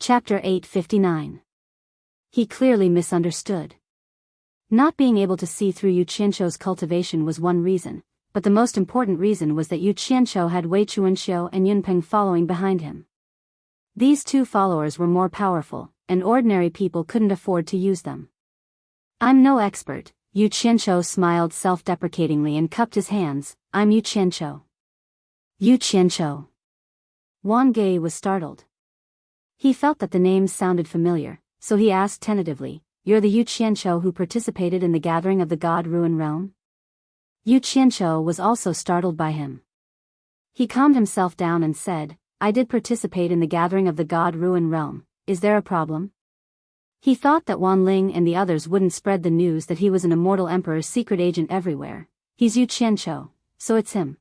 Chapter 859. He clearly misunderstood. Not being able to see through Yu Qianqiu's cultivation was one reason, but the most important reason was that Yu Qianqiu had Wei Chuanxiu and Yunpeng following behind him. These two followers were more powerful, and ordinary people couldn't afford to use them. "I'm no expert," Yu Qianqiu smiled self-deprecatingly and cupped his hands. "I'm Yu Qianqiu." Yu Qianqiu. Wang Gei was startled. He felt that the names sounded familiar, so he asked tentatively, "You're the Yu Qianqiu who participated in the gathering of the God Ruin Realm?" Yu Qianqiu was also startled by him. He calmed himself down and said, "I did participate in the gathering of the God Ruin Realm. Is there a problem?" He thought that Wan Ling and the others wouldn't spread the news that he was an Immortal Emperor's secret agent everywhere. "He's Yu Qianqiu, so it's him."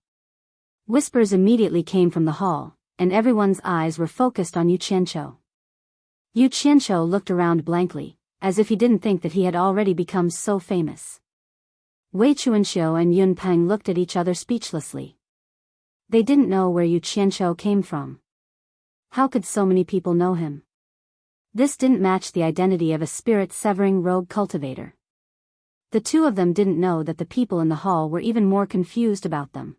Whispers immediately came from the hall, and everyone's eyes were focused on Yu Qianqiu. Yu Qianqiu looked around blankly, as if he didn't think that he had already become so famous. Wei Chuanxiu and Yunpeng looked at each other speechlessly. They didn't know where Yu Qianqiu came from. How could so many people know him? This didn't match the identity of a spirit-severing rogue cultivator. The two of them didn't know that the people in the hall were even more confused about them.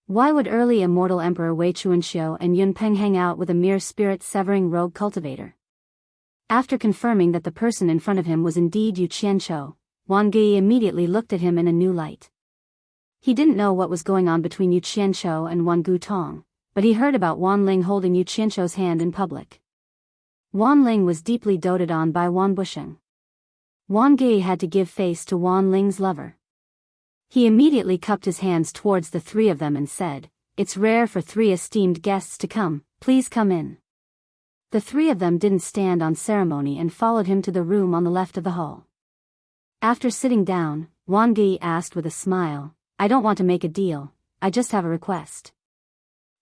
Why would early Immortal Emperor Wei Chuanxiu and Yunpeng hang out with a mere spirit-severing rogue cultivator? After confirming that the person in front of him was indeed Yu Qianqiu, Wang Gei immediately looked at him in a new light. He didn't know what was going on between Yu Qianqiu and Wan Gutong, but he heard about Wan Ling holding Yu Qianqiu's hand in public. Wan Ling was deeply doted on by Wan Busheng. Wang Gei had to give face to Wan Ling's lover. He immediately cupped his hands towards the three of them and said, "It's rare for three esteemed guests to come, please come in." The three of them didn't stand on ceremony and followed him to the room on the left of the hall. After sitting down, Wang Gei asked with a smile, "I don't want to make a deal, I just have a request.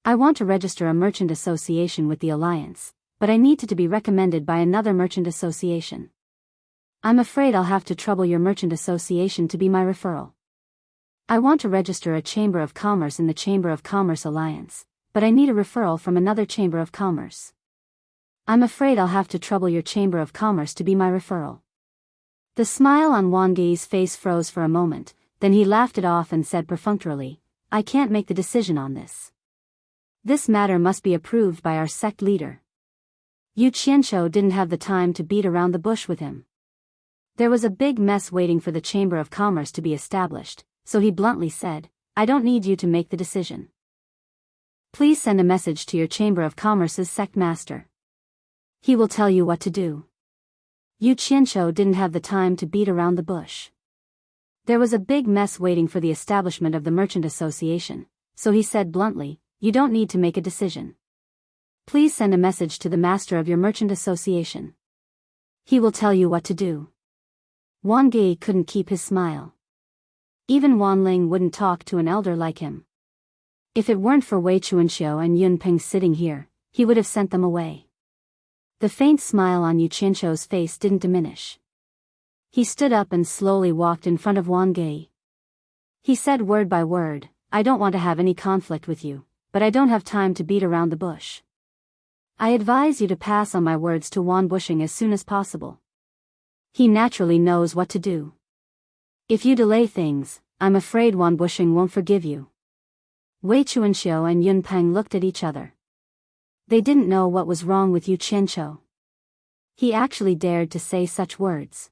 I want to register a merchant association with the Alliance, but I need to be recommended by another merchant association. I'm afraid I'll have to trouble your merchant association to be my referral. I want to register a Chamber of Commerce in the Chamber of Commerce Alliance, but I need a referral from another Chamber of Commerce. I'm afraid I'll have to trouble your Chamber of Commerce to be my referral." The smile on Wang Gei's face froze for a moment, then he laughed it off and said perfunctorily, "I can't make the decision on this. This matter must be approved by our sect leader." Yu Qianqiu didn't have the time to beat around the bush with him. There was a big mess waiting for the Chamber of Commerce to be established, so he bluntly said, "I don't need you to make the decision. Please send a message to your Chamber of Commerce's sect master. He will tell you what to do." Yu Qianqiu didn't have the time to beat around the bush. There was a big mess waiting for the establishment of the Merchant Association, so he said bluntly, "You don't need to make a decision. Please send a message to the master of your Merchant Association. He will tell you what to do." Wang Gei couldn't keep his smile. Even Wan Ling wouldn't talk to an elder like him. If it weren't for Wei Chuanxiu and Yunpeng sitting here, he would have sent them away. The faint smile on Yu Qianqiu's face didn't diminish. He stood up and slowly walked in front of Wang Gei. He said word by word, "I don't want to have any conflict with you, but I don't have time to beat around the bush. I advise you to pass on my words to Wan Busheng as soon as possible. He naturally knows what to do. If you delay things, I'm afraid Wan Busheng won't forgive you." Wei Chuanxiu and Yunpeng looked at each other. They didn't know what was wrong with Yu Qianqiu. He actually dared to say such words.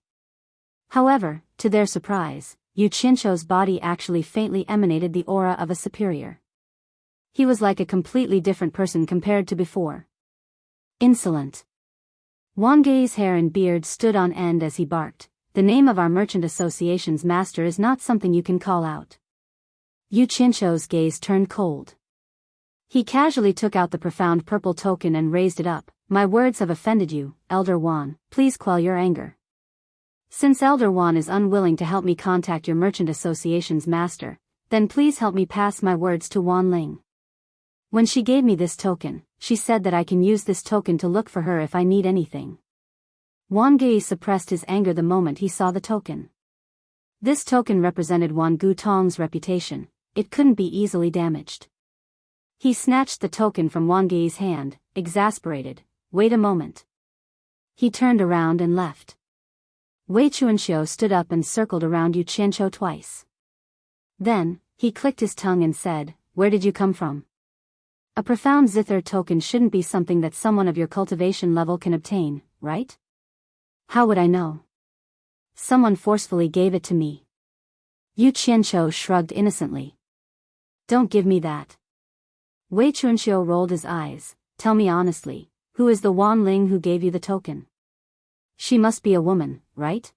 However, to their surprise, Yu Qianqiu's body actually faintly emanated the aura of a superior. He was like a completely different person compared to before. Insolent. Wang Gei's hair and beard stood on end as he barked, "The name of our Merchant Association's master is not something you can call out." Yu Qianqiu's gaze turned cold. He casually took out the profound purple token and raised it up. "My words have offended you, Elder Wan, please quell your anger. Since Elder Wan is unwilling to help me contact your Merchant Association's master, then please help me pass my words to Wan Ling. When she gave me this token, she said that I can use this token to look for her if I need anything." Wang Gei suppressed his anger the moment he saw the token. This token represented Wan Gutong's reputation, it couldn't be easily damaged. He snatched the token from Wang Gei's hand, exasperated. wait a moment. He turned around and left. Wei Chuanxiu stood up and circled around Yu Qianqiu twice. Then, he clicked his tongue and said, "Where did you come from?" A profound zither token shouldn't be something that someone of your cultivation level can obtain, right? How would I know? Someone forcefully gave it to me. Yu Qianqiu shrugged innocently. Don't give me that. Wei Chuanxiu rolled his eyes. Tell me honestly, who is the Wanling who gave you the token? She must be a woman, right?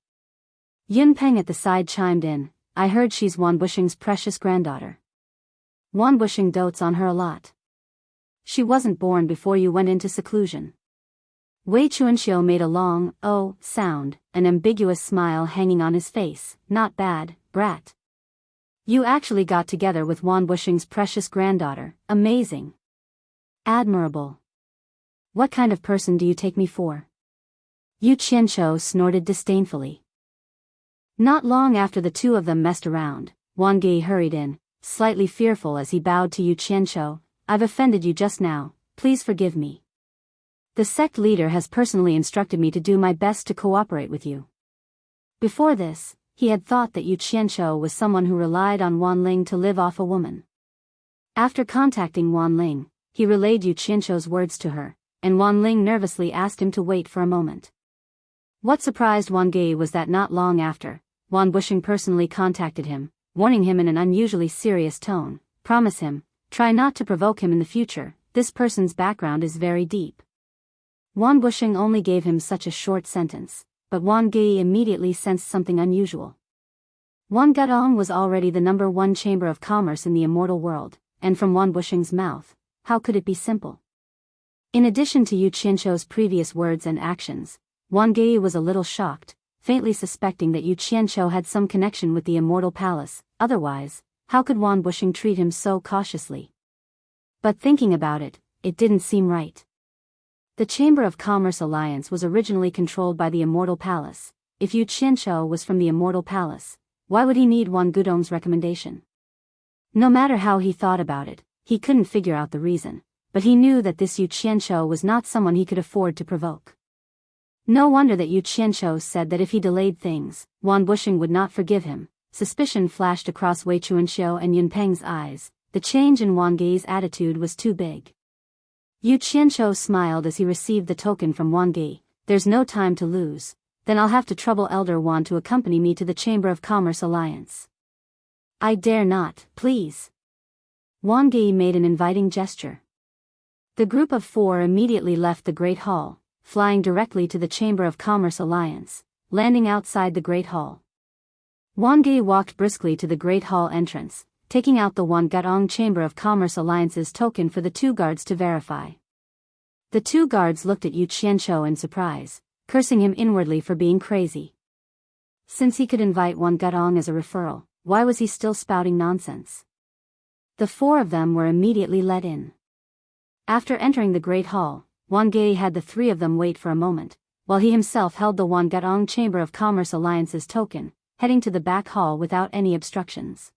Yun Peng at the side chimed in. I heard she's Wan Bushing's precious granddaughter. Wan Bushing dotes on her a lot. She wasn't born before you went into seclusion. Wei Chuanxiu made a long, oh, sound, an ambiguous smile hanging on his face. Not bad, brat. You actually got together with Wan Bushing's precious granddaughter. Amazing. Admirable. What kind of person do you take me for? Yu Qianqiu snorted disdainfully. Not long after the two of them messed around, Wang Ge hurried in, slightly fearful as he bowed to Yu Qianqiu. I've offended you just now, please forgive me. The sect leader has personally instructed me to do my best to cooperate with you. Before this, he had thought that Yu Qianqiu was someone who relied on Wanling to live off a woman. After contacting Wanling, he relayed Yu Qianqiu's words to her, and Wanling nervously asked him to wait for a moment. What surprised Wang Ge was that not long after, Wan Bushing personally contacted him, warning him in an unusually serious tone, promise him, try not to provoke him in the future, this person's background is very deep. Wan Bushing only gave him such a short sentence, but Wang Ge immediately sensed something unusual. Wan Gudong was already the #1 chamber of commerce in the immortal world, and from Wan Bushing's mouth, how could it be simple? In addition to Yu Qianqiu's previous words and actions, Wang Ge was a little shocked, faintly suspecting that Yu Qianqiu had some connection with the Immortal Palace. Otherwise, how could Wan Bushing treat him so cautiously? But thinking about it, it didn't seem right. The Chamber of Commerce Alliance was originally controlled by the Immortal Palace. If Yu Qianqiu was from the Immortal Palace, why would he need Wan Gudong's recommendation? No matter how he thought about it, he couldn't figure out the reason, but he knew that this Yu Qianqiu was not someone he could afford to provoke. No wonder that Yu Qianqiu said that if he delayed things, Wan Bushing would not forgive him. Suspicion flashed across Wei Chuanxiu and Yun Peng's eyes. The change in Wang Ge's attitude was too big. Yu Qianqiu smiled as he received the token from Wang Ge. There's no time to lose. Then I'll have to trouble Elder Wan to accompany me to the Chamber of Commerce Alliance. I dare not, please. Wang Ge made an inviting gesture. The group of 4 immediately left the Great Hall, flying directly to the Chamber of Commerce Alliance, landing outside the Great Hall. Wang Ge walked briskly to the Great Hall entrance, taking out the Wan Gudong Chamber of Commerce Alliance's token for the 2 guards to verify. The 2 guards looked at Yu Qianqiu in surprise, cursing him inwardly for being crazy. Since he could invite Wan Gudong as a referral, why was he still spouting nonsense? The 4 of them were immediately let in. After entering the Great Hall, Wang Ge had the 3 of them wait for a moment, while he himself held the Wan Gudong Chamber of Commerce Alliance's token, heading to the back hall without any obstructions.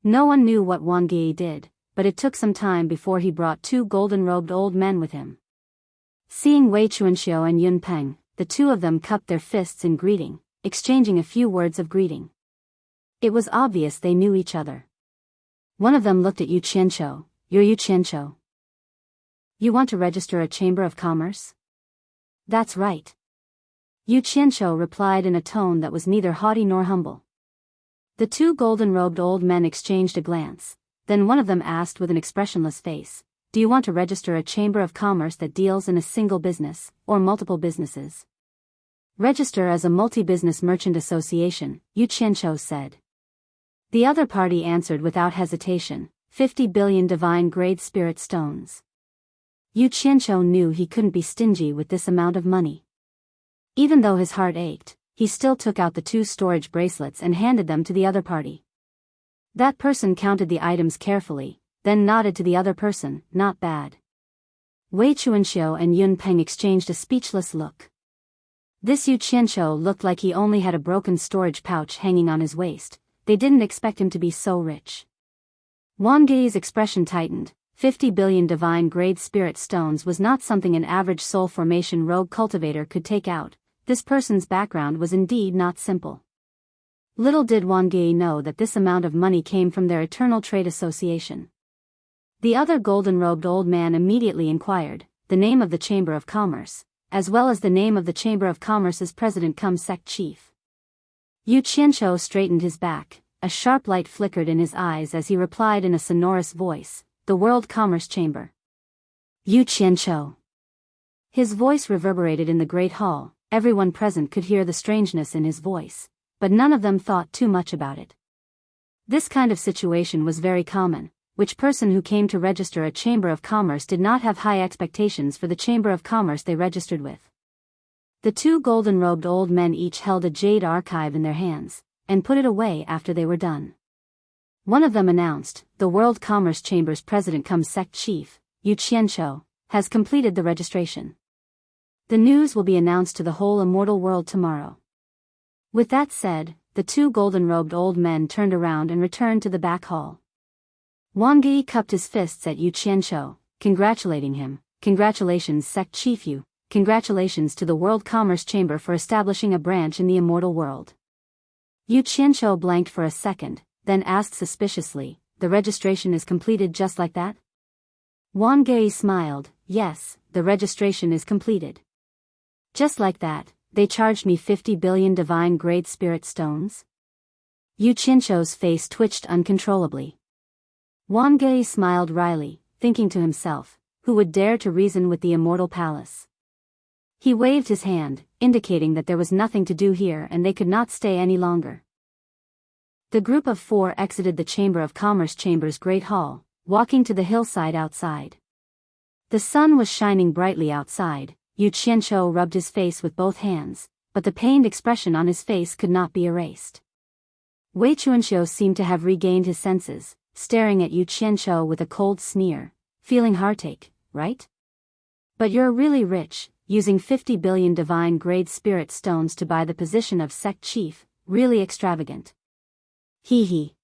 No one knew what Wang Ge did, but it took some time before he brought 2 golden-robed old men with him. Seeing Wei Chuanxiu and Yun Peng, the 2 of them cupped their fists in greeting, exchanging a few words of greeting. It was obvious they knew each other. One of them looked at Yu Qianqiu. You're Yu Qianqiu. You want to register a chamber of commerce? That's right. Yu Qianqiu replied in a tone that was neither haughty nor humble. The 2 golden-robed old men exchanged a glance, then one of them asked with an expressionless face, do you want to register a chamber of commerce that deals in a single business, or multiple businesses? Register as a multi-business merchant association, Yu Qianqiu said. The other party answered without hesitation, 50 billion divine-grade spirit stones. Yu Qianqiu knew he couldn't be stingy with this amount of money. Even though his heart ached, he still took out the 2 storage bracelets and handed them to the other party. That person counted the items carefully, then nodded to the other person, not bad. Wei Chuanxiu and Yun Peng exchanged a speechless look. This Yu Qianqiu looked like he only had a broken storage pouch hanging on his waist. They didn't expect him to be so rich. Wang Ge's expression tightened. 50 billion divine-grade spirit stones was not something an average soul formation rogue cultivator could take out. This person's background was indeed not simple. Little did Wang Gei know that this amount of money came from their eternal trade association. The other golden-robed old man immediately inquired the name of the Chamber of Commerce, as well as the name of the Chamber of Commerce's president-cum-sect chief. Yu Qianqiu straightened his back. A sharp light flickered in his eyes as he replied in a sonorous voice, "The World Commerce Chamber." Yu Qianqiu. His voice reverberated in the great hall. Everyone present could hear the strangeness in his voice, but none of them thought too much about it. This kind of situation was very common. Which person who came to register a Chamber of Commerce did not have high expectations for the Chamber of Commerce they registered with? The two golden-robed old men each held a jade archive in their hands, and put it away after they were done. One of them announced, "The World Commerce Chamber's president-cum-sect chief, Yu Qianqiu, has completed the registration. The news will be announced to the whole immortal world tomorrow." With that said, the two golden-robed old men turned around and returned to the back hall. Wang Gei cupped his fists at Yu Qianqiu, congratulating him. "Congratulations, Sect Chief Yu. Congratulations to the World Commerce Chamber for establishing a branch in the immortal world." Yu Qianqiu blanked for a second, then asked suspiciously, "The registration is completed just like that?" Wang Gei smiled, "Yes, the registration is completed. Just like that, they charged me 50 billion divine-grade spirit stones?" Yu Qianqiu's face twitched uncontrollably. Wang Gei smiled wryly, thinking to himself, who would dare to reason with the Immortal Palace? He waved his hand, indicating that there was nothing to do here and they could not stay any longer. The group of four exited the Chamber of Commerce Chamber's Great Hall, walking to the hillside outside. The sun was shining brightly outside. Yu Qianqiu rubbed his face with both hands, but the pained expression on his face could not be erased. Wei Chuanxiu seemed to have regained his senses, staring at Yu Qianqiu with a cold sneer, "Feeling heartache, right? But you're really rich, using 50 billion divine-grade spirit stones to buy the position of sect chief, really extravagant. Hee hee.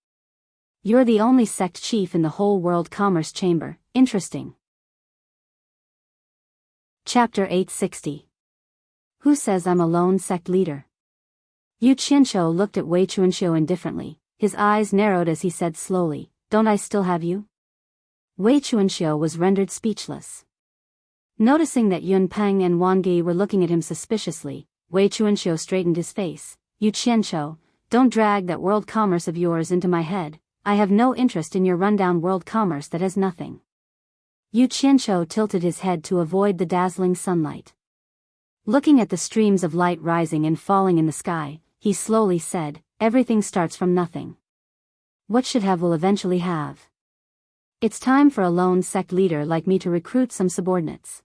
You're the only sect chief in the whole World Commerce Chamber, interesting." Chapter 860. Who says I'm a lone sect leader? Yu Qianqiu looked at Wei Chuanxiu indifferently. His eyes narrowed as he said slowly, "Don't I still have you?" Wei Chuanxiu was rendered speechless. Noticing that Yun Peng and Wang Gei were looking at him suspiciously, Wei Chuanxiu straightened his face. "Yu Qianqiu, don't drag that world commerce of yours into my head. I have no interest in your rundown world commerce that has nothing." Yu Qianqiu tilted his head to avoid the dazzling sunlight. Looking at the streams of light rising and falling in the sky, he slowly said, "Everything starts from nothing. What should have will eventually have. It's time for a lone sect leader like me to recruit some subordinates."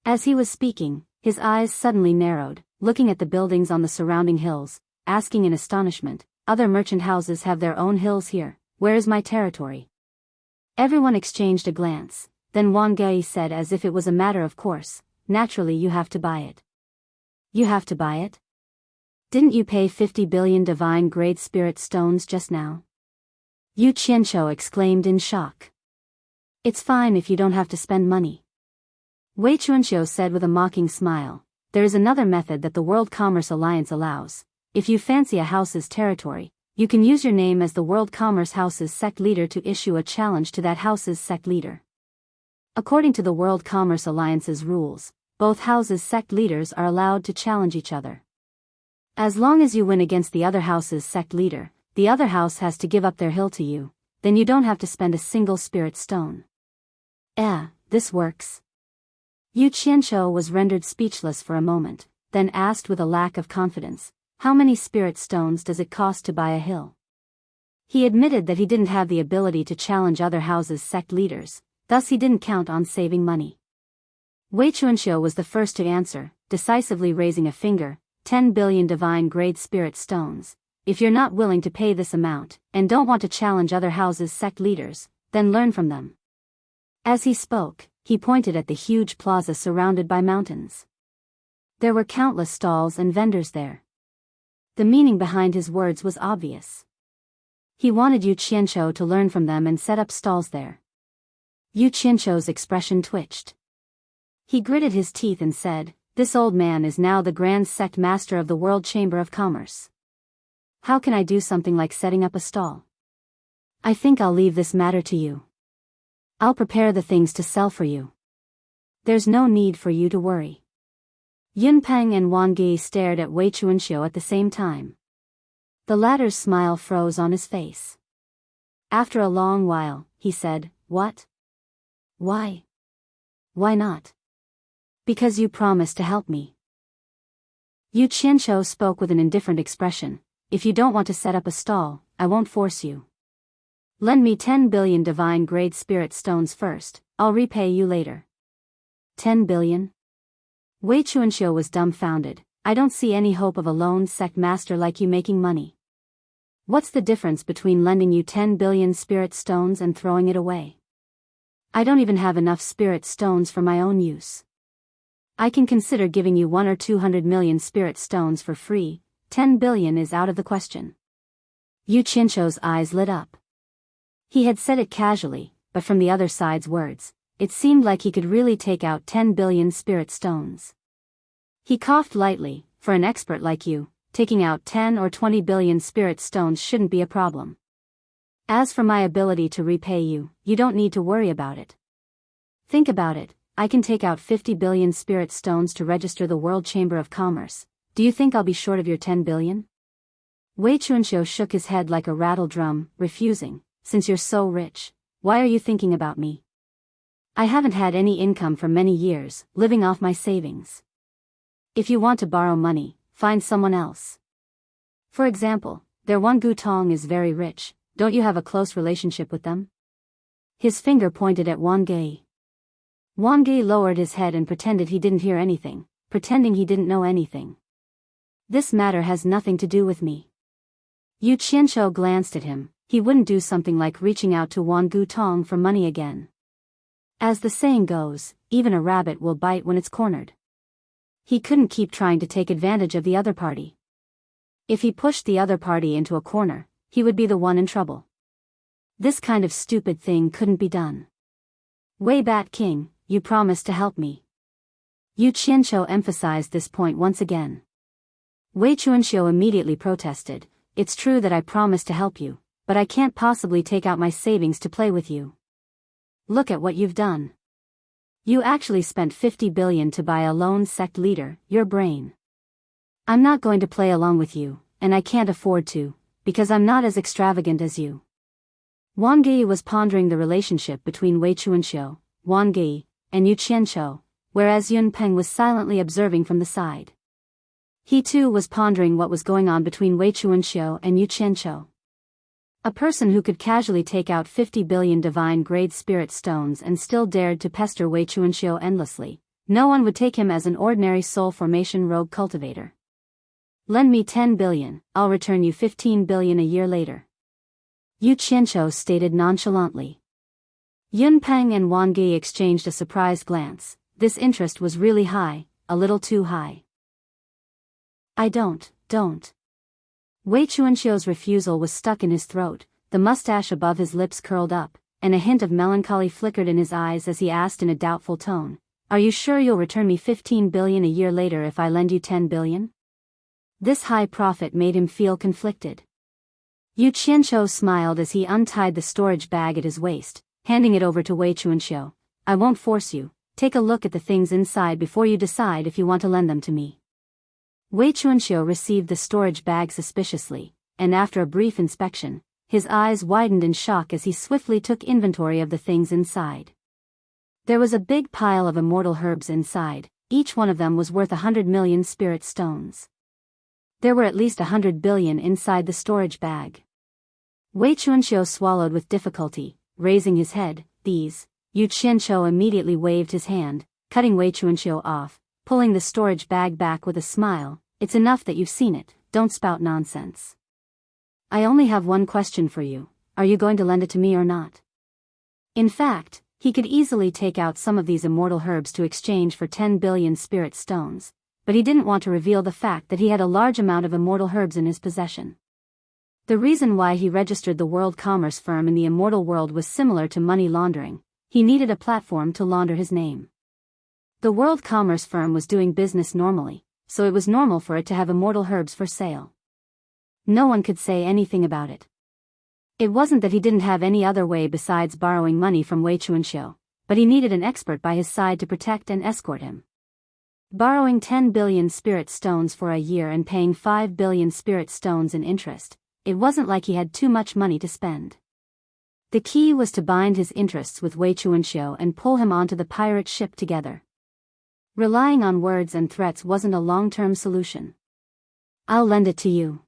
As he was speaking, his eyes suddenly narrowed, looking at the buildings on the surrounding hills, asking in astonishment, "Other merchant houses have their own hills here, where is my territory?" Everyone exchanged a glance, then Wang Gei said as if it was a matter of course, "Naturally you have to buy it." "You have to buy it? Didn't you pay 50 billion divine-grade spirit stones just now?" Yu Qianqiu exclaimed in shock. "It's fine if you don't have to spend money." Wei Chuanxiu said with a mocking smile, "There is another method that the World Commerce Alliance allows. If you fancy a house's territory, you can use your name as the World Commerce House's sect leader to issue a challenge to that house's sect leader. According to the World Commerce Alliance's rules, both houses' sect leaders are allowed to challenge each other. As long as you win against the other house's sect leader, the other house has to give up their hill to you, then you don't have to spend a single spirit stone." This works. Yu Qianqiu was rendered speechless for a moment, then asked with a lack of confidence, "How many spirit stones does it cost to buy a hill?" He admitted that he didn't have the ability to challenge other houses' sect leaders, thus he didn't count on saving money. Wei Chuanxiu was the first to answer, decisively raising a finger, 10 billion divine-grade spirit stones. If you're not willing to pay this amount, and don't want to challenge other houses' sect leaders, then learn from them." As he spoke, he pointed at the huge plaza surrounded by mountains. There were countless stalls and vendors there. The meaning behind his words was obvious. He wanted Yu Qianqiu to learn from them and set up stalls there. Yu Qianzhou's expression twitched. He gritted his teeth and said, "This old man is now the Grand Sect Master of the World Chamber of Commerce. How can I do something like setting up a stall? I think I'll leave this matter to you. I'll prepare the things to sell for you. There's no need for you to worry." Yunpeng and Wang Ge stared at Wei Chuanxiu at the same time. The latter's smile froze on his face. After a long while, he said, "What? Why? Why not?" "Because you promised to help me." Yu Qianzhou spoke with an indifferent expression. "If you don't want to set up a stall, I won't force you. Lend me 10 billion divine-grade spirit stones first, I'll repay you later." 10 billion? Wei Chuanxiu was dumbfounded. "I don't see any hope of a lone sect master like you making money. What's the difference between lending you 10 billion spirit stones and throwing it away? I don't even have enough spirit stones for my own use. I can consider giving you 1 or 200 million spirit stones for free. 10 billion is out of the question." Yu Qianzhou's eyes lit up. He had said it casually, but from the other side's words, it seemed like he could really take out 10 billion spirit stones. He coughed lightly. "For an expert like you, taking out 10 or 20 billion spirit stones shouldn't be a problem. As for my ability to repay you, you don't need to worry about it. Think about it, I can take out 50 billion spirit stones to register the World Chamber of Commerce. Do you think I'll be short of your 10 billion? Wei Chuanxiu shook his head like a rattle drum, refusing. "Since you're so rich, why are you thinking about me? I haven't had any income for many years, living off my savings. If you want to borrow money, find someone else. For example, their one Gutong is very rich, don't you have a close relationship with them?" His finger pointed at Wang Ge. Wang Ge lowered his head and pretended he didn't hear anything, pretending he didn't know anything. "This matter has nothing to do with me." Yu Qianzhou glanced at him. He wouldn't do something like reaching out to Wang Gutong for money again. As the saying goes, even a rabbit will bite when it's cornered. He couldn't keep trying to take advantage of the other party. If he pushed the other party into a corner, he would be the one in trouble. This kind of stupid thing couldn't be done. "Wei Bat King, you promised to help me." Yu Qianzhou emphasized this point once again. Wei Chuanxiu immediately protested. "It's true that I promised to help you, but I can't possibly take out my savings to play with you. Look at what you've done. You actually spent 50 billion to buy a lone sect leader, your brain. I'm not going to play along with you, and I can't afford to, because I'm not as extravagant as you." Wang Ge was pondering the relationship between Wei Chuanxiu, Wang Ge, and Yu Qianzhou, whereas Yun Peng was silently observing from the side. He too was pondering what was going on between Wei Chuanxiu and Yu Qianzhou. A person who could casually take out 50 billion divine-grade spirit stones and still dared to pester Wei Chuanxiu endlessly, no one would take him as an ordinary soul formation rogue cultivator. "Lend me 10 billion, I'll return you 15 billion a year later," Yu Qianzhou stated nonchalantly. Yun Peng and Wang Ge exchanged a surprised glance. This interest was really high, a little too high. "I don't. Wei Chuanxiu's refusal was stuck in his throat, the mustache above his lips curled up, and a hint of melancholy flickered in his eyes as he asked in a doubtful tone, "Are you sure you'll return me 15 billion a year later if I lend you 10 billion? This high profit made him feel conflicted. Yu Qianzhou smiled as he untied the storage bag at his waist, handing it over to Wei Chuanxiu. "I won't force you, take a look at the things inside before you decide if you want to lend them to me." Wei Chuanxiu received the storage bag suspiciously, and after a brief inspection, his eyes widened in shock as he swiftly took inventory of the things inside. There was a big pile of immortal herbs inside, each one of them was worth 100 million spirit stones. There were at least 100 billion inside the storage bag. Wei Chuanxiu swallowed with difficulty, raising his head. "These," Yu Qianzhou immediately waved his hand, cutting Wei Chuanxiu off, pulling the storage bag back with a smile. "It's enough that you've seen it, don't spout nonsense. I only have one question for you, are you going to lend it to me or not?" In fact, he could easily take out some of these immortal herbs to exchange for 10 billion spirit stones, but he didn't want to reveal the fact that he had a large amount of immortal herbs in his possession. The reason why he registered the world commerce firm in the immortal world was similar to money laundering, He needed a platform to launder his name. The world commerce firm was doing business normally, so it was normal for it to have immortal herbs for sale. No one could say anything about it. It wasn't that he didn't have any other way besides borrowing money from Wei Chuanxiu, but he needed an expert by his side to protect and escort him. Borrowing 10 billion spirit stones for a year and paying 5 billion spirit stones in interest, it wasn't like he had too much money to spend. The key was to bind his interests with Wei Chuanxiu and pull him onto the pirate ship together. Relying on words and threats wasn't a long-term solution. "I'll lend it to you."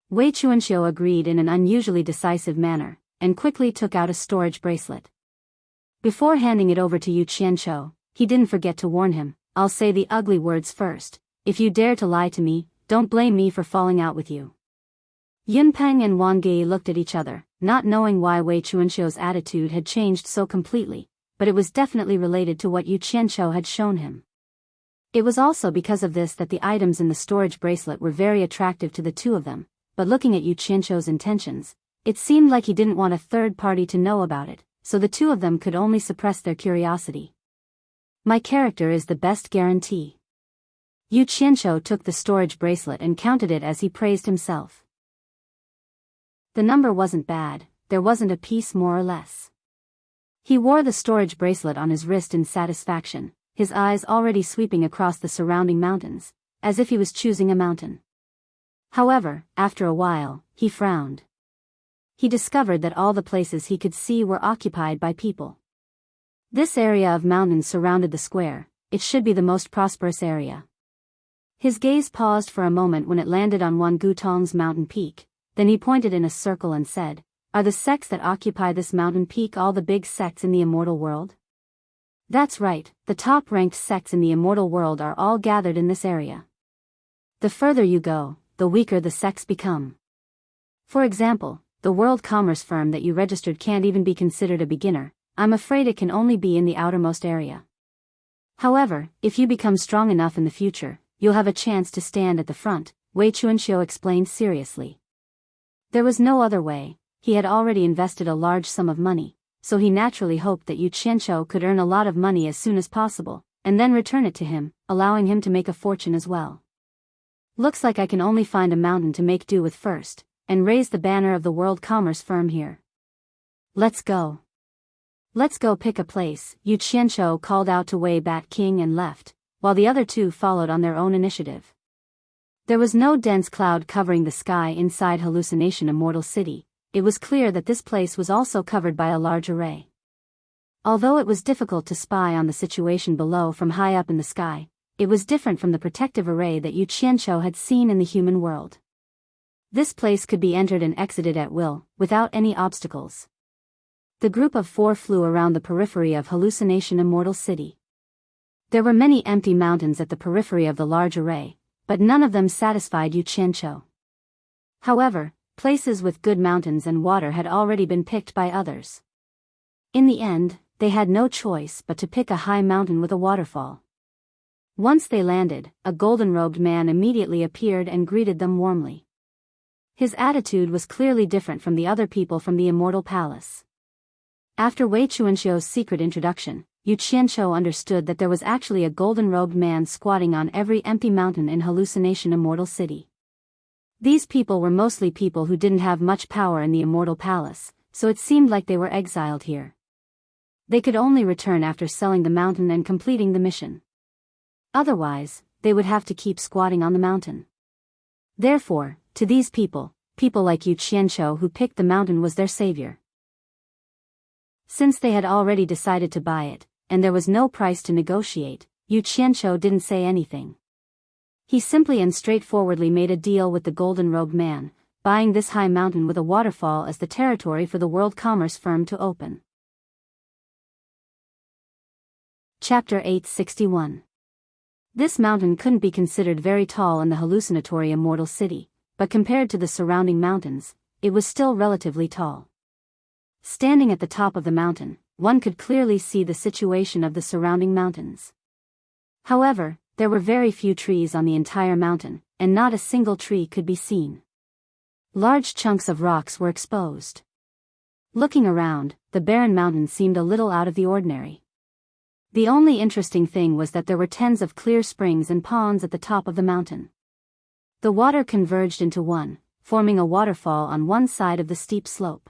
Wei Chuanxiu agreed in an unusually decisive manner, and quickly took out a storage bracelet. Before handing it over to Yu Qianqiu, he didn't forget to warn him, "I'll say the ugly words first. If you dare to lie to me, don't blame me for falling out with you." Yunpeng and Wang Ge looked at each other, not knowing why Wei Chuanxiu's attitude had changed so completely, but it was definitely related to what Yu Qianqiu had shown him. It was also because of this that the items in the storage bracelet were very attractive to the two of them, but looking at Yu Qianqiu's intentions, it seemed like he didn't want a third party to know about it, so the two of them could only suppress their curiosity. "My character is the best guarantee." Yu Qianqiu took the storage bracelet and counted it as he praised himself. The number wasn't bad, there wasn't a piece more or less. He wore the storage bracelet on his wrist in satisfaction, his eyes already sweeping across the surrounding mountains, as if he was choosing a mountain. However, after a while, he frowned. He discovered that all the places he could see were occupied by people. This area of mountains surrounded the square, it should be the most prosperous area. His gaze paused for a moment when it landed on one Gutong's mountain peak, then he pointed in a circle and said, "Are the sects that occupy this mountain peak all the big sects in the immortal world?" "That's right, the top-ranked sects in the immortal world are all gathered in this area. The further you go, the weaker the sects become. For example, the world commerce firm that you registered can't even be considered a beginner. I'm afraid it can only be in the outermost area. However, if you become strong enough in the future, you'll have a chance to stand at the front," Wei Chuanxiu explained seriously. There was no other way. He had already invested a large sum of money, so he naturally hoped that Yu Qianqiu could earn a lot of money as soon as possible, and then return it to him, allowing him to make a fortune as well. "Looks like I can only find a mountain to make do with first, and raise the banner of the world commerce firm here. Let's go. Let's go pick a place," Yu Qianqiu called out to Wei Bat King and left, while the other two followed on their own initiative. There was no dense cloud covering the sky inside Hallucination Immortal City. It was clear that this place was also covered by a large array. Although it was difficult to spy on the situation below from high up in the sky, it was different from the protective array that Yu Qianqiu had seen in the human world. This place could be entered and exited at will, without any obstacles. The group of four flew around the periphery of Hallucination Immortal City. There were many empty mountains at the periphery of the large array, but none of them satisfied Yu Qianqiu. However, places with good mountains and water had already been picked by others. In the end, they had no choice but to pick a high mountain with a waterfall. Once they landed, a golden-robed man immediately appeared and greeted them warmly. His attitude was clearly different from the other people from the Immortal Palace. After Wei Chuanxiu's secret introduction, Yu Qianqiu understood that there was actually a golden-robed man squatting on every empty mountain in Hallucination Immortal City. These people were mostly people who didn't have much power in the Immortal Palace, so it seemed like they were exiled here. They could only return after selling the mountain and completing the mission. Otherwise, they would have to keep squatting on the mountain. Therefore, to these people, people like Yu Qianqiu who picked the mountain was their savior. Since they had already decided to buy it, and there was no price to negotiate, Yu Qianqiu didn't say anything. He simply and straightforwardly made a deal with the golden-robed man, buying this high mountain with a waterfall as the territory for the world commerce firm to open. Chapter 861. This mountain couldn't be considered very tall in the hallucinatory Immortal City, but compared to the surrounding mountains, it was still relatively tall. Standing at the top of the mountain, one could clearly see the situation of the surrounding mountains. However, there were very few trees on the entire mountain, and not a single tree could be seen. Large chunks of rocks were exposed. Looking around, the barren mountain seemed a little out of the ordinary. The only interesting thing was that there were tens of clear springs and ponds at the top of the mountain. The water converged into one, forming a waterfall on one side of the steep slope.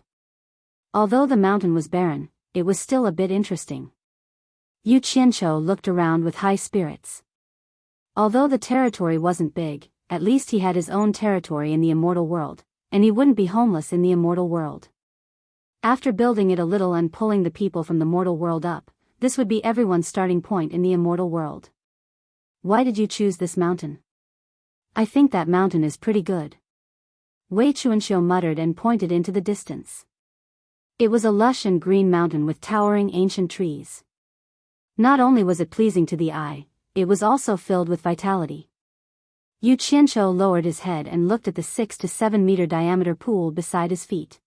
Although the mountain was barren, it was still a bit interesting. Yu Qianqiu looked around with high spirits. Although the territory wasn't big, at least he had his own territory in the immortal world, and he wouldn't be homeless in the immortal world. After building it a little and pulling the people from the mortal world up, this would be everyone's starting point in the immortal world. Why did you choose this mountain? I think that mountain is pretty good. Wei Chuanxiu muttered and pointed into the distance. It was a lush and green mountain with towering ancient trees. Not only was it pleasing to the eye, it was also filled with vitality. Yu Qianqiu lowered his head and looked at the 6 to 7 meter diameter pool beside his feet.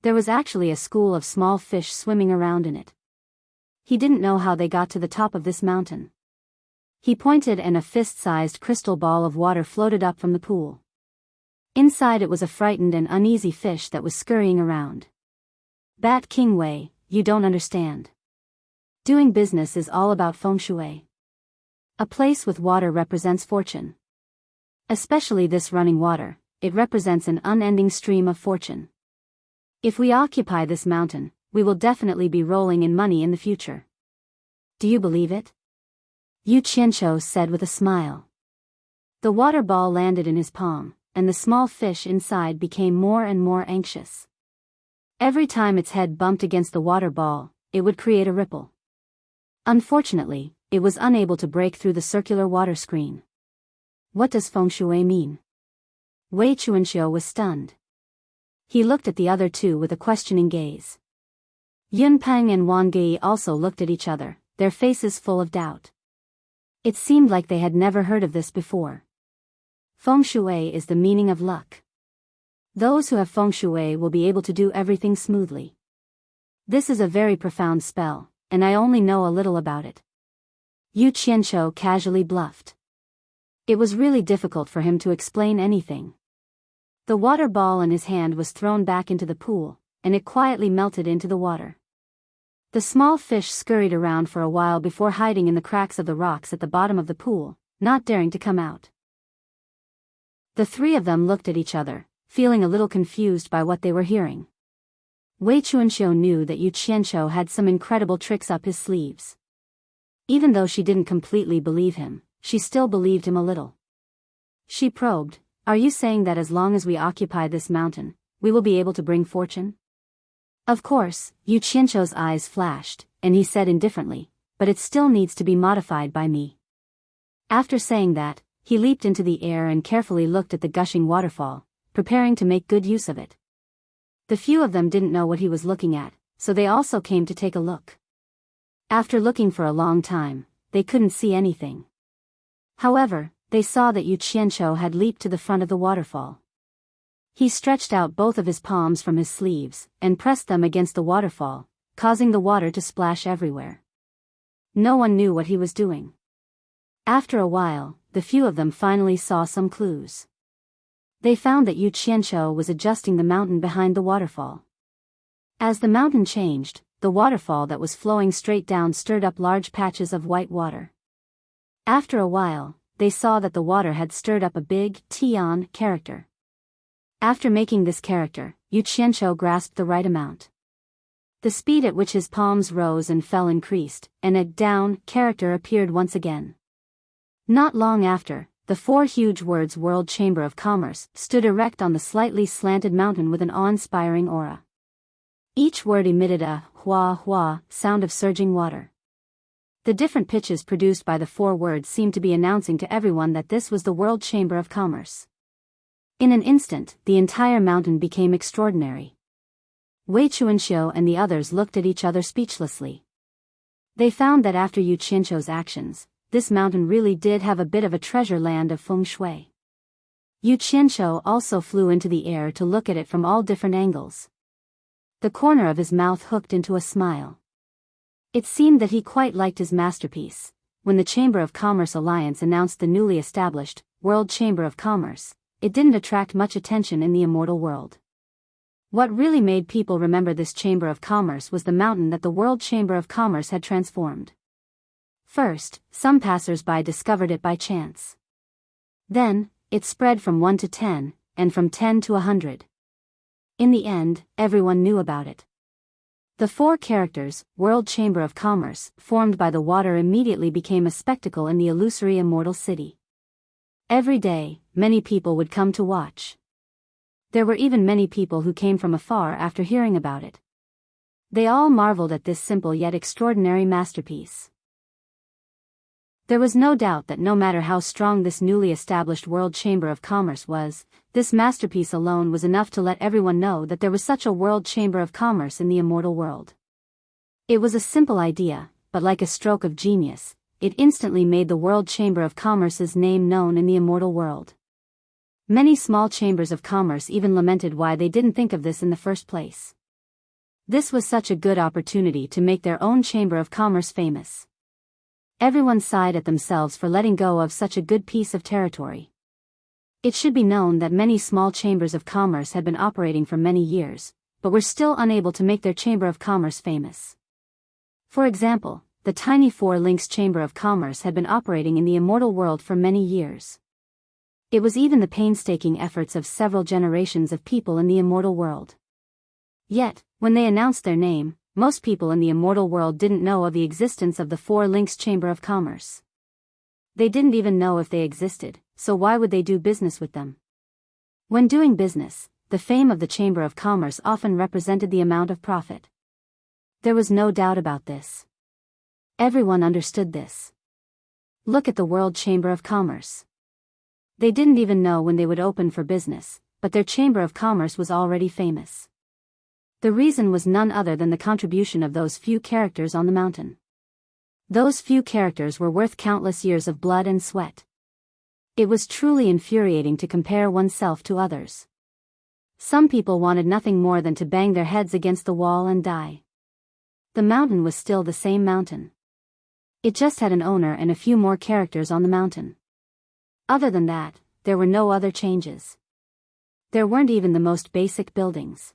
There was actually a school of small fish swimming around in it. He didn't know how they got to the top of this mountain. He pointed and a fist-sized crystal ball of water floated up from the pool. Inside it was a frightened and uneasy fish that was scurrying around. Bat King Wei, you don't understand. Doing business is all about feng shui. A place with water represents fortune. Especially this running water, it represents an unending stream of fortune. If we occupy this mountain, we will definitely be rolling in money in the future. Do you believe it? Yu Qianqiu said with a smile. The water ball landed in his palm, and the small fish inside became more and more anxious. Every time its head bumped against the water ball, it would create a ripple. Unfortunately, it was unable to break through the circular water screen. What does feng shui mean? Wei Chuanxiu was stunned. He looked at the other two with a questioning gaze. Yun Peng and Wang Gui also looked at each other, their faces full of doubt. It seemed like they had never heard of this before. Feng shui is the meaning of luck. Those who have feng shui will be able to do everything smoothly. This is a very profound spell, and I only know a little about it. Yu Qianqiu casually bluffed. It was really difficult for him to explain anything. The water ball in his hand was thrown back into the pool, and it quietly melted into the water. The small fish scurried around for a while before hiding in the cracks of the rocks at the bottom of the pool, not daring to come out. The three of them looked at each other, feeling a little confused by what they were hearing. Wei Chuanxiu knew that Yu Qianqiu had some incredible tricks up his sleeves. Even though she didn't completely believe him, she still believed him a little. She probed, "Are you saying that as long as we occupy this mountain, we will be able to bring fortune?" Of course, Yu Qianqiu's eyes flashed, and he said indifferently, "But it still needs to be modified by me." After saying that, he leaped into the air and carefully looked at the gushing waterfall, preparing to make good use of it. The few of them didn't know what he was looking at, so they also came to take a look. After looking for a long time, they couldn't see anything. However, they saw that Yu Qianqiu had leaped to the front of the waterfall. He stretched out both of his palms from his sleeves, and pressed them against the waterfall, causing the water to splash everywhere. No one knew what he was doing. After a while, the few of them finally saw some clues. They found that Yu Qianqiu was adjusting the mountain behind the waterfall. As the mountain changed, the waterfall that was flowing straight down stirred up large patches of white water. After a while, they saw that the water had stirred up a big Tian character. After making this character, Yu Qianqiu grasped the right amount. The speed at which his palms rose and fell increased, and a down character appeared once again. Not long after, the four huge words World Chamber of Commerce stood erect on the slightly slanted mountain with an awe-inspiring aura. Each word emitted a hua hua sound of surging water. The different pitches produced by the four words seemed to be announcing to everyone that this was the World Chamber of Commerce. In an instant, the entire mountain became extraordinary. Wei Chuanxiu and the others looked at each other speechlessly. They found that after Yu Qianqiu's actions, this mountain really did have a bit of a treasure land of feng shui. Yu Qianqiu also flew into the air to look at it from all different angles. The corner of his mouth hooked into a smile. It seemed that he quite liked his masterpiece. When the Chamber of Commerce Alliance announced the newly established World Chamber of Commerce, it didn't attract much attention in the immortal world. What really made people remember this Chamber of Commerce was the mountain that the World Chamber of Commerce had transformed. First, some passers-by discovered it by chance. Then, it spread from 1 to 10, and from 10 to 100. In the end, everyone knew about it. The 4 characters, World Chamber of Commerce, formed by the water immediately became a spectacle in the illusory Immortal City. Every day, many people would come to watch. There were even many people who came from afar after hearing about it. They all marveled at this simple yet extraordinary masterpiece. There was no doubt that no matter how strong this newly established World Chamber of Commerce was, this masterpiece alone was enough to let everyone know that there was such a World Chamber of Commerce in the immortal world. It was a simple idea, but like a stroke of genius, it instantly made the World Chamber of Commerce's name known in the immortal world. Many small chambers of commerce even lamented why they didn't think of this in the first place. This was such a good opportunity to make their own Chamber of Commerce famous. Everyone sighed at themselves for letting go of such a good piece of territory. It should be known that many small chambers of commerce had been operating for many years, but were still unable to make their Chamber of Commerce famous. For example, the tiny 4 Links Chamber of Commerce had been operating in the immortal world for many years. It was even the painstaking efforts of several generations of people in the immortal world. Yet, when they announced their name, most people in the immortal world didn't know of the existence of the 4 Links Chamber of Commerce. They didn't even know if they existed, so why would they do business with them? When doing business, the fame of the Chamber of Commerce often represented the amount of profit. There was no doubt about this. Everyone understood this. Look at the World Chamber of Commerce. They didn't even know when they would open for business, but their Chamber of Commerce was already famous. The reason was none other than the contribution of those few characters on the mountain. Those few characters were worth countless years of blood and sweat. It was truly infuriating to compare oneself to others. Some people wanted nothing more than to bang their heads against the wall and die. The mountain was still the same mountain. It just had an owner and a few more characters on the mountain. Other than that, there were no other changes. There weren't even the most basic buildings.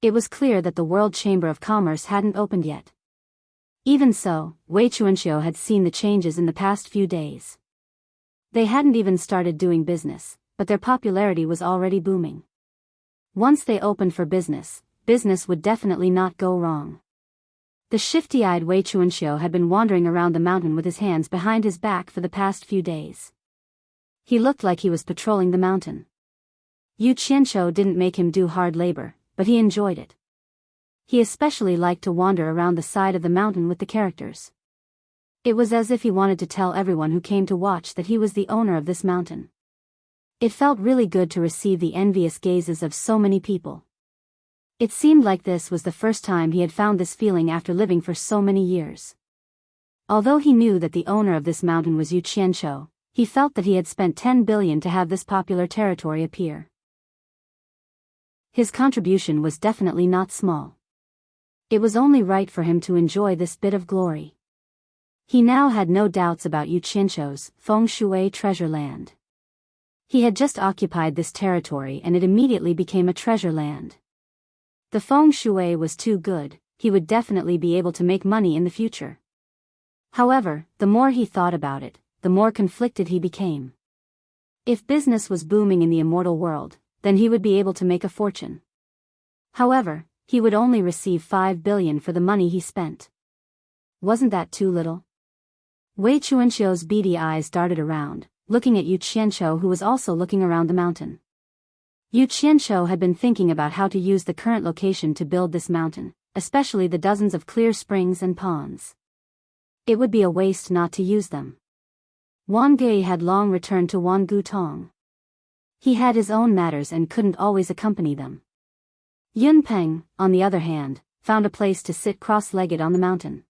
It was clear that the World Chamber of Commerce hadn't opened yet. Even so, Wei Chuanxiu had seen the changes in the past few days. They hadn't even started doing business, but their popularity was already booming. Once they opened for business, business would definitely not go wrong. The shifty-eyed Wei Chuanxiu had been wandering around the mountain with his hands behind his back for the past few days. He looked like he was patrolling the mountain. Yu Qianqiu didn't make him do hard labor, but he enjoyed it. He especially liked to wander around the side of the mountain with the characters. It was as if he wanted to tell everyone who came to watch that he was the owner of this mountain. It felt really good to receive the envious gazes of so many people. It seemed like this was the first time he had found this feeling after living for so many years. Although he knew that the owner of this mountain was Yu Qianqiu, he felt that he had spent 10 billion to have this popular territory appear. His contribution was definitely not small. It was only right for him to enjoy this bit of glory. He now had no doubts about Yu Qianqiu's Feng Shui treasure land. He had just occupied this territory and it immediately became a treasure land. The Feng Shui was too good, he would definitely be able to make money in the future. However, the more he thought about it, the more conflicted he became. If business was booming in the immortal world, then he would be able to make a fortune. However, he would only receive 5 billion for the money he spent. Wasn't that too little? Wei Chuanxiu's beady eyes darted around, looking at Yu Qianqiu who was also looking around the mountain. Yu Qianqiu had been thinking about how to use the current location to build this mountain, especially the dozens of clear springs and ponds. It would be a waste not to use them. Wang Gui had long returned to Wangu Tong. He had his own matters and couldn't always accompany them. Yun Peng, on the other hand, found a place to sit cross-legged on the mountain.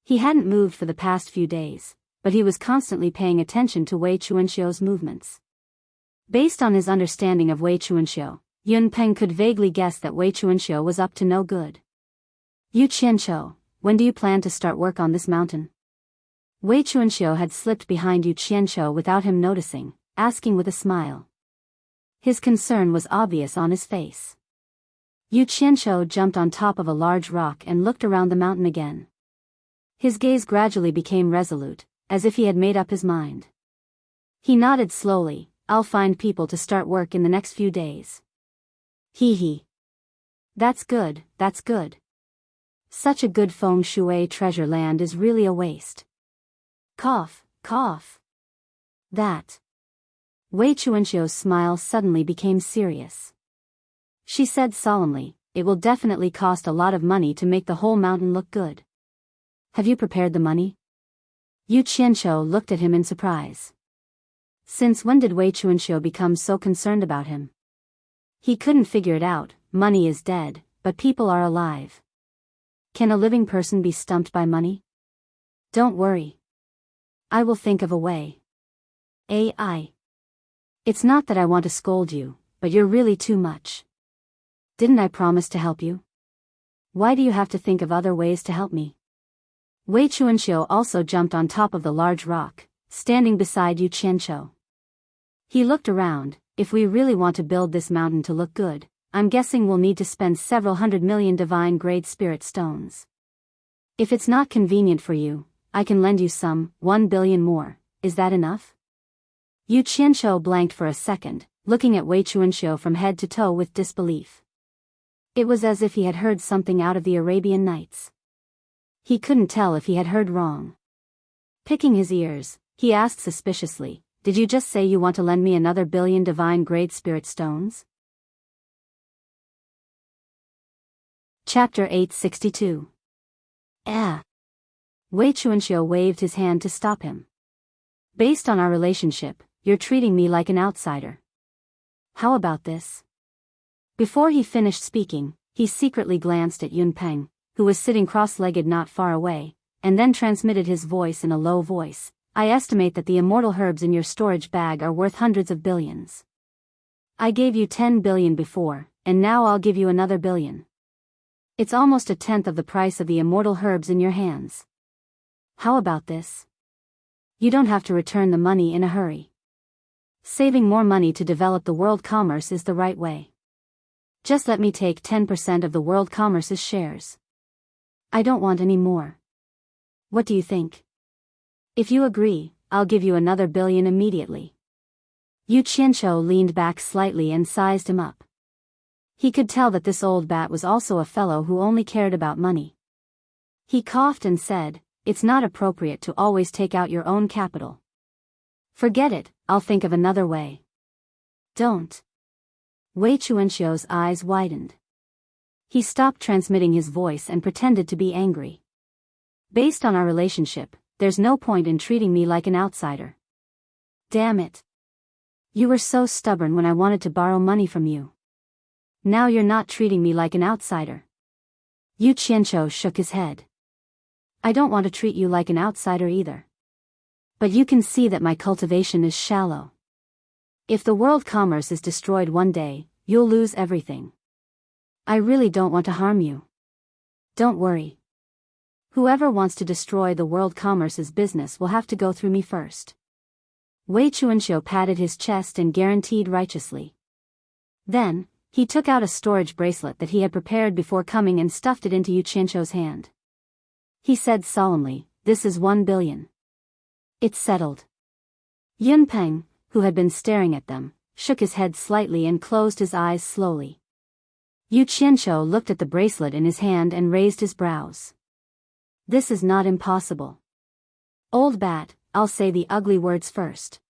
He hadn't moved for the past few days, but he was constantly paying attention to Wei Chuanxiu's movements. Based on his understanding of Wei Chuanxiu, Yun Peng could vaguely guess that Wei Chuanxiu was up to no good. Yu Qianqiu, when do you plan to start work on this mountain? Wei Chuanxiu had slipped behind Yu Qianqiu without him noticing, asking with a smile. His concern was obvious on his face. Yu Qianqiu jumped on top of a large rock and looked around the mountain again. His gaze gradually became resolute, as if he had made up his mind. He nodded slowly. I'll find people to start work in the next few days. Hee hee. That's good, that's good. Such a good feng shui treasure land is really a waste. Cough, cough. That. Wei Chuanqiu's smile suddenly became serious. She said solemnly, it will definitely cost a lot of money to make the whole mountain look good. Have you prepared the money? Yu Qianqiu looked at him in surprise. Since when did Wei Chuanqiu become so concerned about him? He couldn't figure it out. Money is dead, but people are alive. Can a living person be stumped by money? Don't worry. I will think of a way. AI. It's not that I want to scold you, but you're really too much. Didn't I promise to help you? Why do you have to think of other ways to help me? Wei Chuanqiu also jumped on top of the large rock, standing beside Yu Qianqiu. He looked around. If we really want to build this mountain to look good, I'm guessing we'll need to spend several 100 million divine-grade spirit stones. If it's not convenient for you, I can lend you some, 1 billion more. Is that enough? Yu Qianqiu blanked for a second, looking at Wei Chuanqiu from head to toe with disbelief. It was as if he had heard something out of the Arabian Nights. He couldn't tell if he had heard wrong. Picking his ears, he asked suspiciously, did you just say you want to lend me another billion divine-grade spirit stones? Chapter 862. Wei Chuanqiu waved his hand to stop him. Based on our relationship, you're treating me like an outsider. How about this? Before he finished speaking, he secretly glanced at Yun Peng, who was sitting cross-legged not far away, and then transmitted his voice in a low voice. I estimate that the immortal herbs in your storage bag are worth hundreds of billions. I gave you 10 billion before, and now I'll give you another billion. It's almost a tenth of the price of the immortal herbs in your hands. How about this? You don't have to return the money in a hurry. Saving more money to develop the world commerce is the right way. Just let me take 10% of the world commerce's shares. I don't want any more. What do you think? If you agree, I'll give you another billion immediately. Yu Qianqiu leaned back slightly and sized him up. He could tell that this old bat was also a fellow who only cared about money. He coughed and said, it's not appropriate to always take out your own capital. Forget it, I'll think of another way. Don't. Wei Chuanqiu's eyes widened. He stopped transmitting his voice and pretended to be angry. Based on our relationship, there's no point in treating me like an outsider. Damn it. You were so stubborn when I wanted to borrow money from you. Now you're not treating me like an outsider. Yu Qianqiu shook his head. I don't want to treat you like an outsider either. But you can see that my cultivation is shallow. If the world commerce is destroyed one day, you'll lose everything. I really don't want to harm you. Don't worry. Whoever wants to destroy the world commerce's business will have to go through me first. Wei Chuanqiu patted his chest and guaranteed righteously. Then, he took out a storage bracelet that he had prepared before coming and stuffed it into Yu Qianqiu's hand. He said solemnly, this is 1 billion. It's settled. Yun Peng, who had been staring at them, shook his head slightly and closed his eyes slowly. Yu Qianqiu looked at the bracelet in his hand and raised his brows. This is not impossible. Old bat, I'll say the ugly words first.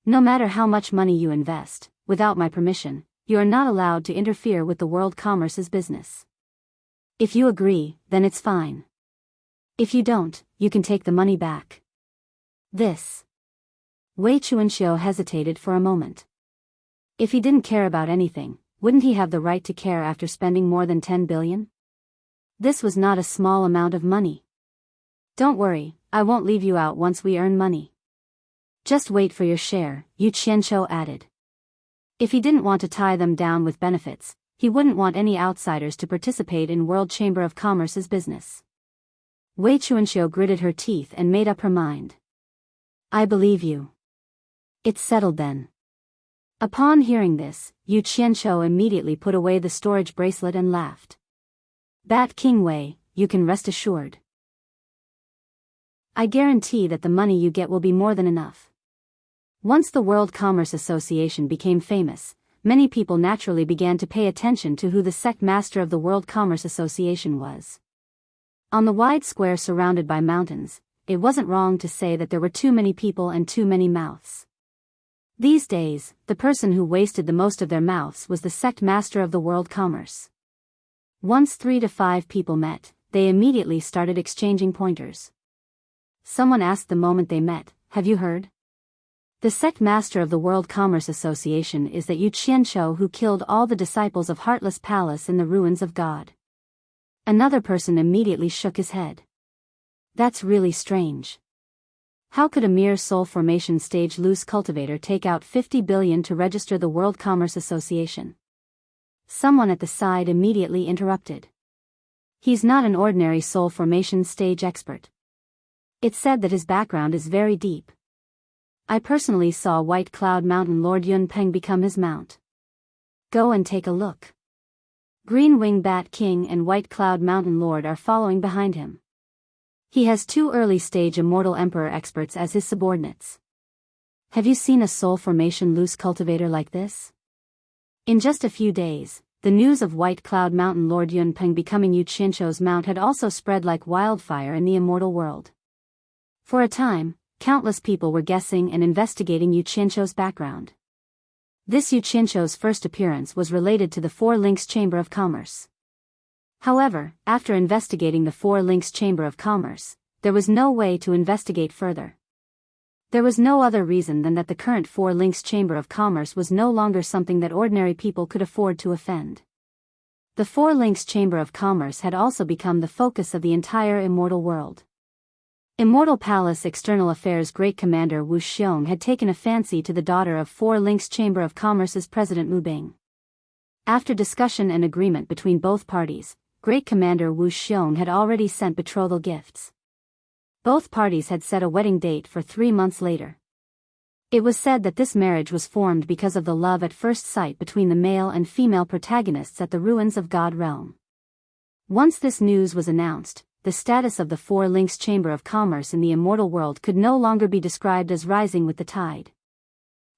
No matter how much money you invest, without my permission, you are not allowed to interfere with the world commerce's business. If you agree, then it's fine. If you don't, you can take the money back. This. Wei Chuanqiu hesitated for a moment. If he didn't care about anything, wouldn't he have the right to care after spending more than 10 billion? This was not a small amount of money. Don't worry, I won't leave you out once we earn money. Just wait for your share, Yu Qianqiu added. If he didn't want to tie them down with benefits, he wouldn't want any outsiders to participate in World Chamber of Commerce's business. Wei Chuanqiu gritted her teeth and made up her mind. I believe you. It's settled then. Upon hearing this, Yu Qianqiu immediately put away the storage bracelet and laughed. Bat King Wei, you can rest assured. I guarantee that the money you get will be more than enough. Once the World Commerce Association became famous, many people naturally began to pay attention to who the sect master of the World Commerce Association was. On the wide square surrounded by mountains, it wasn't wrong to say that there were too many people and too many mouths. These days, the person who wasted the most of their mouths was the sect master of the World Commerce. Once 3 to 5 people met, they immediately started exchanging pointers. Someone asked the moment they met, "Have you heard? The sect master of the World Commerce Association is that Yu Qianqiu who killed all the disciples of Heartless Palace in the ruins of God." Another person immediately shook his head. That's really strange. How could a mere soul formation stage loose cultivator take out 50 billion to register the World Commerce Association? Someone at the side immediately interrupted. He's not an ordinary soul formation stage expert. It's said that his background is very deep. I personally saw White Cloud Mountain Lord Yun Peng become his mount. Go and take a look. Green Wing Bat King and White Cloud Mountain Lord are following behind him. He has 2 early-stage Immortal Emperor experts as his subordinates. Have you seen a soul formation loose cultivator like this? In just a few days, the news of White Cloud Mountain Lord Yun Peng becoming Yu Qianqiu's mount had also spread like wildfire in the immortal world. For a time, countless people were guessing and investigating Yu Qianqiu's background. This Yu Qianqiu's first appearance was related to the Four Links Chamber of Commerce. However, after investigating the Four Links Chamber of Commerce, there was no way to investigate further. There was no other reason than that the current Four Links Chamber of Commerce was no longer something that ordinary people could afford to offend. The Four Links Chamber of Commerce had also become the focus of the entire immortal world. Immortal Palace External Affairs Great Commander Wu Xiong had taken a fancy to the daughter of Four Links Chamber of Commerce's President Mu Bing. After discussion and agreement between both parties, Great Commander Wu Xiong had already sent betrothal gifts. Both parties had set a wedding date for 3 months later. It was said that this marriage was formed because of the love at first sight between the male and female protagonists at the ruins of God Realm. Once this news was announced, the status of the Four Links Chamber of Commerce in the immortal world could no longer be described as rising with the tide.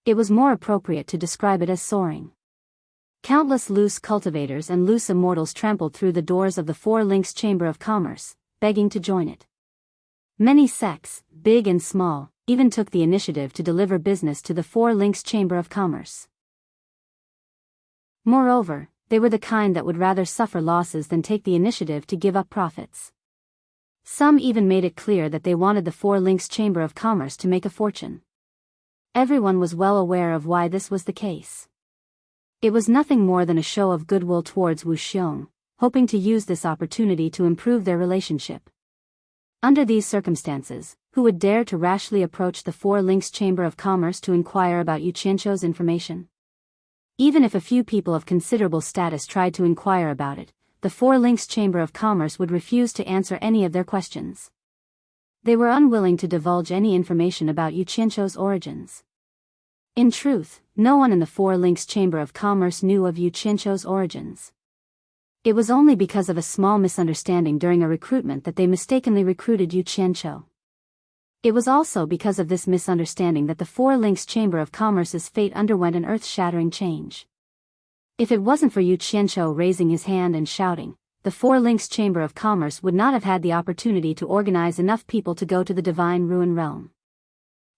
It was more appropriate to describe it as soaring. Countless loose cultivators and loose immortals trampled through the doors of the Four Links Chamber of Commerce, begging to join it. Many sects, big and small, even took the initiative to deliver business to the Four Links Chamber of Commerce. Moreover, they were the kind that would rather suffer losses than take the initiative to give up profits. Some even made it clear that they wanted the Four Links Chamber of Commerce to make a fortune. Everyone was well aware of why this was the case. It was nothing more than a show of goodwill towards Wu Xiong, hoping to use this opportunity to improve their relationship. Under these circumstances, who would dare to rashly approach the Four Links Chamber of Commerce to inquire about Yu Qianqiu's information? Even if a few people of considerable status tried to inquire about it, the Four Links Chamber of Commerce would refuse to answer any of their questions. They were unwilling to divulge any information about Yu Qianqiu's origins. In truth, no one in the Four Links Chamber of Commerce knew of Yu Qianqiu's origins. It was only because of a small misunderstanding during a recruitment that they mistakenly recruited Yu Qianqiu. It was also because of this misunderstanding that the Four Links Chamber of Commerce's fate underwent an earth-shattering change. If it wasn't for Yu Qianqiu raising his hand and shouting, the Four Links Chamber of Commerce would not have had the opportunity to organize enough people to go to the Divine Ruin Realm.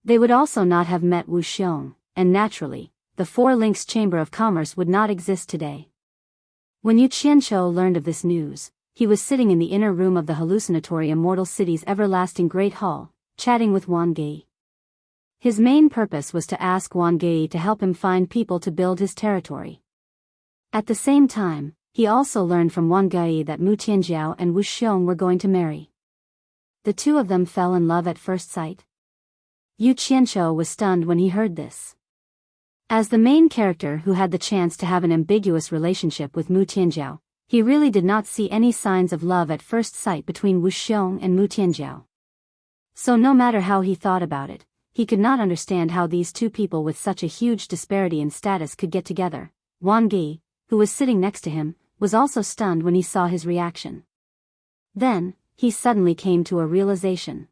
They would also not have met Wu Xiong, and naturally, the Four Links Chamber of Commerce would not exist today. When Yu Qianqiu learned of this news, he was sitting in the inner room of the hallucinatory Immortal City's everlasting Great Hall, chatting with Wang Gei. His main purpose was to ask Wang Gei to help him find people to build his territory. At the same time, he also learned from Wang Gei that Mu Tianjiao and Wu Xiong were going to marry. The two of them fell in love at first sight. Yu Qianqiu was stunned when he heard this. As the main character who had the chance to have an ambiguous relationship with Mu Tianjiao, he really did not see any signs of love at first sight between Wu Xiong and Mu Tianjiao. So no matter how he thought about it, he could not understand how these two people with such a huge disparity in status could get together. Wang Ge, who was sitting next to him, was also stunned when he saw his reaction. Then, he suddenly came to a realization.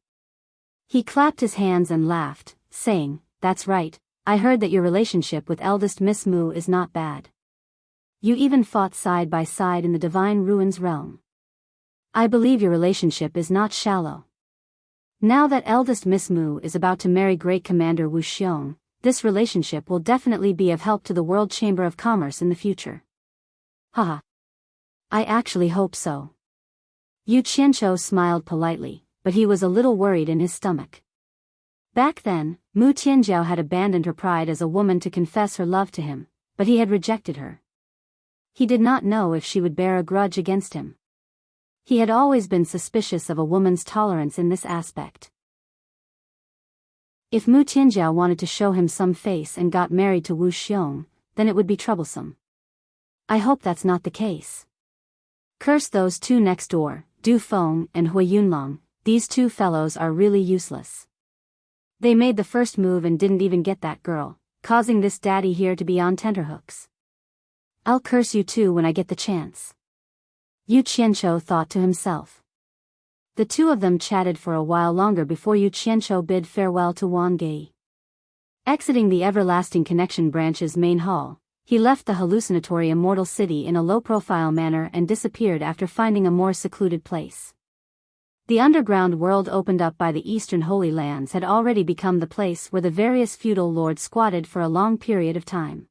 He clapped his hands and laughed, saying, "That's right, I heard that your relationship with eldest Miss Mu is not bad. You even fought side by side in the Divine Ruins realm. I believe your relationship is not shallow. Now that eldest Miss Mu is about to marry Great Commander Wu Xiong, this relationship will definitely be of help to the World Chamber of Commerce in the future." Haha. I actually hope so. Yu Qianqiu smiled politely, but he was a little worried in his stomach. Back then, Mu Tianjiao had abandoned her pride as a woman to confess her love to him, but he had rejected her. He did not know if she would bear a grudge against him. He had always been suspicious of a woman's tolerance in this aspect. If Mu Tianjiao wanted to show him some face and got married to Wu Xiong, then it would be troublesome. I hope that's not the case. Curse those two next door, Du Feng and Hui Yunlong, these two fellows are really useless. They made the first move and didn't even get that girl, causing this daddy here to be on tenterhooks. I'll curse you too when I get the chance. Yu Qianqiu thought to himself. The two of them chatted for a while longer before Yu Qianqiu bid farewell to Wang Ge. Exiting the Everlasting Connection branch's main hall, he left the hallucinatory Immortal City in a low-profile manner and disappeared after finding a more secluded place. The underground world opened up by the Eastern Holy Lands had already become the place where the various feudal lords squatted for a long period of time.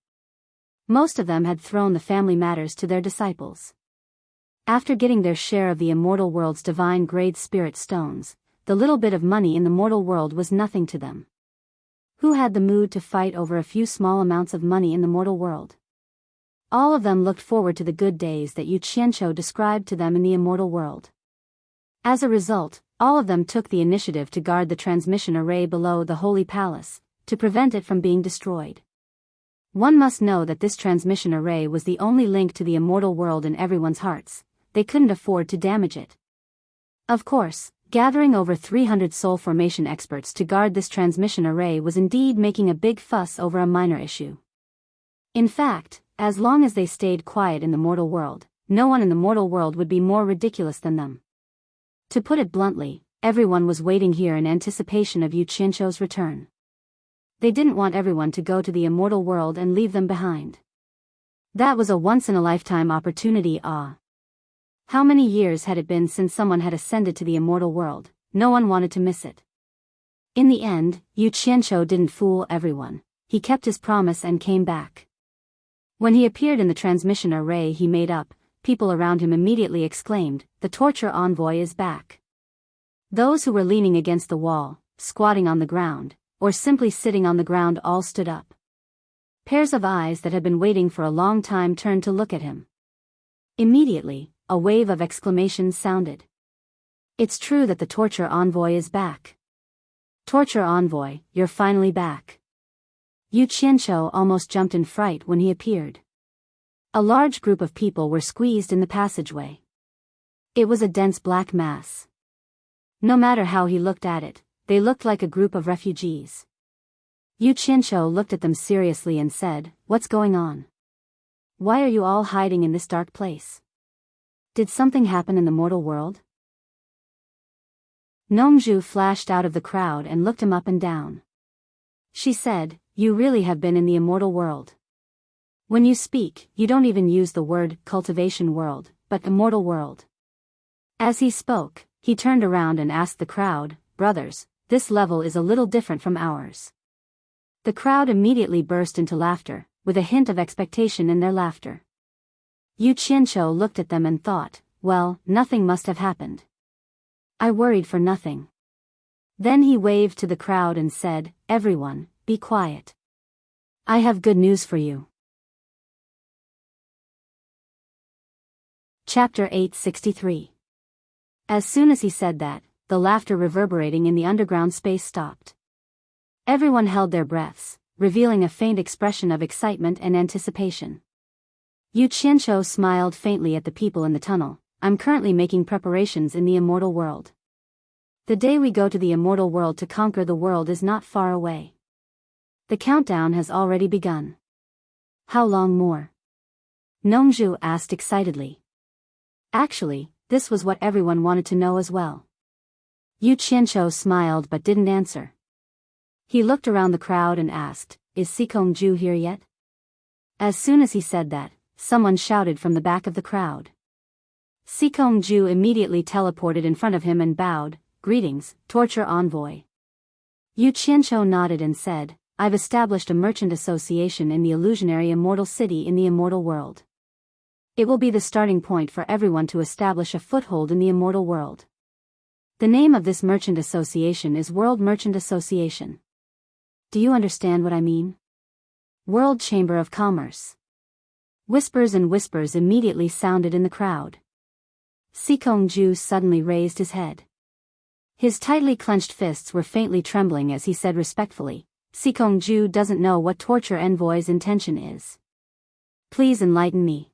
Most of them had thrown the family matters to their disciples. After getting their share of the immortal world's divine grade spirit stones, the little bit of money in the mortal world was nothing to them. Who had the mood to fight over a few small amounts of money in the mortal world? All of them looked forward to the good days that Yu Qianqiu described to them in the immortal world. As a result, all of them took the initiative to guard the transmission array below the Holy Palace, to prevent it from being destroyed. One must know that this transmission array was the only link to the immortal world in everyone's hearts. They couldn't afford to damage it. Of course, gathering over 300 soul formation experts to guard this transmission array was indeed making a big fuss over a minor issue. In fact, as long as they stayed quiet in the mortal world, no one in the mortal world would be more ridiculous than them. To put it bluntly, everyone was waiting here in anticipation of Yu Qianqiu's return. They didn't want everyone to go to the immortal world and leave them behind. That was a once-in-a-lifetime opportunity. How many years had it been since someone had ascended to the immortal world? No one wanted to miss it. In the end, Yu Qianqiu didn't fool everyone. He kept his promise and came back. When he appeared in the transmission array he made up, people around him immediately exclaimed, "The torture envoy is back." Those who were leaning against the wall, squatting on the ground, or simply sitting on the ground all stood up. Pairs of eyes that had been waiting for a long time turned to look at him. Immediately, a wave of exclamations sounded. It's true that the torture envoy is back. Torture envoy, you're finally back. Yu Qianqiu almost jumped in fright when he appeared. A large group of people were squeezed in the passageway. It was a dense black mass. No matter how he looked at it, they looked like a group of refugees. Yu Qianqiu looked at them seriously and said, "What's going on? Why are you all hiding in this dark place? Did something happen in the mortal world?" Nomju flashed out of the crowd and looked him up and down. She said, "You really have been in the immortal world. When you speak, you don't even use the word cultivation world, but immortal world." As he spoke, he turned around and asked the crowd, "Brothers, this level is a little different from ours." The crowd immediately burst into laughter, with a hint of expectation in their laughter. Yu Qianqiu looked at them and thought, well, nothing must have happened. I worried for nothing. Then he waved to the crowd and said, "Everyone, be quiet. I have good news for you." Chapter 863. As soon as he said that, the laughter reverberating in the underground space stopped. Everyone held their breaths, revealing a faint expression of excitement and anticipation. Yu Qianqiu smiled faintly at the people in the tunnel. "I'm currently making preparations in the immortal world. The day we go to the immortal world to conquer the world is not far away. The countdown has already begun. How long more? Nongzhu asked excitedly. Actually, this was what everyone wanted to know as well. Yu Qianqiu smiled but didn't answer. He looked around the crowd and asked, "Is Sikongju here yet?" As soon as he said that, someone shouted from the back of the crowd. Sikongju immediately teleported in front of him and bowed, "Greetings, torture envoy." Yu Qianqiu nodded and said, "I've established a merchant association in the illusionary immortal city in the immortal world. It will be the starting point for everyone to establish a foothold in the immortal world. The name of this merchant association is World Merchant Association. Do you understand what I mean? World Chamber of Commerce." Whispers and whispers immediately sounded in the crowd. Sikongju suddenly raised his head. His tightly clenched fists were faintly trembling as he said respectfully, "Sikongju doesn't know what torture envoy's intention is. Please enlighten me.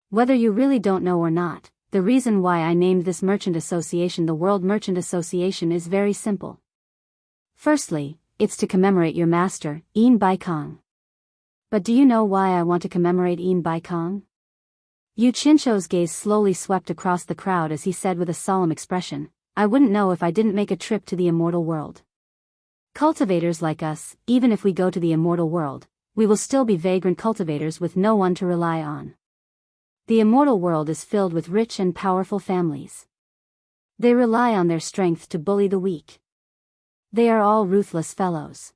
Whether you really don't know or not, the reason why I named this merchant association the World Merchant Association is very simple. Firstly, it's to commemorate your master, Yin Baikong. But do you know why I want to commemorate Yin Baikong?" Yu Qianqiu's gaze slowly swept across the crowd as he said with a solemn expression, "I wouldn't know if I didn't make a trip to the immortal world. Cultivators like us, even if we go to the immortal world, we will still be vagrant cultivators with no one to rely on. The immortal world is filled with rich and powerful families. They rely on their strength to bully the weak. They are all ruthless fellows.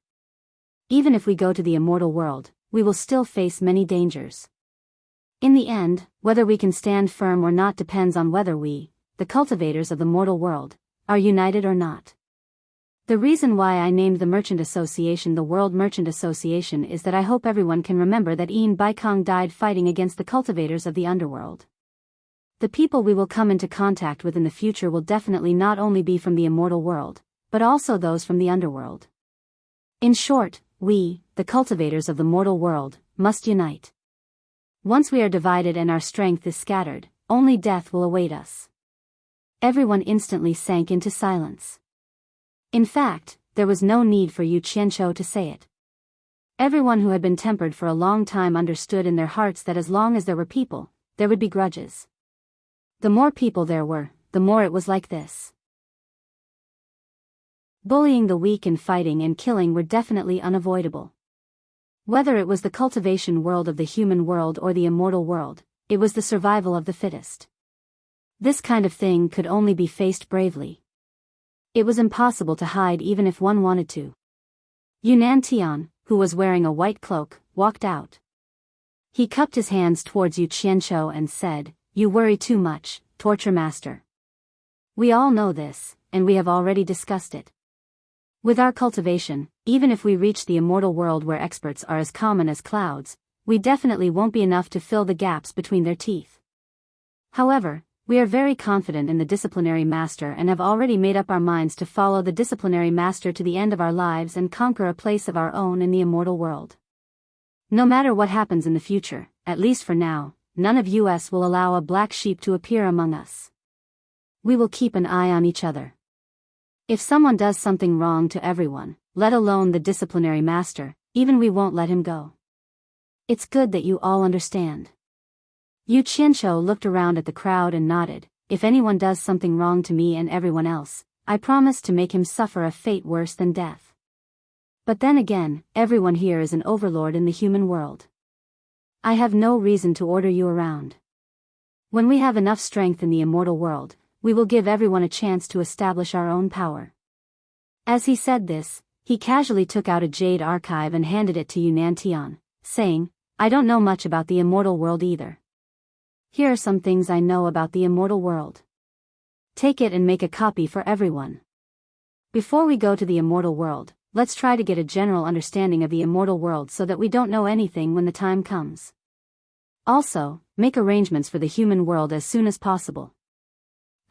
Even if we go to the immortal world, we will still face many dangers. In the end, whether we can stand firm or not depends on whether we, the cultivators of the mortal world, are united or not. The reason why I named the Merchant Association the World Merchant Association is that I hope everyone can remember that Yin Baikong died fighting against the cultivators of the underworld. The people we will come into contact with in the future will definitely not only be from the immortal world, but also those from the underworld. In short, we, the cultivators of the mortal world, must unite. Once we are divided and our strength is scattered, only death will await us." Everyone instantly sank into silence. In fact, there was no need for Yu Qianqiu to say it. Everyone who had been tempered for a long time understood in their hearts that as long as there were people, there would be grudges. The more people there were, the more it was like this. Bullying the weak and fighting and killing were definitely unavoidable. Whether it was the cultivation world of the human world or the immortal world, it was the survival of the fittest. This kind of thing could only be faced bravely. It was impossible to hide even if one wanted to. Yunnan Tian, who was wearing a white cloak, walked out. He cupped his hands towards Yu Qianqiu and said, "You worry too much, torture master. We all know this, and we have already discussed it. With our cultivation, even if we reach the immortal world where experts are as common as clouds, we definitely won't be enough to fill the gaps between their teeth. However, we are very confident in the disciplinary master and have already made up our minds to follow the disciplinary master to the end of our lives and conquer a place of our own in the immortal world. No matter what happens in the future, at least for now, none of us will allow a black sheep to appear among us. We will keep an eye on each other. If someone does something wrong to everyone, let alone the disciplinary master, even we won't let him go. It's good that you all understand." Yu Qianqiu looked around at the crowd and nodded, "If anyone does something wrong to me and everyone else, I promise to make him suffer a fate worse than death. But then again, everyone here is an overlord in the human world. I have no reason to order you around. When we have enough strength in the immortal world, we will give everyone a chance to establish our own power." As he said this, he casually took out a jade archive and handed it to Yunnan Tian, saying, "I don't know much about the immortal world either. Here are some things I know about the immortal world. Take it and make a copy for everyone. Before we go to the immortal world, let's try to get a general understanding of the immortal world so that we don't know anything when the time comes. Also, make arrangements for the human world as soon as possible.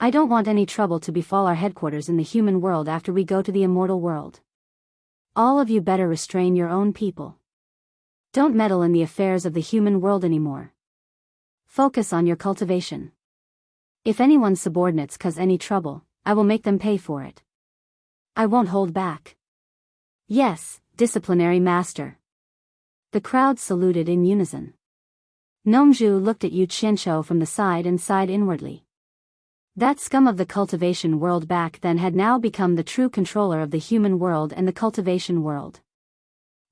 I don't want any trouble to befall our headquarters in the human world after we go to the immortal world. All of you better restrain your own people. Don't meddle in the affairs of the human world anymore. Focus on your cultivation. If anyone's subordinates cause any trouble, I will make them pay for it. I won't hold back. Yes, disciplinary master. The crowd saluted in unison. Nongzhu looked at Yu Qianqiu from the side and sighed inwardly. That scum of the cultivation world back then had now become the true controller of the human world and the cultivation world.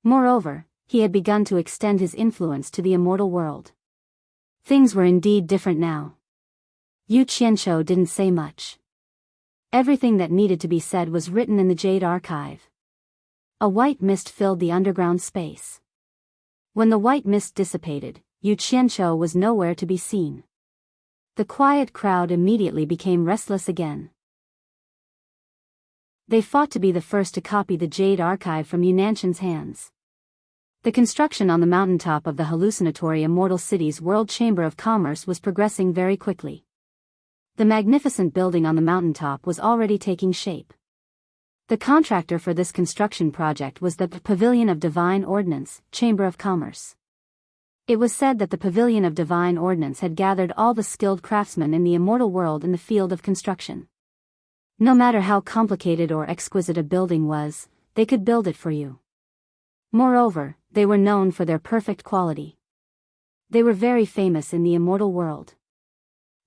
Moreover, he had begun to extend his influence to the immortal world. Things were indeed different now. Yu Qianqiu didn't say much. Everything that needed to be said was written in the Jade Archive. A white mist filled the underground space. When the white mist dissipated, Yu Qianqiu was nowhere to be seen. The quiet crowd immediately became restless again. They fought to be the first to copy the Jade Archive from Yunanshan's hands. The construction on the mountaintop of the hallucinatory Immortal City's World Chamber of Commerce was progressing very quickly. The magnificent building on the mountaintop was already taking shape. The contractor for this construction project was the Pavilion of Divine Ordnance, Chamber of Commerce. It was said that the Pavilion of Divine Ordnance had gathered all the skilled craftsmen in the immortal world in the field of construction. No matter how complicated or exquisite a building was, they could build it for you. Moreover, they were known for their perfect quality. They were very famous in the immortal world.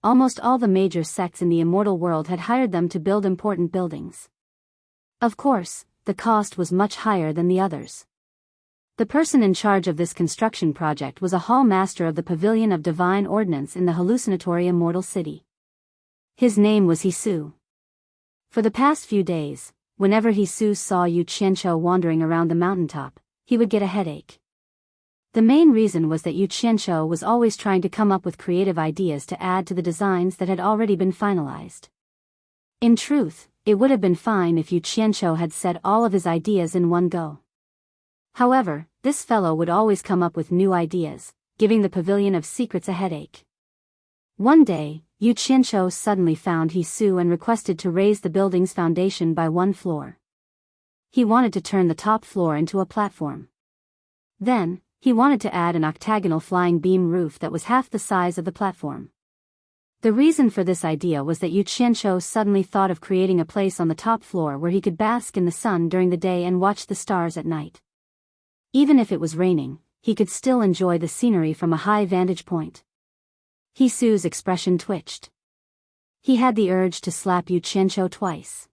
Almost all the major sects in the immortal world had hired them to build important buildings. Of course, the cost was much higher than the others. The person in charge of this construction project was a hall master of the Pavilion of Divine Ordnance in the hallucinatory Immortal City. His name was Hisu. For the past few days, whenever Hisu saw Yu Qianqiu wandering around the mountaintop, he would get a headache. The main reason was that Yu Qianqiu was always trying to come up with creative ideas to add to the designs that had already been finalized. In truth, it would have been fine if Yu Qianqiu had said all of his ideas in one go. However, this fellow would always come up with new ideas, giving the Pavilion of Secrets a headache. One day, Yu Qianqiu suddenly found Hisu and requested to raise the building's foundation by 1 floor. He wanted to turn the top floor into a platform. Then, he wanted to add an octagonal flying beam roof that was half the size of the platform. The reason for this idea was that Yu Qianqiu suddenly thought of creating a place on the top floor where he could bask in the sun during the day and watch the stars at night. Even if it was raining, he could still enjoy the scenery from a high vantage point. Hisu's expression twitched. He had the urge to slap Yu Qianqiu twice.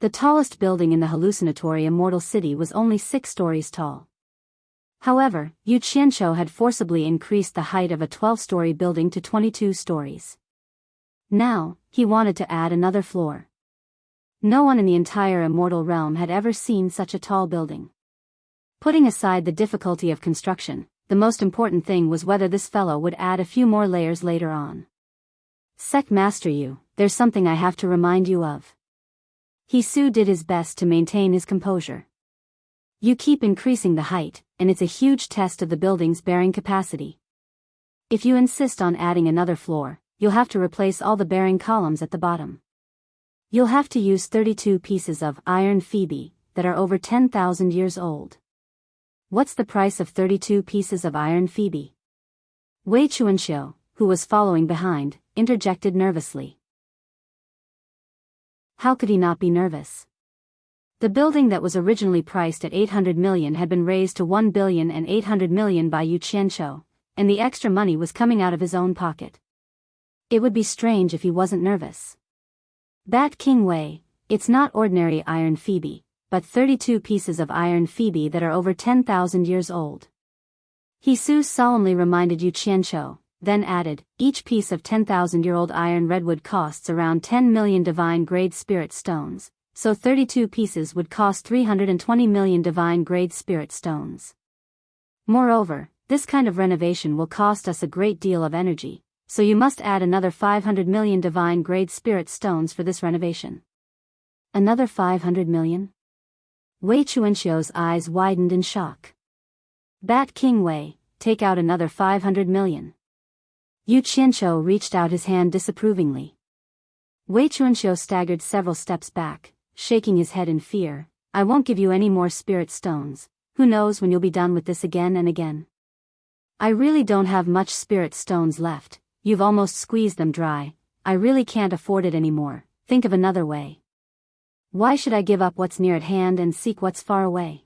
The tallest building in the hallucinatory Immortal City was only 6 stories tall. However, Yu Qianqiu had forcibly increased the height of a 12-story building to 22 stories. Now, he wanted to add another floor. No one in the entire immortal realm had ever seen such a tall building. Putting aside the difficulty of construction, the most important thing was whether this fellow would add a few more layers later on. Sect Master Yu, there's something I have to remind you of. Hisu did his best to maintain his composure. You keep increasing the height, and it's a huge test of the building's bearing capacity. If you insist on adding another floor, you'll have to replace all the bearing columns at the bottom. You'll have to use 32 pieces of iron Phoebe that are over 10,000 years old. What's the price of 32 pieces of iron Phoebe? Wei Chuanxiu, who was following behind, interjected nervously. How could he not be nervous? The building that was originally priced at 800 million had been raised to 1,800 million by Yu Qianqiu, and the extra money was coming out of his own pocket. It would be strange if he wasn't nervous. Bat King Wei, it's not ordinary iron Phoebe, but 32 pieces of iron Phoebe that are over 10,000 years old. Hisu solemnly reminded Yu Qianqiu, then added, each piece of 10,000-year-old iron redwood costs around 10 million divine-grade spirit stones. So 32 pieces would cost 320 million divine-grade spirit stones. Moreover, this kind of renovation will cost us a great deal of energy, so you must add another 500 million divine-grade spirit stones for this renovation. Another 500 million? Wei Chuanxiu's eyes widened in shock. Bat King Wei, take out another 500 million. Yu Qianqiu reached out his hand disapprovingly. Wei Chuanxiu staggered several steps back, shaking his head in fear. I won't give you any more spirit stones. Who knows when you'll be done with this again and again. I really don't have much spirit stones left, you've almost squeezed them dry, I really can't afford it anymore, think of another way. Why should I give up what's near at hand and seek what's far away?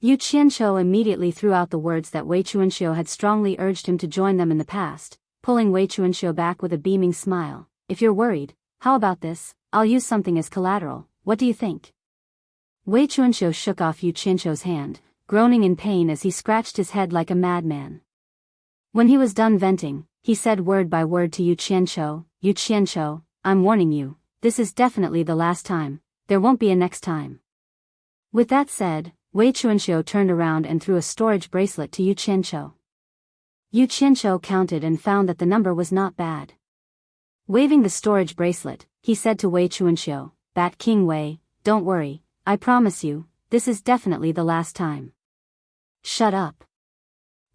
Yu Qianqiu immediately threw out the words that Wei Chuanxiu had strongly urged him to join them in the past, pulling Wei Chuanxiu back with a beaming smile. If you're worried, how about this? I'll use something as collateral, what do you think? Wei Chuanxiu shook off Yu Qianqiu's hand, groaning in pain as he scratched his head like a madman. When he was done venting, he said word by word to Yu Qianqiu, I'm warning you, this is definitely the last time, there won't be a next time. With that said, Wei Chuanxiu turned around and threw a storage bracelet to Yu Qianqiu. Yu Qianqiu counted and found that the number was not bad. Waving the storage bracelet, he said to Wei Chuanxiu, Bat King Wei, don't worry, I promise you, this is definitely the last time. Shut up.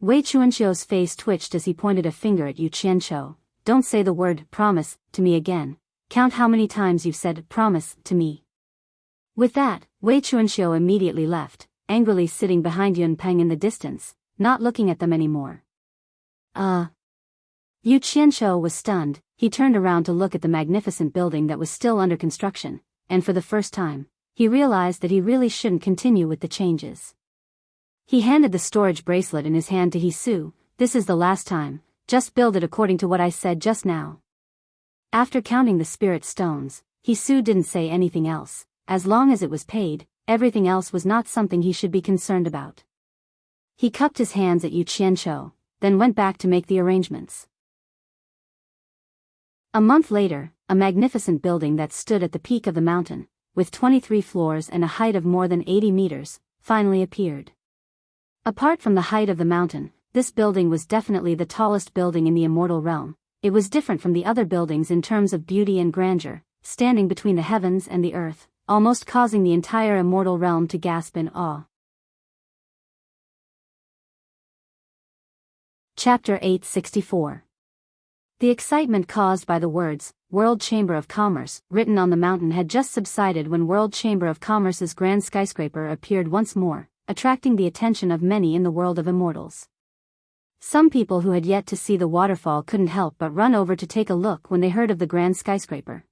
Wei Chuanxiu's face twitched as he pointed a finger at Yu Qianqiu. Don't say the word promise to me again. Count how many times you've said promise to me. With that, Wei Chuanxiu immediately left, angrily sitting behind Yun Peng in the distance, not looking at them anymore. Yu Qianqiu was stunned. He turned around to look at the magnificent building that was still under construction, and for the first time, he realized that he really shouldn't continue with the changes. He handed the storage bracelet in his hand to Hisu. This is the last time, just build it according to what I said just now. After counting the spirit stones, Hisu didn't say anything else. As long as it was paid, everything else was not something he should be concerned about. He cupped his hands at Yu Qianqiu, then went back to make the arrangements. A month later, a magnificent building that stood at the peak of the mountain, with 23 floors and a height of more than 80 meters, finally appeared. Apart from the height of the mountain, this building was definitely the tallest building in the Immortal realm. It was different from the other buildings in terms of beauty and grandeur, standing between the heavens and the earth, almost causing the entire Immortal realm to gasp in awe. Chapter 864. The excitement caused by the words, World Chamber of Commerce, written on the mountain had just subsided when World Chamber of Commerce's grand skyscraper appeared once more, attracting the attention of many in the world of immortals. Some people who had yet to see the waterfall couldn't help but run over to take a look when they heard of the grand skyscraper.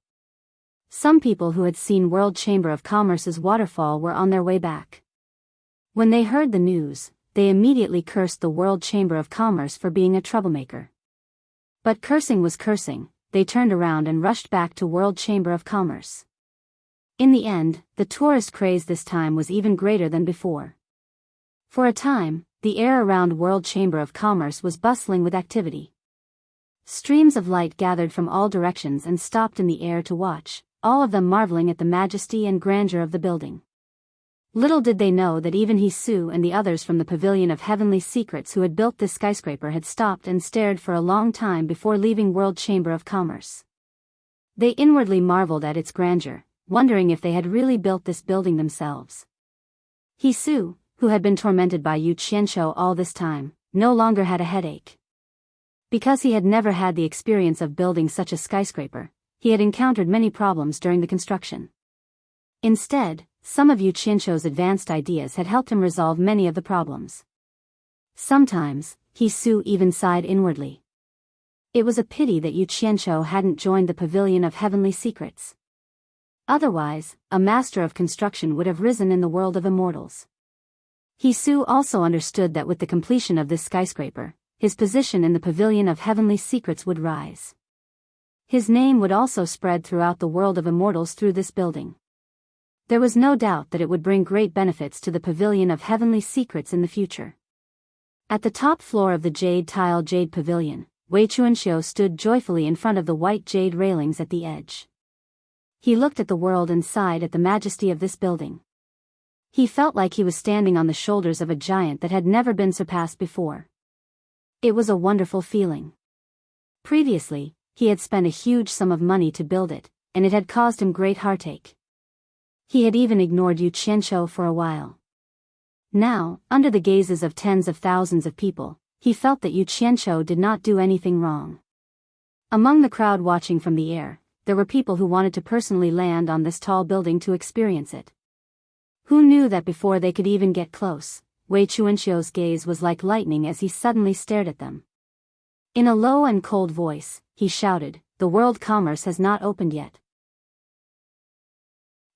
Some people who had seen World Chamber of Commerce's waterfall were on their way back. When they heard the news, they immediately cursed the World Chamber of Commerce for being a troublemaker. But cursing was cursing, they turned around and rushed back to World Chamber of Commerce. In the end, the tourist craze this time was even greater than before. For a time, the air around World Chamber of Commerce was bustling with activity. Streams of light gathered from all directions and stopped in the air to watch, all of them marveling at the majesty and grandeur of the building. Little did they know that even Hisu and the others from the Pavilion of Heavenly Secrets who had built this skyscraper had stopped and stared for a long time before leaving World Chamber of Commerce. They inwardly marveled at its grandeur, wondering if they had really built this building themselves. Hisu, who had been tormented by Yu Qianqiu all this time, no longer had a headache. Because he had never had the experience of building such a skyscraper, he had encountered many problems during the construction. Instead, some of Yu Qianqiu's advanced ideas had helped him resolve many of the problems. Sometimes, Hisu even sighed inwardly. It was a pity that Yu Qianqiu hadn't joined the Pavilion of Heavenly Secrets. Otherwise, a master of construction would have risen in the world of immortals. Hisu also understood that with the completion of this skyscraper, his position in the Pavilion of Heavenly Secrets would rise. His name would also spread throughout the world of immortals through this building. There was no doubt that it would bring great benefits to the Pavilion of Heavenly Secrets in the future. At the top floor of the jade-tile Jade Pavilion, Wei Chuanxiu stood joyfully in front of the white jade railings at the edge. He looked at the world and sighed at the majesty of this building. He felt like he was standing on the shoulders of a giant that had never been surpassed before. It was a wonderful feeling. Previously, he had spent a huge sum of money to build it, and it had caused him great heartache. He had even ignored Yu Qianqiu for a while. Now, under the gazes of tens of thousands of people, he felt that Yu Qianqiu did not do anything wrong. Among the crowd watching from the air, there were people who wanted to personally land on this tall building to experience it. Who knew that before they could even get close, Wei Chuanxiu's gaze was like lightning as he suddenly stared at them. In a low and cold voice, he shouted, "The world commerce has not opened yet.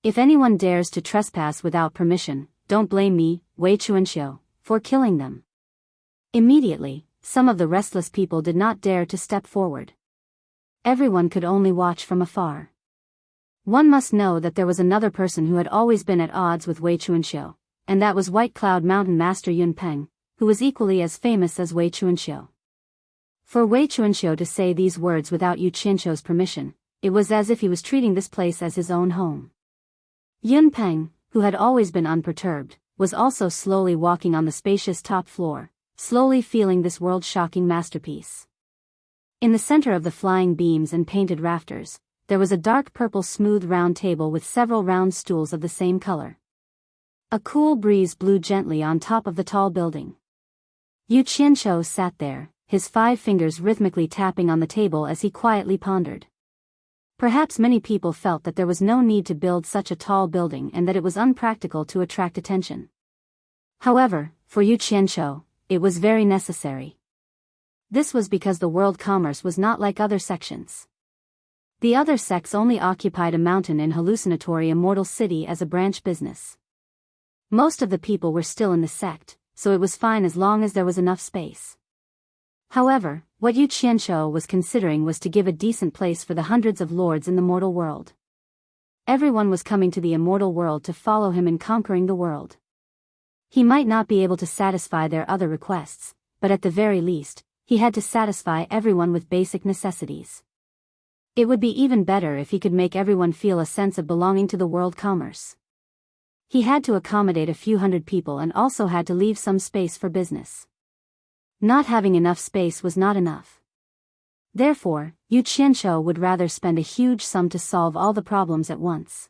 If anyone dares to trespass without permission, don't blame me, Wei Chuanxiu, for killing them. Immediately, some of the restless people did not dare to step forward. Everyone could only watch from afar. One must know that there was another person who had always been at odds with Wei Chuanxiu, and that was White Cloud Mountain Master Yun Peng, who was equally as famous as Wei Chuanxiu. For Wei Chuanxiu to say these words without Yu Qianqiu's permission, it was as if he was treating this place as his own home. Yun Peng, who had always been unperturbed, was also slowly walking on the spacious top floor, slowly feeling this world-shocking masterpiece. In the center of the flying beams and painted rafters, there was a dark purple smooth round table with several round stools of the same color. A cool breeze blew gently on top of the tall building. Yu Qianqiu sat there, his 5 fingers rhythmically tapping on the table as he quietly pondered. Perhaps many people felt that there was no need to build such a tall building and that it was unpractical to attract attention. However, for Yu Qianqiu, it was very necessary. This was because the world commerce was not like other sections. The other sects only occupied a mountain in hallucinatory Immortal City as a branch business. Most of the people were still in the sect, so it was fine as long as there was enough space. However, what Yu Qianqiu was considering was to give a decent place for the hundreds of lords in the mortal world. Everyone was coming to the immortal world to follow him in conquering the world. He might not be able to satisfy their other requests, but at the very least, he had to satisfy everyone with basic necessities. It would be even better if he could make everyone feel a sense of belonging to the world commerce. He had to accommodate a few hundred people and also had to leave some space for business. Not having enough space was not enough. Therefore, Yu Qianqiu would rather spend a huge sum to solve all the problems at once.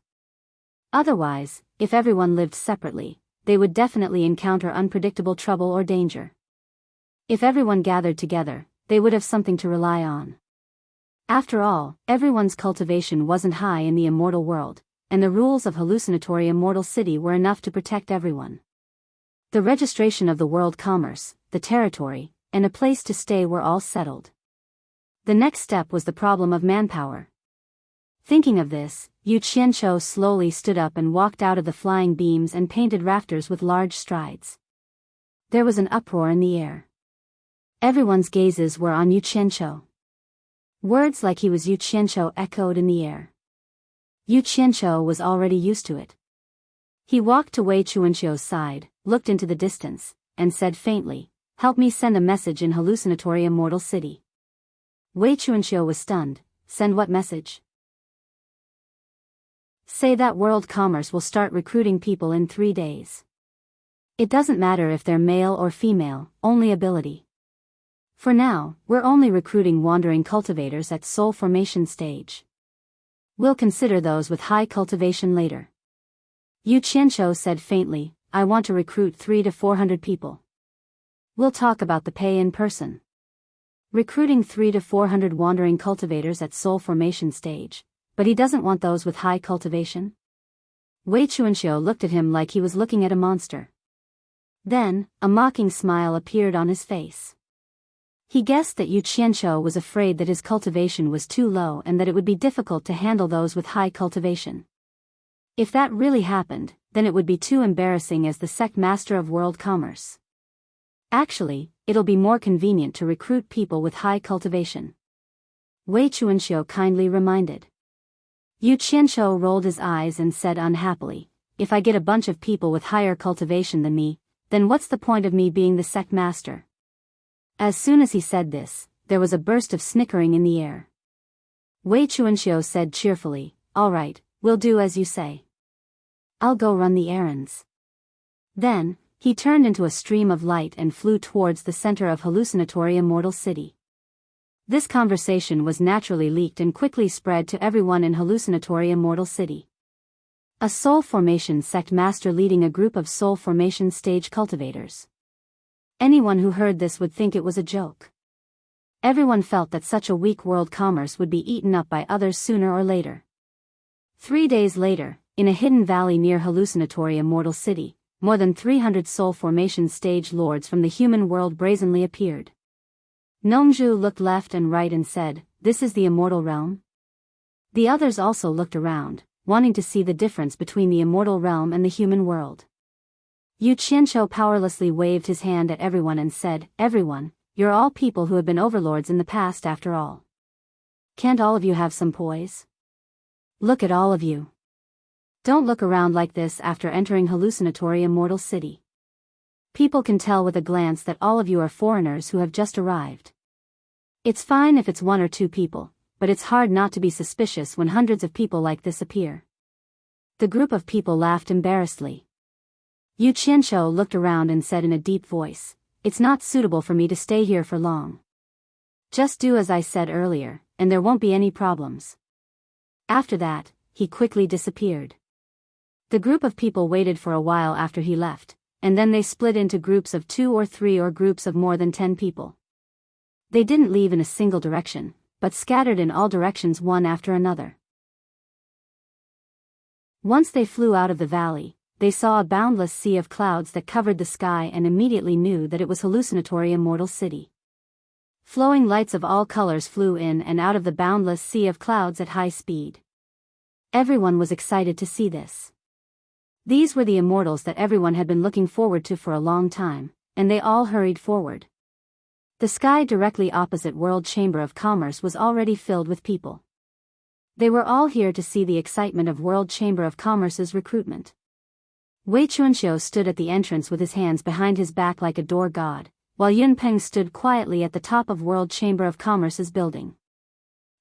Otherwise, if everyone lived separately, they would definitely encounter unpredictable trouble or danger. If everyone gathered together, they would have something to rely on. After all, everyone's cultivation wasn't high in the immortal world, and the rules of hallucinatory Immortal City were enough to protect everyone. The registration of the world commerce, the territory, and a place to stay were all settled. The next step was the problem of manpower. Thinking of this, Yu Qianqiu slowly stood up and walked out of the flying beams and painted rafters with large strides. There was an uproar in the air. Everyone's gazes were on Yu Qianqiu. Words like he was Yu Qianqiu echoed in the air. Yu Qianqiu was already used to it. He walked to Wei Chuanqiu's side, looked into the distance, and said faintly, "Help me send a message in hallucinatory Immortal City." Wei Chuanqiu was stunned. "Send what message?" "Say that world commerce will start recruiting people in 3 days. It doesn't matter if they're male or female, only ability. For now, we're only recruiting wandering cultivators at soul formation stage. We'll consider those with high cultivation later." Yu Qianqiu said faintly, "I want to recruit 300 to 400 people. We'll talk about the pay in person." Recruiting 300 to 400 wandering cultivators at soul formation stage, but he doesn't want those with high cultivation? Wei Chuanxiu looked at him like he was looking at a monster. Then, a mocking smile appeared on his face. He guessed that Yu Qianqiu was afraid that his cultivation was too low and that it would be difficult to handle those with high cultivation. If that really happened, then it would be too embarrassing as the sect master of world commerce. Actually, it'll be more convenient to recruit people with high cultivation. Wei Chuanxiu kindly reminded. Yu Qianqiu rolled his eyes and said unhappily, "If I get a bunch of people with higher cultivation than me, then what's the point of me being the sect master?" As soon as he said this, there was a burst of snickering in the air. Wei Chuanxiu said cheerfully, "All right, we'll do as you say. I'll go run the errands." Then, he turned into a stream of light and flew towards the center of hallucinatory Immortal City. This conversation was naturally leaked and quickly spread to everyone in hallucinatory Immortal City. A soul formation sect master leading a group of soul formation stage cultivators. Anyone who heard this would think it was a joke. Everyone felt that such a weak world commerce would be eaten up by others sooner or later. 3 days later, in a hidden valley near hallucinatory Immortal City, more than 300 soul formation stage lords from the human world brazenly appeared. Nongzhu looked left and right and said, "This is the immortal realm?" The others also looked around, wanting to see the difference between the immortal realm and the human world. Yu Qianqiu powerlessly waved his hand at everyone and said, "Everyone, you're all people who have been overlords in the past after all. Can't all of you have some poise? Look at all of you. Don't look around like this after entering hallucinatory Immortal City. People can tell with a glance that all of you are foreigners who have just arrived. It's fine if it's one or two people, but it's hard not to be suspicious when hundreds of people like this appear." The group of people laughed embarrassedly. Yu Qianqiu looked around and said in a deep voice, "It's not suitable for me to stay here for long. Just do as I said earlier, and there won't be any problems." After that, he quickly disappeared. The group of people waited for a while after he left, and then they split into groups of 2 or 3 or groups of more than 10 people. They didn't leave in a single direction, but scattered in all directions one after another. Once they flew out of the valley, they saw a boundless sea of clouds that covered the sky and immediately knew that it was hallucinatory Immortal City. Flowing lights of all colors flew in and out of the boundless sea of clouds at high speed. Everyone was excited to see this. These were the immortals that everyone had been looking forward to for a long time, and they all hurried forward. The sky directly opposite World Chamber of Commerce was already filled with people. They were all here to see the excitement of World Chamber of Commerce's recruitment. Wei Chunxiu stood at the entrance with his hands behind his back like a door god, while Yun Peng stood quietly at the top of World Chamber of Commerce's building.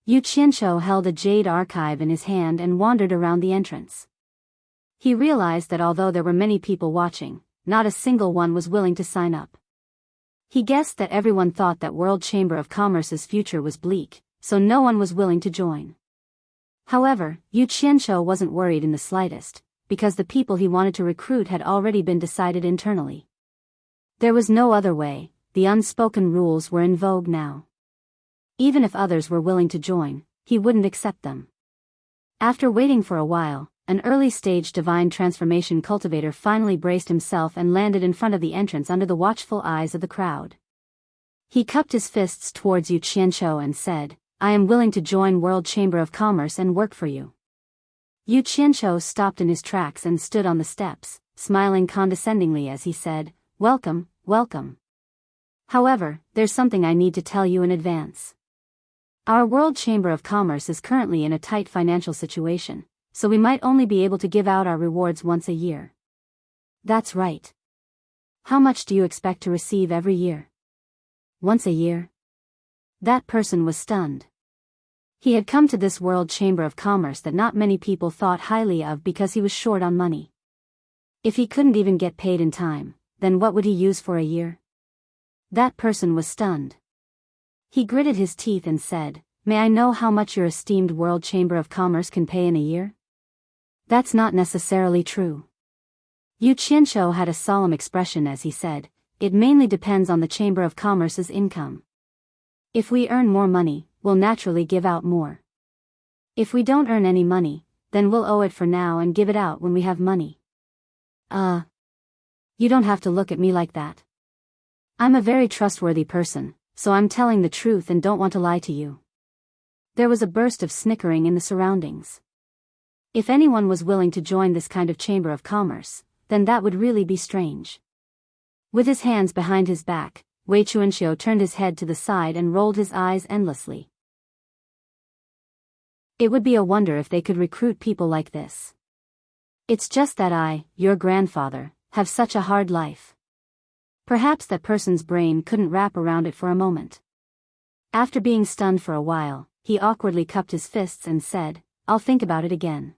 Yu Qianqiu held a jade archive in his hand and wandered around the entrance. He realized that although there were many people watching, not a single one was willing to sign up. He guessed that everyone thought that World Chamber of Commerce's future was bleak, so no one was willing to join. However, Yu Qianqiu wasn't worried in the slightest, because the people he wanted to recruit had already been decided internally. There was no other way, the unspoken rules were in vogue now. Even if others were willing to join, he wouldn't accept them. After waiting for a while, an early-stage divine transformation cultivator finally braced himself and landed in front of the entrance under the watchful eyes of the crowd. He cupped his fists towards Yu Qianqiu and said, "I am willing to join World Chamber of Commerce and work for you." Yu Qianqiu stopped in his tracks and stood on the steps, smiling condescendingly as he said, "Welcome, welcome. However, there's something I need to tell you in advance. Our World Chamber of Commerce is currently in a tight financial situation, so we might only be able to give out our rewards once a year." "That's right. How much do you expect to receive every year?" "Once a year?" That person was stunned. He had come to this World Chamber of Commerce that not many people thought highly of because he was short on money. If he couldn't even get paid in time, then what would he use for a year? That person was stunned. He gritted his teeth and said, "May I know how much your esteemed World Chamber of Commerce can pay in a year?" "That's not necessarily true." Yu Qianqiu had a solemn expression as he said, "It mainly depends on the Chamber of Commerce's income. If we earn more money, we'll naturally give out more. If we don't earn any money, then we'll owe it for now and give it out when we have money." You don't have to look at me like that. I'm a very trustworthy person, so I'm telling the truth and don't want to lie to you." There was a burst of snickering in the surroundings. If anyone was willing to join this kind of Chamber of Commerce, then that would really be strange. With his hands behind his back, Wei Chunxiu turned his head to the side and rolled his eyes endlessly. It would be a wonder if they could recruit people like this. It's just that I, your grandfather, have such a hard life. Perhaps that person's brain couldn't wrap around it for a moment. After being stunned for a while, he awkwardly cupped his fists and said, "I'll think about it again."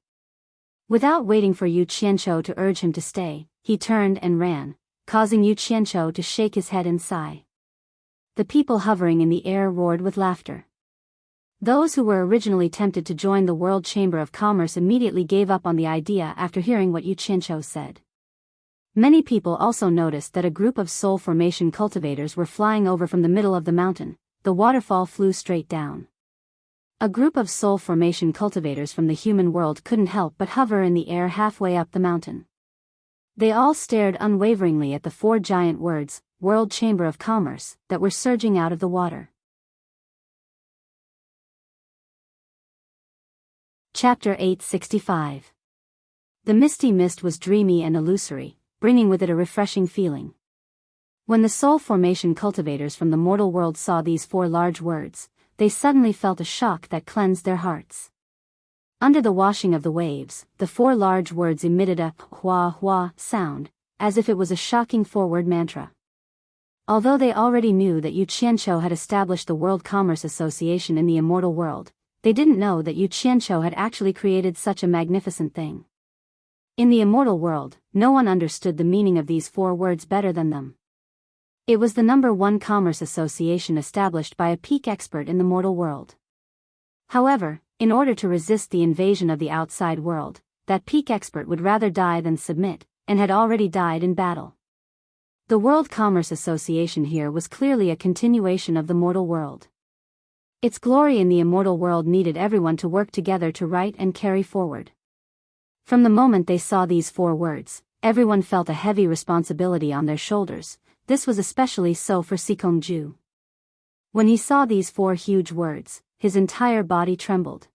Without waiting for Yu Qianqiu to urge him to stay, he turned and ran, causing Yu Qianqiu to shake his head and sigh. The people hovering in the air roared with laughter. Those who were originally tempted to join the World Chamber of Commerce immediately gave up on the idea after hearing what Yu Qianqiu said. Many people also noticed that a group of soul formation cultivators were flying over from the middle of the mountain. The waterfall flew straight down. A group of soul formation cultivators from the human world couldn't help but hover in the air halfway up the mountain. They all stared unwaveringly at the 4 giant words, World Chamber of Commerce, that were surging out of the water. Chapter 865. The misty mist was dreamy and illusory, bringing with it a refreshing feeling. When the soul formation cultivators from the mortal world saw these 4 large words, they suddenly felt a shock that cleansed their hearts. Under the washing of the waves, the 4 large words emitted a hua-hua sound, as if it was a shocking forward mantra. Although they already knew that Yu Qianqiu had established the World Commerce Association in the immortal world, they didn't know that Yu Qianqiu had actually created such a magnificent thing. In the immortal world, no one understood the meaning of these 4 words better than them. It was the #1 commerce association established by a peak expert in the mortal world. However, in order to resist the invasion of the outside world, that peak expert would rather die than submit, and had already died in battle. The World Commerce Association here was clearly a continuation of the mortal world. Its glory in the immortal world needed everyone to work together to write and carry forward. From the moment they saw these 4 words, everyone felt a heavy responsibility on their shoulders. This was especially so for Sikongju. When he saw these 4 huge words, his entire body trembled.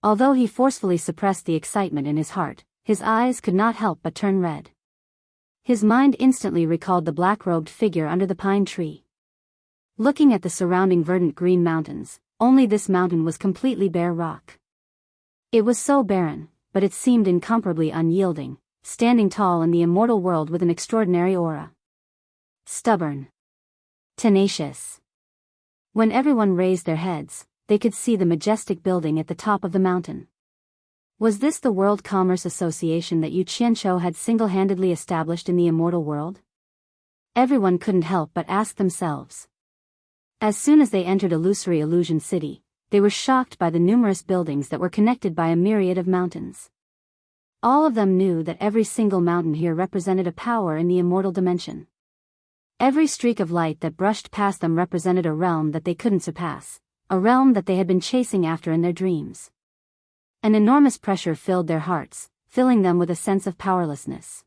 Although he forcefully suppressed the excitement in his heart, his eyes could not help but turn red. His mind instantly recalled the black-robed figure under the pine tree. Looking at the surrounding verdant green mountains, only this mountain was completely bare rock. It was so barren, but it seemed incomparably unyielding, standing tall in the immortal world with an extraordinary aura. Stubborn. Tenacious. When everyone raised their heads, they could see the majestic building at the top of the mountain. Was this the World Commerce Association that Yu Qianqiu had single-handedly established in the immortal world? Everyone couldn't help but ask themselves. As soon as they entered illusory Illusion City, they were shocked by the numerous buildings that were connected by a myriad of mountains. All of them knew that every single mountain here represented a power in the immortal dimension. Every streak of light that brushed past them represented a realm that they couldn't surpass, a realm that they had been chasing after in their dreams. An enormous pressure filled their hearts, filling them with a sense of powerlessness.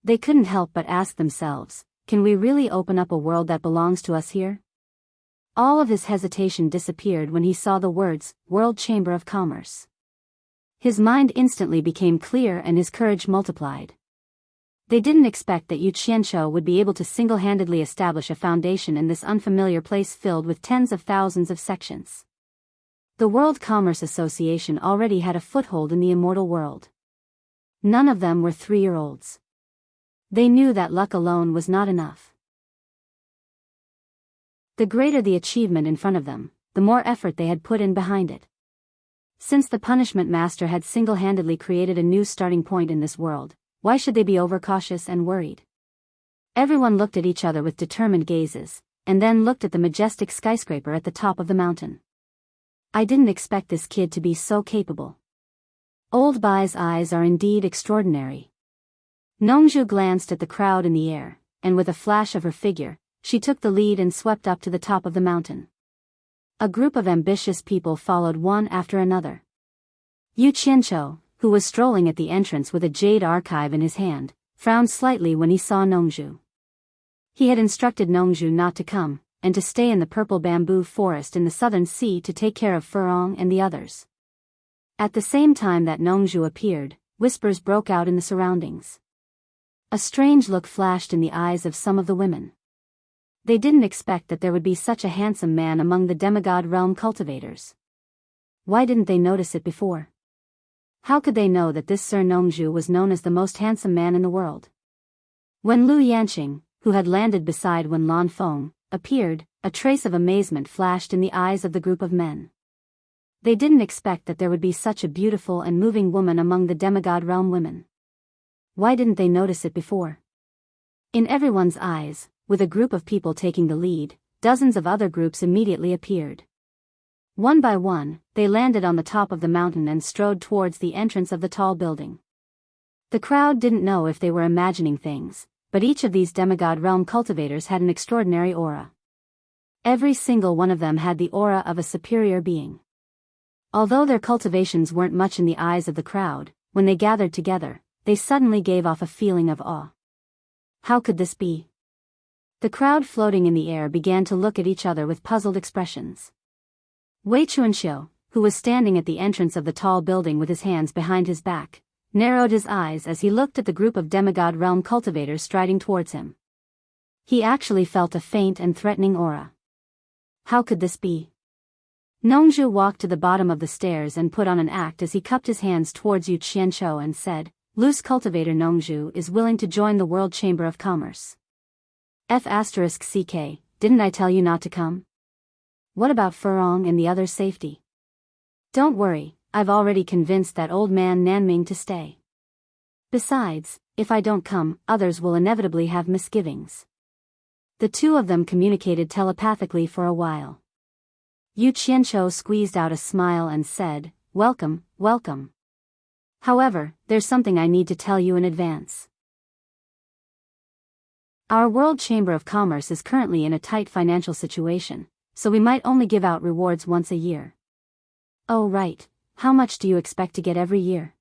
They couldn't help but ask themselves, can we really open up a world that belongs to us here? All of his hesitation disappeared when he saw the words, World Chamber of Commerce. His mind instantly became clear and his courage multiplied. They didn't expect that Yu Qianqiu would be able to single-handedly establish a foundation in this unfamiliar place filled with tens of thousands of sections. The World Commerce Association already had a foothold in the immortal world. None of them were 3-year-olds. They knew that luck alone was not enough. The greater the achievement in front of them, the more effort they had put in behind it. Since the Punishment Master had single-handedly created a new starting point in this world, why should they be overcautious and worried? Everyone looked at each other with determined gazes, and then looked at the majestic skyscraper at the top of the mountain. I didn't expect this kid to be so capable. Old Bai's eyes are indeed extraordinary. Nongzhu glanced at the crowd in the air, and with a flash of her figure, she took the lead and swept up to the top of the mountain. A group of ambitious people followed one after another. Yu Qianqiu, who was strolling at the entrance with a jade archive in his hand, frowned slightly when he saw Nongzhu. He had instructed Nongzhu not to come, and to stay in the purple bamboo forest in the southern sea to take care of Furong and the others. At the same time that Nongzhu appeared, whispers broke out in the surroundings. A strange look flashed in the eyes of some of the women. They didn't expect that there would be such a handsome man among the demigod realm cultivators. Why didn't they notice it before? How could they know that this Sir Nongzhu was known as the most handsome man in the world? When Lu Yanqing, who had landed beside Wen Lanfeng, appeared, a trace of amazement flashed in the eyes of the group of men. They didn't expect that there would be such a beautiful and moving woman among the demigod realm women. Why didn't they notice it before? In everyone's eyes, with a group of people taking the lead, dozens of other groups immediately appeared. One by one, they landed on the top of the mountain and strode towards the entrance of the tall building. The crowd didn't know if they were imagining things, but each of these demigod realm cultivators had an extraordinary aura. Every single one of them had the aura of a superior being. Although their cultivations weren't much in the eyes of the crowd, when they gathered together, they suddenly gave off a feeling of awe. How could this be? The crowd floating in the air began to look at each other with puzzled expressions. Wei Chuanxiu, who was standing at the entrance of the tall building with his hands behind his back, narrowed his eyes as he looked at the group of demigod realm cultivators striding towards him. He actually felt a faint and threatening aura. How could this be? Nongzhu walked to the bottom of the stairs and put on an act as he cupped his hands towards Yu Qianzhou and said, "Loose cultivator Nongzhu is willing to join the World Chamber of Commerce." F***CK, didn't I tell you not to come? What about Furong and the others' safety? Don't worry, I've already convinced that old man Nanming to stay. Besides, if I don't come, others will inevitably have misgivings. The two of them communicated telepathically for a while. Yu Qianzhou squeezed out a smile and said, "Welcome, welcome. However, there's something I need to tell you in advance. Our World Chamber of Commerce is currently in a tight financial situation, so we might only give out rewards once a year." "Oh right, how much do you expect to get every year?"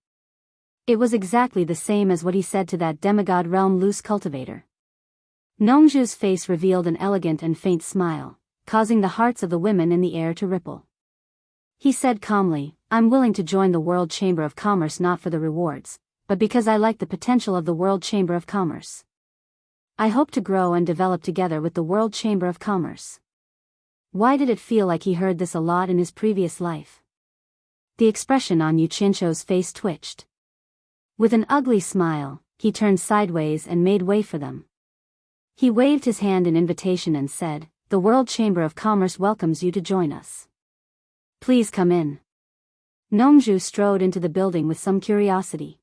It was exactly the same as what he said to that demigod realm loose cultivator. Nongzhu's face revealed an elegant and faint smile, causing the hearts of the women in the air to ripple. He said calmly, "I'm willing to join the World Chamber of Commerce not for the rewards, but because I like the potential of the World Chamber of Commerce. I hope to grow and develop together with the World Chamber of Commerce." Why did it feel like he heard this a lot in his previous life? The expression on Yu Qianzhou's face twitched. With an ugly smile, he turned sideways and made way for them. He waved his hand in invitation and said, "The World Chamber of Commerce welcomes you to join us. Please come in." Nongzhu strode into the building with some curiosity.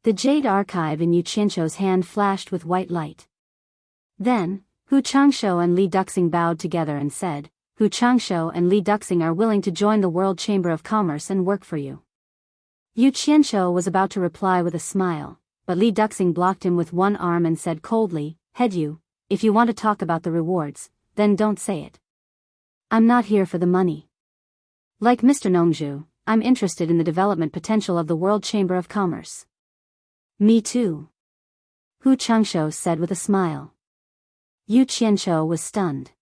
The jade archive in Yu Qianzhou's hand flashed with white light. Then, Hu Changshou and Li Duxing bowed together and said, "Hu Changshou and Li Duxing are willing to join the World Chamber of Commerce and work for you." Yu Qianzhou was about to reply with a smile, but Li Duxing blocked him with one arm and said coldly, "Head Yu, if you want to talk about the rewards, then don't say it. I'm not here for the money. Like Mr. Nongzhu, I'm interested in the development potential of the World Chamber of Commerce." "Me too," Hu Changshou said with a smile. Yu Qianzhou was stunned.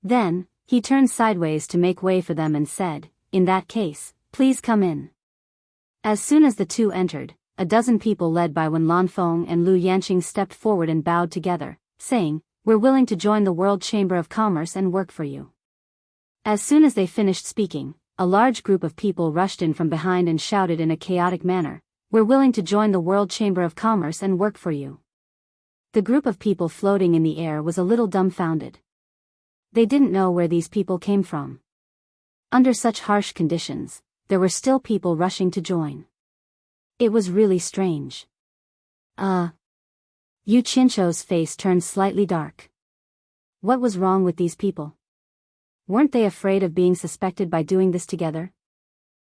Then, he turned sideways to make way for them and said, "In that case, please come in." As soon as the two entered, a dozen people led by Wen Lanfeng and Lu Yanqing stepped forward and bowed together, saying, "We're willing to join the World Chamber of Commerce and work for you." As soon as they finished speaking, a large group of people rushed in from behind and shouted in a chaotic manner, "We're willing to join the World Chamber of Commerce and work for you." The group of people floating in the air was a little dumbfounded. They didn't know where these people came from. Under such harsh conditions, there were still people rushing to join. It was really strange. Yu Qianzhou's face turned slightly dark. What was wrong with these people? Weren't they afraid of being suspected by doing this together?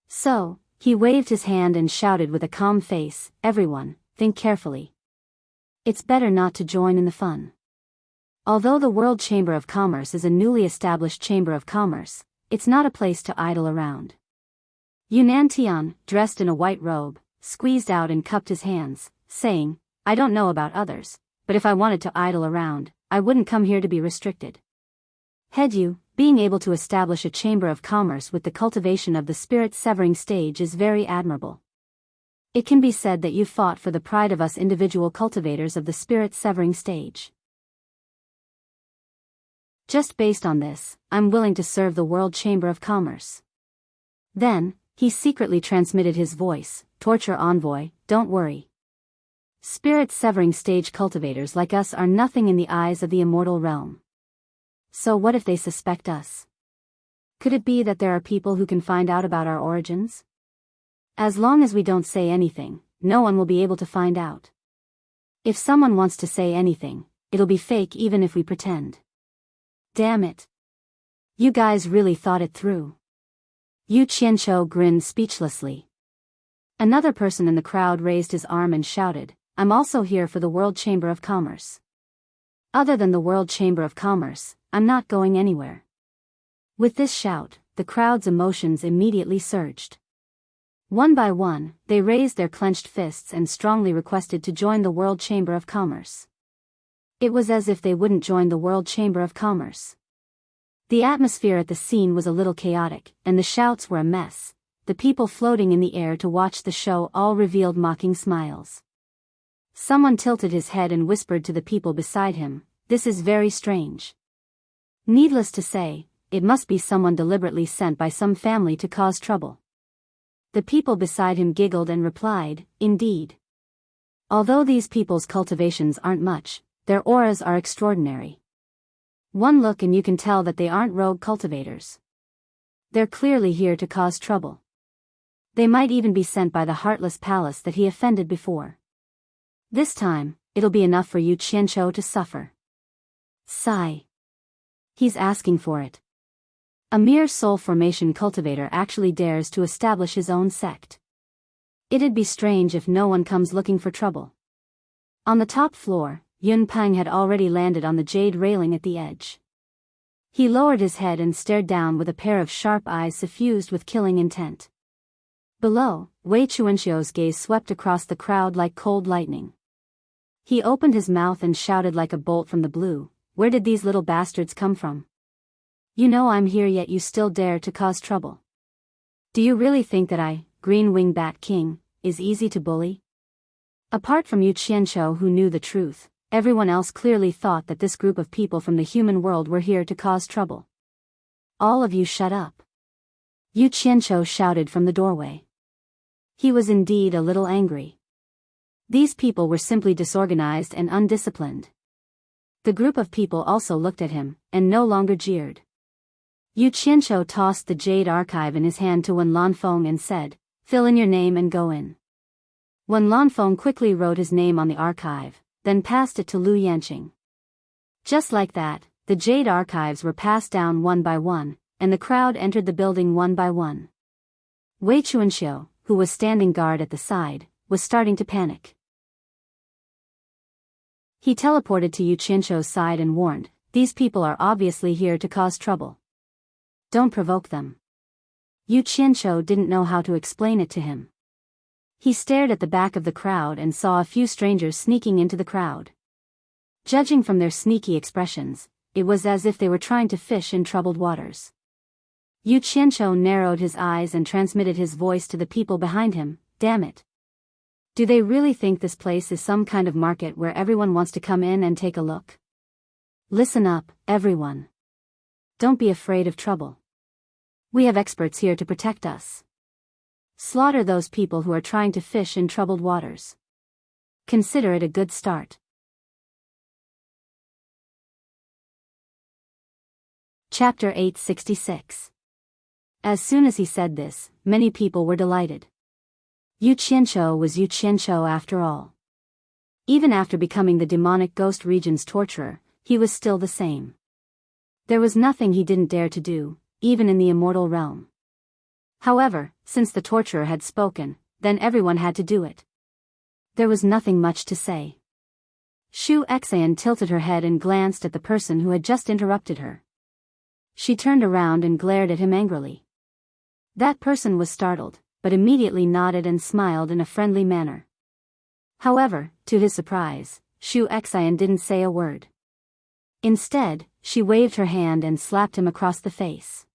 So, he waved his hand and shouted with a calm face, "Everyone, think carefully. It's better not to join in the fun. Although the World Chamber of Commerce is a newly established chamber of commerce, it's not a place to idle around." Yunnan Tian, dressed in a white robe, squeezed out and cupped his hands, saying, "I don't know about others, but if I wanted to idle around, I wouldn't come here to be restricted. Head Yu, being able to establish a chamber of commerce with the cultivation of the spirit-severing stage is very admirable. It can be said that you fought for the pride of us individual cultivators of the spirit-severing stage. Just based on this, I'm willing to serve the World Chamber of Commerce." Then, he secretly transmitted his voice, "Torture Envoy, don't worry. Spirit-severing stage cultivators like us are nothing in the eyes of the immortal realm. So what if they suspect us? Could it be that there are people who can find out about our origins? As long as we don't say anything, no one will be able to find out. If someone wants to say anything, it'll be fake even if we pretend. Damn it. You guys really thought it through." Yu Qianzhou grinned speechlessly. Another person in the crowd raised his arm and shouted, "I'm also here for the World Chamber of Commerce. Other than the World Chamber of Commerce, I'm not going anywhere." With this shout, the crowd's emotions immediately surged. One by one, they raised their clenched fists and strongly requested to join the World Chamber of Commerce. It was as if they wouldn't join the World Chamber of Commerce. The atmosphere at the scene was a little chaotic, and the shouts were a mess. The people floating in the air to watch the show all revealed mocking smiles. Someone tilted his head and whispered to the people beside him, "This is very strange." Needless to say, it must be someone deliberately sent by some family to cause trouble. The people beside him giggled and replied, "Indeed." Although these people's cultivations aren't much, their auras are extraordinary. One look and you can tell that they aren't rogue cultivators. They're clearly here to cause trouble. They might even be sent by the heartless palace that he offended before. This time, it'll be enough for Yu Qianqiu to suffer. Sigh. He's asking for it. A mere soul formation cultivator actually dares to establish his own sect. It'd be strange if no one comes looking for trouble. On the top floor, Yun Peng had already landed on the jade railing at the edge. He lowered his head and stared down with a pair of sharp eyes suffused with killing intent. Below, Wei Chuanxiu's gaze swept across the crowd like cold lightning. He opened his mouth and shouted like a bolt from the blue, "Where did these little bastards come from? You know I'm here yet you still dare to cause trouble. Do you really think that I, Green Wing Bat King, is easy to bully?" Apart from Yu Qianqiu who knew the truth, everyone else clearly thought that this group of people from the human world were here to cause trouble. "All of you shut up," Yu Qianqiu shouted from the doorway. He was indeed a little angry. These people were simply disorganized and undisciplined. The group of people also looked at him, and no longer jeered. Yu Qianqiu tossed the jade archive in his hand to Wen Lanfeng and said, "Fill in your name and go in." Wen Lanfeng quickly wrote his name on the archive, then passed it to Lu Yanqing. Just like that, the jade archives were passed down one by one, and the crowd entered the building one by one. Wei Chuanxiu, who was standing guard at the side, was starting to panic. He teleported to Yu Qianqiu's side and warned, "These people are obviously here to cause trouble. Don't provoke them." Yu Qianqiu didn't know how to explain it to him. He stared at the back of the crowd and saw a few strangers sneaking into the crowd. Judging from their sneaky expressions, it was as if they were trying to fish in troubled waters. Yu Qianqiu narrowed his eyes and transmitted his voice to the people behind him, "Damn it. Do they really think this place is some kind of market where everyone wants to come in and take a look? Listen up, everyone. Don't be afraid of trouble. We have experts here to protect us. Slaughter those people who are trying to fish in troubled waters. Consider it a good start." Chapter 866. As soon as he said this, many people were delighted. Yu Qianqiu was Yu Qianqiu after all. Even after becoming the demonic ghost region's torturer, he was still the same. There was nothing he didn't dare to do, even in the immortal realm. However, since the torturer had spoken, then everyone had to do it. There was nothing much to say. Shu Exayan tilted her head and glanced at the person who had just interrupted her. She turned around and glared at him angrily. That person was startled, but immediately nodded and smiled in a friendly manner. However, to his surprise, Shu Exayan didn't say a word. Instead, she waved her hand and slapped him across the face.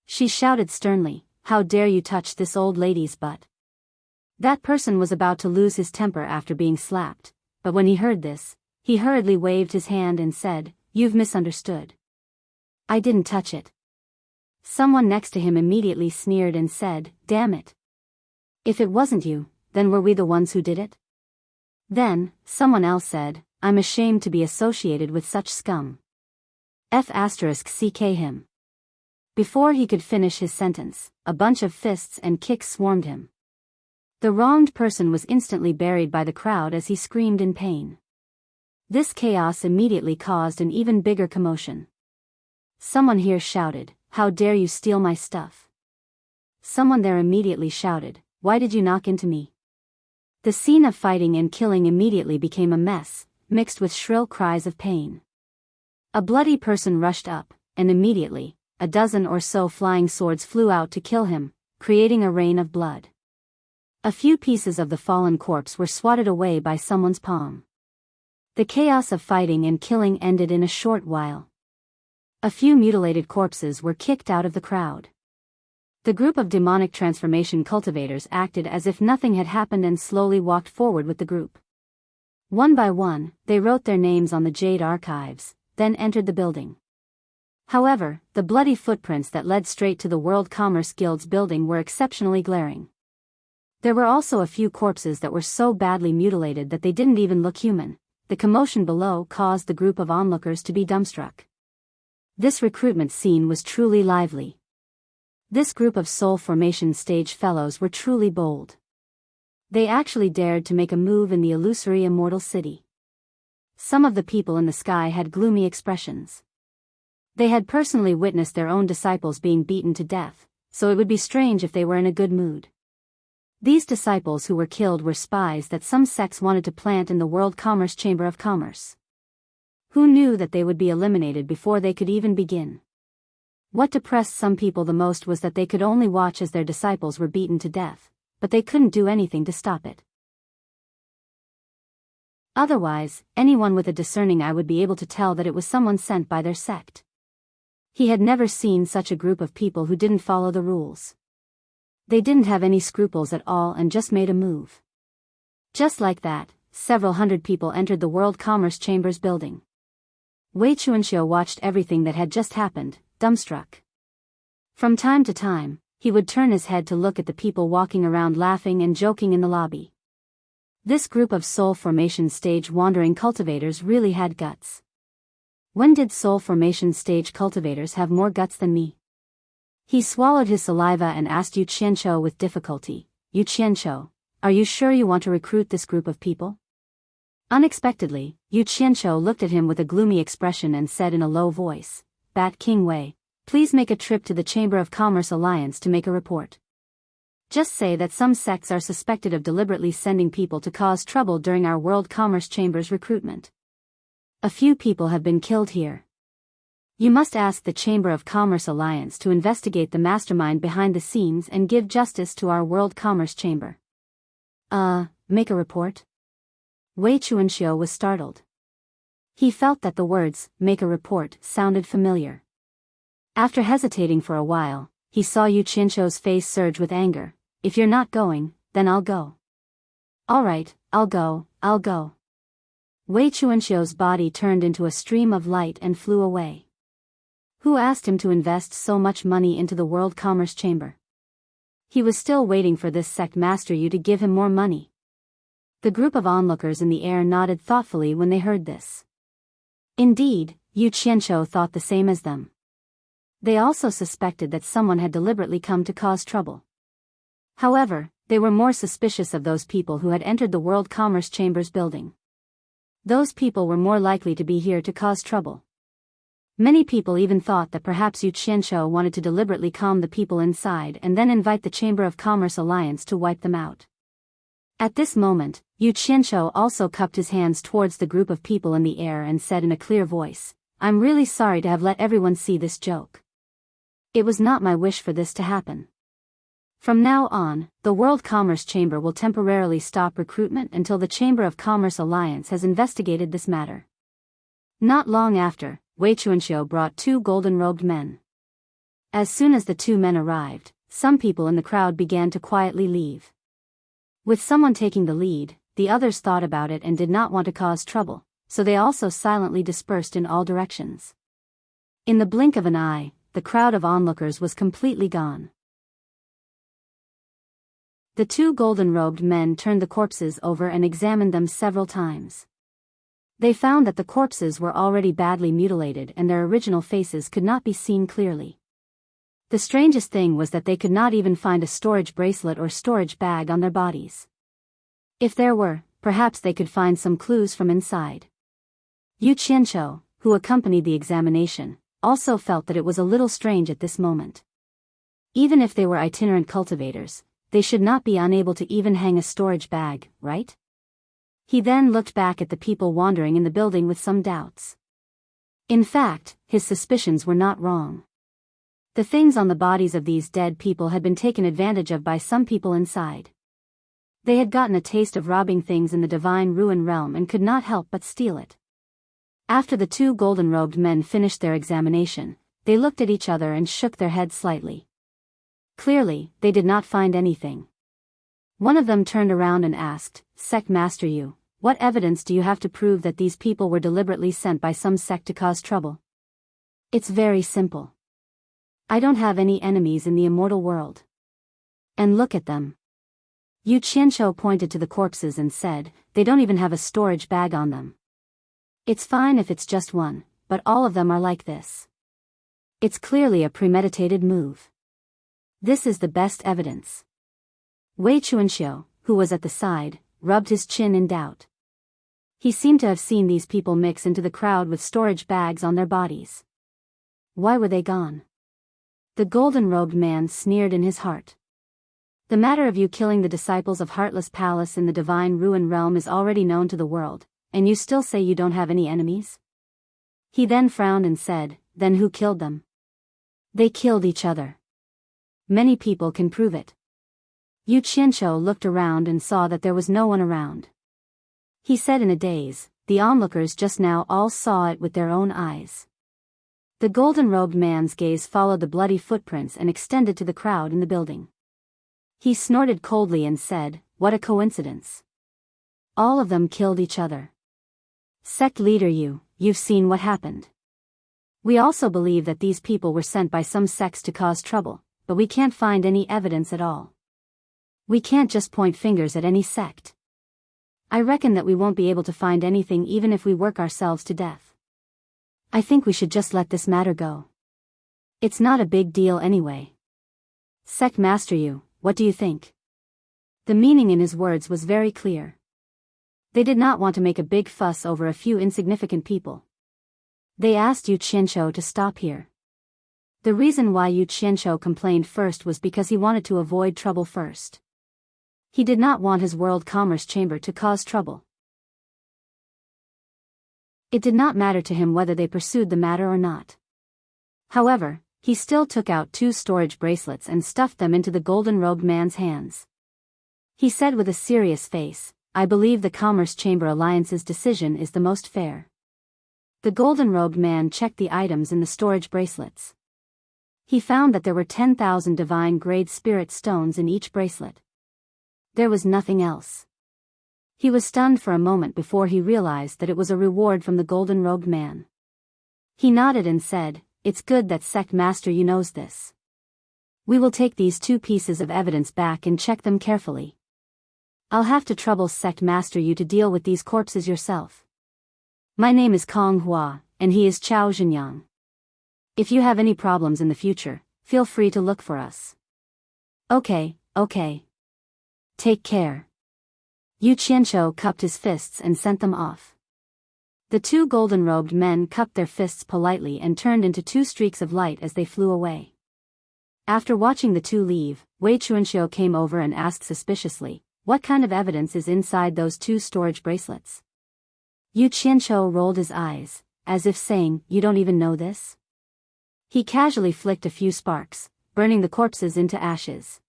She shouted sternly, "How dare you touch this old lady's butt?" That person was about to lose his temper after being slapped, but when he heard this, he hurriedly waved his hand and said, "You've misunderstood. I didn't touch it." Someone next to him immediately sneered and said, "Damn it. If it wasn't you, then were we the ones who did it?" Then, someone else said, "I'm ashamed to be associated with such scum. F***ck him." Before he could finish his sentence, a bunch of fists and kicks swarmed him. The wronged person was instantly buried by the crowd as he screamed in pain. This chaos immediately caused an even bigger commotion. Someone here shouted, "How dare you steal my stuff?" Someone there immediately shouted, "Why did you knock into me?" The scene of fighting and killing immediately became a mess, mixed with shrill cries of pain. A bloody person rushed up, and immediately, a dozen or so flying swords flew out to kill him, creating a rain of blood. A few pieces of the fallen corpse were swatted away by someone's palm. The chaos of fighting and killing ended in a short while. A few mutilated corpses were kicked out of the crowd. The group of demonic transformation cultivators acted as if nothing had happened and slowly walked forward with the group. One by one, they wrote their names on the jade archives, then entered the building. However, the bloody footprints that led straight to the World Commerce Guild's building were exceptionally glaring. There were also a few corpses that were so badly mutilated that they didn't even look human. The commotion below caused the group of onlookers to be dumbstruck. This recruitment scene was truly lively. This group of soul formation stage fellows were truly bold. They actually dared to make a move in the illusory immortal city. Some of the people in the sky had gloomy expressions. They had personally witnessed their own disciples being beaten to death, so it would be strange if they were in a good mood. These disciples who were killed were spies that some sects wanted to plant in the World Commerce Chamber of Commerce. Who knew that they would be eliminated before they could even begin? What depressed some people the most was that they could only watch as their disciples were beaten to death, but they couldn't do anything to stop it. Otherwise, anyone with a discerning eye would be able to tell that it was someone sent by their sect. He had never seen such a group of people who didn't follow the rules. They didn't have any scruples at all and just made a move. Just like that, several hundred people entered the World Commerce Chamber's building. Wei Chuanxiu watched everything that had just happened, dumbstruck. From time to time, he would turn his head to look at the people walking around laughing and joking in the lobby. This group of soul formation stage wandering cultivators really had guts. When did soul formation stage cultivators have more guts than me? He swallowed his saliva and asked Yu Qianqiu with difficulty, Yu Qianqiu, are you sure you want to recruit this group of people? Unexpectedly, Yu Qianqiu looked at him with a gloomy expression and said in a low voice, Bat King Wei, please make a trip to the Chamber of Commerce Alliance to make a report. Just say that some sects are suspected of deliberately sending people to cause trouble during our World Commerce Chamber's recruitment. A few people have been killed here. You must ask the Chamber of Commerce Alliance to investigate the mastermind behind the scenes and give justice to our World Commerce Chamber. Make a report? Wei Chuanxiu was startled. He felt that the words, make a report, sounded familiar. After hesitating for a while, he saw Yu Qianqiu's face surge with anger. If you're not going, then I'll go. All right, I'll go. Wei Chuanxiu's body turned into a stream of light and flew away. Who asked him to invest so much money into the World Commerce Chamber? He was still waiting for this sect master Yu to give him more money. The group of onlookers in the air nodded thoughtfully when they heard this. Indeed, Yu Qianqiu thought the same as them. They also suspected that someone had deliberately come to cause trouble. However, they were more suspicious of those people who had entered the World Commerce Chamber's building. Those people were more likely to be here to cause trouble. Many people even thought that perhaps Yu Qianqiu wanted to deliberately calm the people inside and then invite the Chamber of Commerce Alliance to wipe them out. At this moment, Yu Qianqiu also cupped his hands towards the group of people in the air and said in a clear voice, I'm really sorry to have let everyone see this joke. It was not my wish for this to happen. From now on, the World Commerce Chamber will temporarily stop recruitment until the Chamber of Commerce Alliance has investigated this matter. Not long after, Wei Chuanxiu brought 2 golden-robed men. As soon as the 2 men arrived, some people in the crowd began to quietly leave. With someone taking the lead, the others thought about it and did not want to cause trouble, so they also silently dispersed in all directions. In the blink of an eye, the crowd of onlookers was completely gone. The 2 golden-robed men turned the corpses over and examined them several times. They found that the corpses were already badly mutilated and their original faces could not be seen clearly. The strangest thing was that they could not even find a storage bracelet or storage bag on their bodies. If there were, perhaps they could find some clues from inside. Yu Qianqiu, who accompanied the examination, also felt that it was a little strange at this moment. Even if they were itinerant cultivators, they should not be unable to even hang a storage bag, right? He then looked back at the people wandering in the building with some doubts. In fact, his suspicions were not wrong. The things on the bodies of these dead people had been taken advantage of by some people inside. They had gotten a taste of robbing things in the divine ruin realm and could not help but steal it. After the two golden-robed men finished their examination, they looked at each other and shook their heads slightly. Clearly, they did not find anything. One of them turned around and asked, "Sect Master Yu, what evidence do you have to prove that these people were deliberately sent by some sect to cause trouble?" "It's very simple. I don't have any enemies in the immortal world. And look at them." Yu Qianqiu pointed to the corpses and said, "They don't even have a storage bag on them. It's fine if it's just one, but all of them are like this. It's clearly a premeditated move. This is the best evidence." Wei Chuanxiu, who was at the side, rubbed his chin in doubt. He seemed to have seen these people mix into the crowd with storage bags on their bodies. Why were they gone? The golden-robed man sneered in his heart. The matter of you killing the disciples of Heartless Palace in the Divine Ruin Realm is already known to the world, and you still say you don't have any enemies? He then frowned and said, "Then who killed them?" "They killed each other. Many people can prove it." Yu Qianqiu looked around and saw that there was no one around. He said in a daze, "The onlookers just now all saw it with their own eyes." The golden-robed man's gaze followed the bloody footprints and extended to the crowd in the building. He snorted coldly and said, "What a coincidence. All of them killed each other. Sect leader you've seen what happened. We also believe that these people were sent by some sects to cause trouble, but we can't find any evidence at all. We can't just point fingers at any sect. I reckon that we won't be able to find anything even if we work ourselves to death. I think we should just let this matter go. It's not a big deal anyway. Sect Master Yu, what do you think?" The meaning in his words was very clear. They did not want to make a big fuss over a few insignificant people. They asked Yu Qianqiu to stop here. The reason why Yu Qianqiu complained first was because he wanted to avoid trouble first. He did not want his World Commerce Chamber to cause trouble. It did not matter to him whether they pursued the matter or not. However, he still took out 2 storage bracelets and stuffed them into the golden-robed man's hands. He said with a serious face, "I believe the Commerce Chamber Alliance's decision is the most fair." The golden-robed man checked the items in the storage bracelets. He found that there were 10,000 divine-grade spirit stones in each bracelet. There was nothing else. He was stunned for a moment before he realized that it was a reward from the golden-robed man. He nodded and said, "It's good that Sect Master Yu knows this. We will take these 2 pieces of evidence back and check them carefully. I'll have to trouble Sect Master Yu to deal with these corpses yourself. My name is Kong Hua, and he is Chao Zhenyang. If you have any problems in the future, feel free to look for us." Okay. Take care." Yu Qianqiu cupped his fists and sent them off. The 2 golden-robed men cupped their fists politely and turned into 2 streaks of light as they flew away. After watching the 2 leave, Wei Chuanxiu came over and asked suspiciously, "What kind of evidence is inside those 2 storage bracelets?" Yu Qianqiu rolled his eyes, as if saying, "You don't even know this?" He casually flicked a few sparks, burning the corpses into ashes.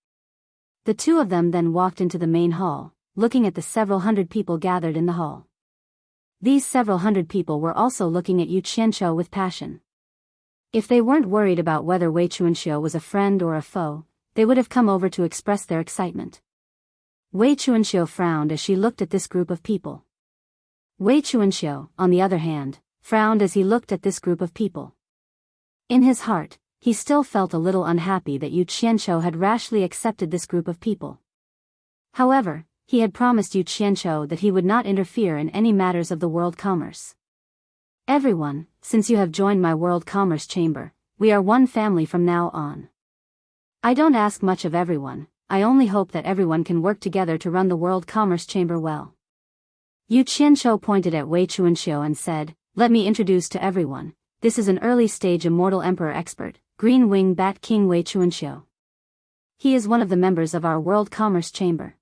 The 2 of them then walked into the main hall, looking at the several hundred people gathered in the hall. These several hundred people were also looking at Yu Qianqiu with passion. If they weren't worried about whether Wei Chuanxiu was a friend or a foe, they would have come over to express their excitement. Wei Chuanxiu frowned as she looked at this group of people. Wei Chuanxiu, on the other hand, frowned as he looked at this group of people. In his heart, he still felt a little unhappy that Yu Qianqiu had rashly accepted this group of people. However, he had promised Yu Qianqiu that he would not interfere in any matters of the world commerce. "Everyone, since you have joined my World Commerce Chamber, we are one family from now on. I don't ask much of everyone, I only hope that everyone can work together to run the World Commerce Chamber well." Yu Qianqiu pointed at Wei Chuanxiu and said, "Let me introduce to everyone, this is an early-stage Immortal Emperor expert, Green Wing Bat King Wei Chuanxiu. He is one of the members of our World Commerce Chamber.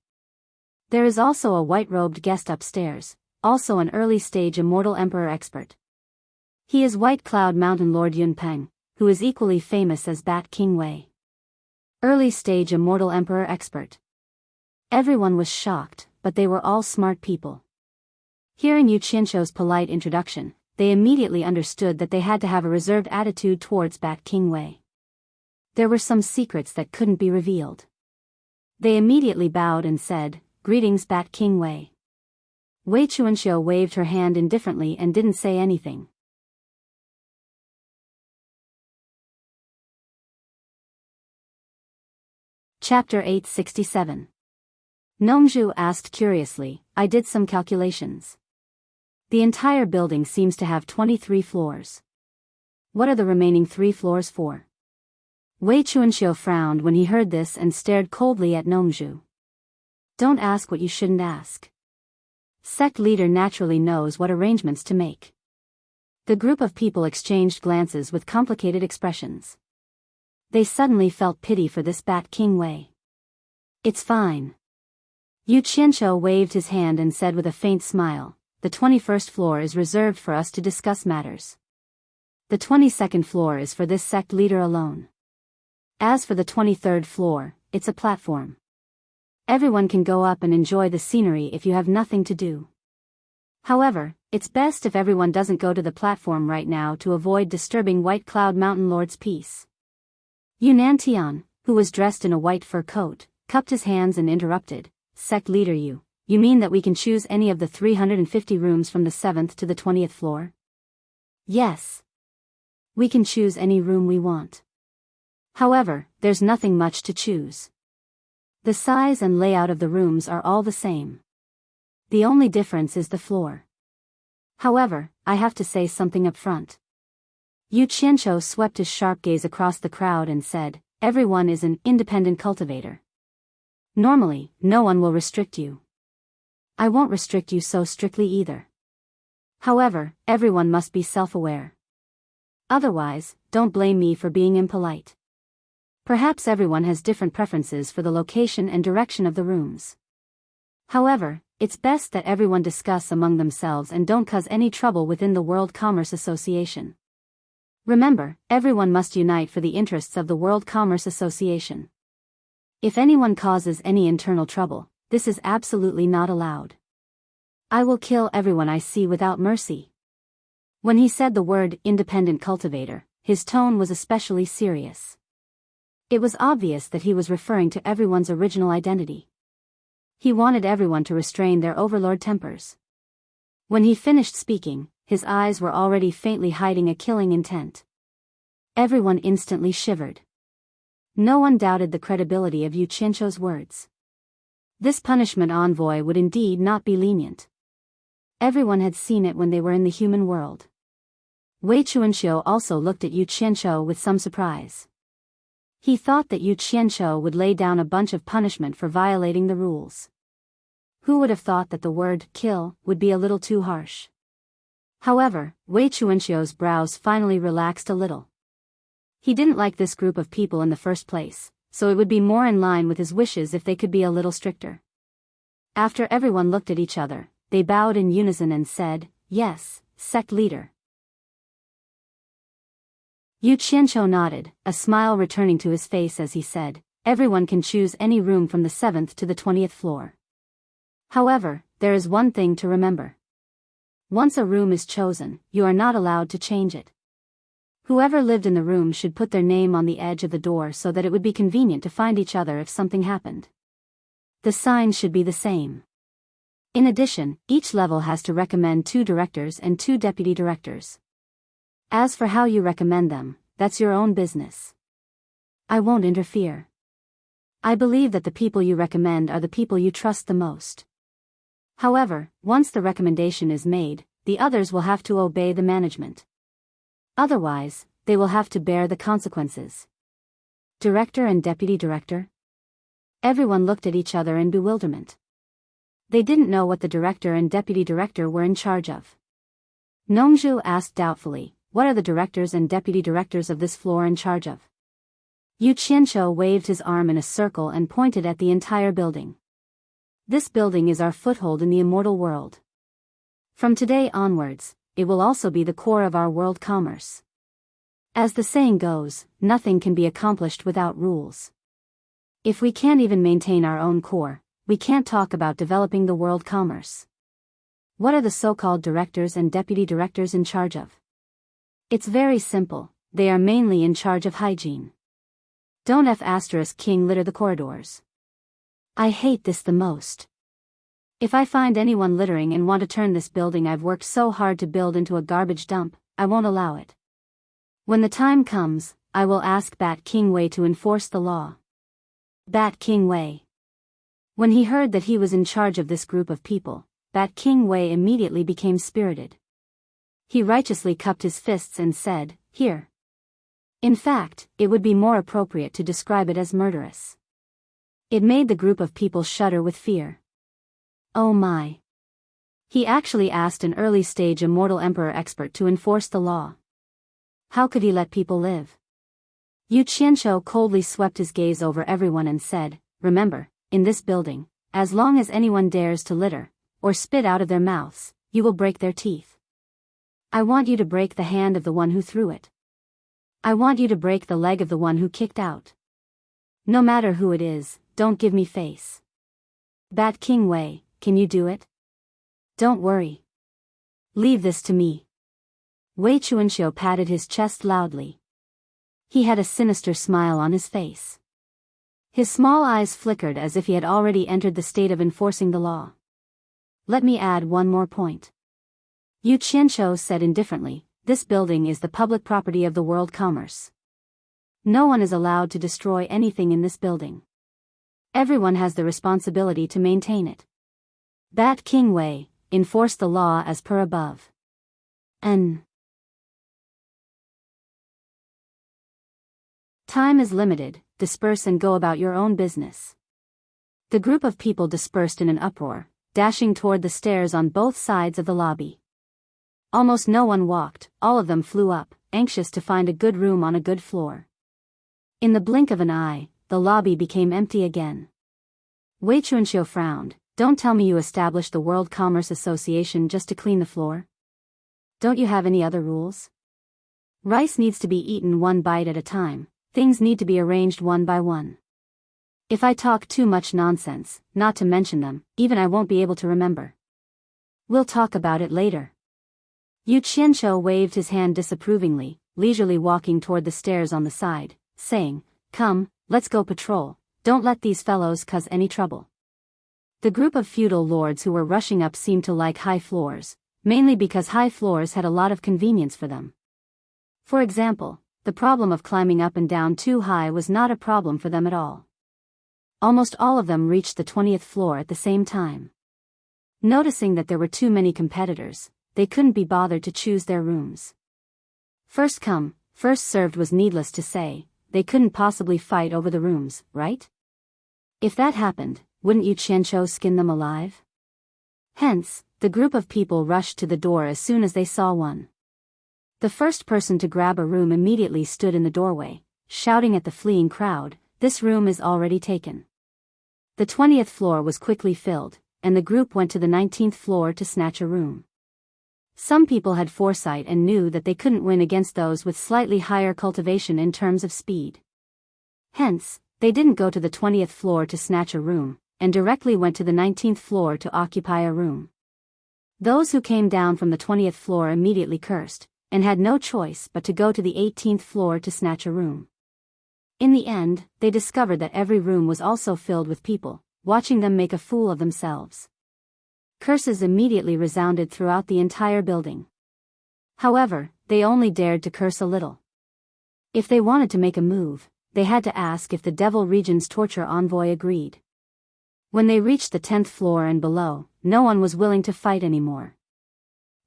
There is also a white-robed guest upstairs, also an early-stage Immortal Emperor expert. He is White Cloud Mountain Lord Yunpeng, who is equally famous as Bat King Wei. Early-stage Immortal Emperor expert." Everyone was shocked, but they were all smart people. Hearing Yu Qianqiu's polite introduction, they immediately understood that they had to have a reserved attitude towards Bat King Wei. There were some secrets that couldn't be revealed. They immediately bowed and said, "Greetings, Bat King Wei." Wei Chuanxiu waved her hand indifferently and didn't say anything. Chapter 867. Nongzhu asked curiously, "I did some calculations. The entire building seems to have 23 floors. What are the remaining 3 floors for?" Wei Chuanxiu frowned when he heard this and stared coldly at Nongzhu. "Don't ask what you shouldn't ask. Sect leader naturally knows what arrangements to make." The group of people exchanged glances with complicated expressions. They suddenly felt pity for this Bat King Wei. "It's fine." Yu Qianqiu waved his hand and said with a faint smile, "The 21st floor is reserved for us to discuss matters. The 22nd floor is for this sect leader alone. As for the 23rd floor, it's a platform. Everyone can go up and enjoy the scenery if you have nothing to do. However, it's best if everyone doesn't go to the platform right now to avoid disturbing White Cloud Mountain Lord's peace." Yunnan Tian, who was dressed in a white fur coat, cupped his hands and interrupted, "Sect leader, you mean that we can choose any of the 350 rooms from the 7th to the 20th floor?" "Yes. We can choose any room we want. However, there's nothing much to choose. The size and layout of the rooms are all the same. The only difference is the floor. However, I have to say something up front." Yu Qianqiu swept his sharp gaze across the crowd and said, "Everyone is an independent cultivator. Normally, no one will restrict you. I won't restrict you so strictly either. However, everyone must be self-aware. Otherwise, don't blame me for being impolite. Perhaps everyone has different preferences for the location and direction of the rooms. However, it's best that everyone discuss among themselves and don't cause any trouble within the World Commerce Association. Remember, everyone must unite for the interests of the World Commerce Association. If anyone causes any internal trouble, this is absolutely not allowed. I will kill everyone I see without mercy." When he said the word independent cultivator, his tone was especially serious. It was obvious that he was referring to everyone's original identity. He wanted everyone to restrain their overlord tempers. When he finished speaking, his eyes were already faintly hiding a killing intent. Everyone instantly shivered. No one doubted the credibility of Yu Qianqiu's words. This punishment envoy would indeed not be lenient. Everyone had seen it when they were in the human world. Wei Chuanxiu also looked at Yu Qianqiu with some surprise. He thought that Yu Qianqiu would lay down a bunch of punishment for violating the rules. Who would have thought that the word "kill" would be a little too harsh? However, Wei Chuanxiu's brows finally relaxed a little. He didn't like this group of people in the first place, so it would be more in line with his wishes if they could be a little stricter. After everyone looked at each other, they bowed in unison and said, "Yes, sect leader." Yu Qianqiu nodded, a smile returning to his face as he said, "Everyone can choose any room from the 7th to the 20th floor. However, there is one thing to remember. Once a room is chosen, you are not allowed to change it. Whoever lived in the room should put their name on the edge of the door so that it would be convenient to find each other if something happened. The sign should be the same. In addition, each level has to recommend 2 directors and 2 deputy directors. As for how you recommend them, that's your own business. I won't interfere. I believe that the people you recommend are the people you trust the most. However, once the recommendation is made, the others will have to obey the management. Otherwise, they will have to bear the consequences." Director and deputy director? Everyone looked at each other in bewilderment. They didn't know what the director and deputy director were in charge of. Nongzhu asked doubtfully, "What are the directors and deputy directors of this floor in charge of?" Yu Qianqiu waved his arm in a circle and pointed at the entire building. "This building is our foothold in the immortal world. From today onwards, it will also be the core of our world commerce. As the saying goes, nothing can be accomplished without rules. If we can't even maintain our own core, we can't talk about developing the world commerce. What are the so-called directors and deputy directors in charge of? It's very simple, they are mainly in charge of hygiene. Don't King litter the corridors. I hate this the most. If I find anyone littering and want to turn this building I've worked so hard to build into a garbage dump, I won't allow it. When the time comes, I will ask King Wei to enforce the law. King Wei. When he heard that he was in charge of this group of people, King Wei immediately became spirited. He righteously cupped his fists and said, "Here." In fact, it would be more appropriate to describe it as murderous. It made the group of people shudder with fear. Oh my. He actually asked an early-stage Immortal Emperor expert to enforce the law. How could he let people live? Yu Qianqiu coldly swept his gaze over everyone and said, "Remember, in this building, as long as anyone dares to litter, or spit out of their mouths, you will break their teeth. I want you to break the hand of the one who threw it. I want you to break the leg of the one who kicked out. No matter who it is, don't give me face." King Wei, can you do it? Don't worry. Leave this to me. Wei Chuanxiu patted his chest loudly. He had a sinister smile on his face. His small eyes flickered as if he had already entered the state of enforcing the law. Let me add one more point. Yu Qianqiu said indifferently, this building is the public property of the world commerce. No one is allowed to destroy anything in this building. Everyone has the responsibility to maintain it. King Wei, enforce the law as per above. Time is limited, disperse and go about your own business. The group of people dispersed in an uproar, dashing toward the stairs on both sides of the lobby. Almost no one walked, all of them flew up, anxious to find a good room on a good floor. In the blink of an eye, the lobby became empty again. Wei Chuanxiu frowned. Don't tell me you established the World Commerce Association just to clean the floor? Don't you have any other rules? Rice needs to be eaten one bite at a time, things need to be arranged one by one. If I talk too much nonsense, not to mention them, even I won't be able to remember. We'll talk about it later. Yu Qianqiu waved his hand disapprovingly, leisurely walking toward the stairs on the side, saying, "Come, let's go patrol, don't let these fellows cause any trouble." The group of feudal lords who were rushing up seemed to like high floors, mainly because high floors had a lot of convenience for them. For example, the problem of climbing up and down too high was not a problem for them at all. Almost all of them reached the 20th floor at the same time. Noticing that there were too many competitors, they couldn't be bothered to choose their rooms. First come, first served was needless to say, they couldn't possibly fight over the rooms, right? If that happened, wouldn't Yu Qianqiu skin them alive? Hence, the group of people rushed to the door as soon as they saw one. The first person to grab a room immediately stood in the doorway, shouting at the fleeing crowd, "This room is already taken." The 20th floor was quickly filled, and the group went to the 19th floor to snatch a room. Some people had foresight and knew that they couldn't win against those with slightly higher cultivation in terms of speed. Hence, they didn't go to the 20th floor to snatch a room, and directly went to the 19th floor to occupy a room. Those who came down from the 20th floor immediately cursed, and had no choice but to go to the 18th floor to snatch a room. In the end, they discovered that every room was also filled with people, watching them make a fool of themselves. Curses immediately resounded throughout the entire building. However, they only dared to curse a little. If they wanted to make a move, they had to ask if the Devil Region's torture envoy agreed. When they reached the 10th floor and below, no one was willing to fight anymore.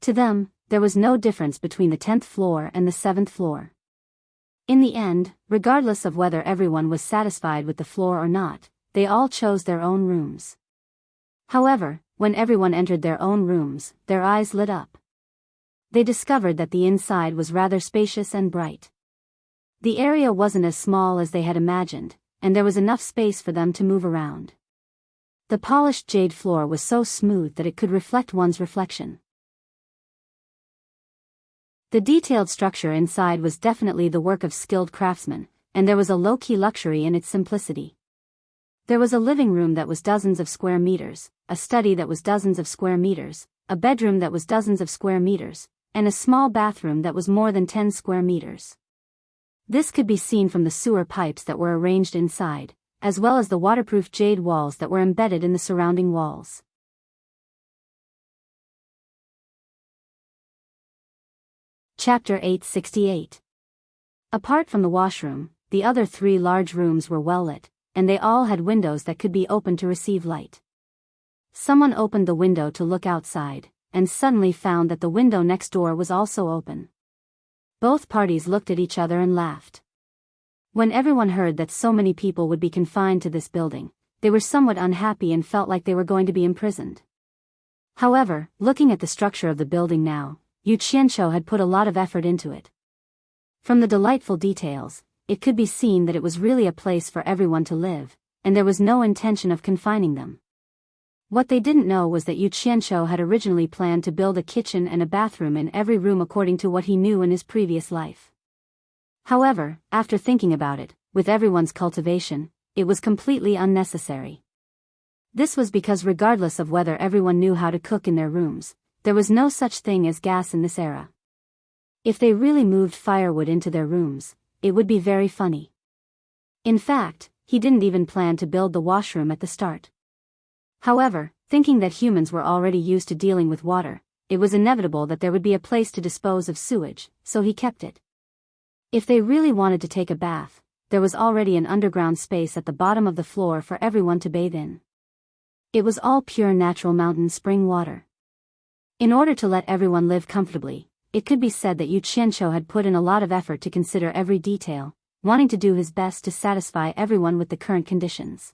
To them, there was no difference between the 10th floor and the 7th floor. In the end, regardless of whether everyone was satisfied with the floor or not, they all chose their own rooms. However, when everyone entered their own rooms, their eyes lit up. They discovered that the inside was rather spacious and bright. The area wasn't as small as they had imagined, and there was enough space for them to move around. The polished jade floor was so smooth that it could reflect one's reflection. The detailed structure inside was definitely the work of skilled craftsmen, and there was a low-key luxury in its simplicity. There was a living room that was dozens of square meters, a study that was dozens of square meters, a bedroom that was dozens of square meters, and a small bathroom that was more than 10 square meters. This could be seen from the sewer pipes that were arranged inside, as well as the waterproof jade walls that were embedded in the surrounding walls. Chapter 868. Apart from the washroom, the other 3 large rooms were well lit, and they all had windows that could be opened to receive light. Someone opened the window to look outside, and suddenly found that the window next door was also open. Both parties looked at each other and laughed. When everyone heard that so many people would be confined to this building, they were somewhat unhappy and felt like they were going to be imprisoned. However, looking at the structure of the building now, Yu Qianqiu had put a lot of effort into it. From the delightful details, it could be seen that it was really a place for everyone to live, and there was no intention of confining them. What they didn't know was that Yu Qianqiu had originally planned to build a kitchen and a bathroom in every room according to what he knew in his previous life. However, after thinking about it, with everyone's cultivation, it was completely unnecessary. This was because regardless of whether everyone knew how to cook in their rooms, there was no such thing as gas in this era. If they really moved firewood into their rooms, it would be very funny. In fact, he didn't even plan to build the washroom at the start. However, thinking that humans were already used to dealing with water, it was inevitable that there would be a place to dispose of sewage, so he kept it. If they really wanted to take a bath, there was already an underground space at the bottom of the floor for everyone to bathe in. It was all pure natural mountain spring water. In order to let everyone live comfortably, it could be said that Yu Qianqiu had put in a lot of effort to consider every detail, wanting to do his best to satisfy everyone with the current conditions.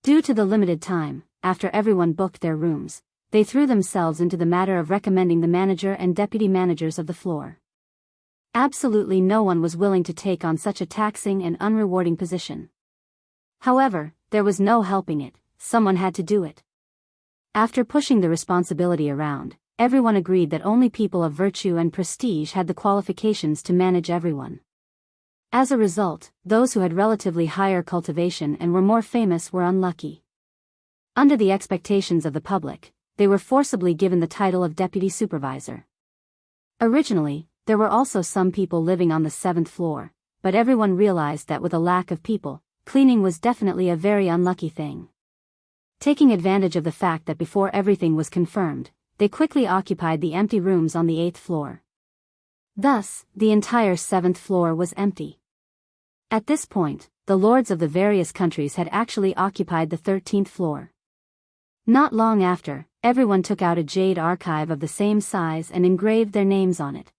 Due to the limited time, after everyone booked their rooms, they threw themselves into the matter of recommending the manager and deputy managers of the floor. Absolutely no one was willing to take on such a taxing and unrewarding position. However, there was no helping it, someone had to do it. After pushing the responsibility around, everyone agreed that only people of virtue and prestige had the qualifications to manage everyone. As a result, those who had relatively higher cultivation and were more famous were unlucky. Under the expectations of the public, they were forcibly given the title of deputy supervisor. Originally, there were also some people living on the 7th floor, but everyone realized that with a lack of people, cleaning was definitely a very unlucky thing. Taking advantage of the fact that before everything was confirmed, they quickly occupied the empty rooms on the 8th floor. Thus, the entire 7th floor was empty. At this point, the lords of the various countries had actually occupied the 13th floor. Not long after, everyone took out a jade archive of the same size and engraved their names on it.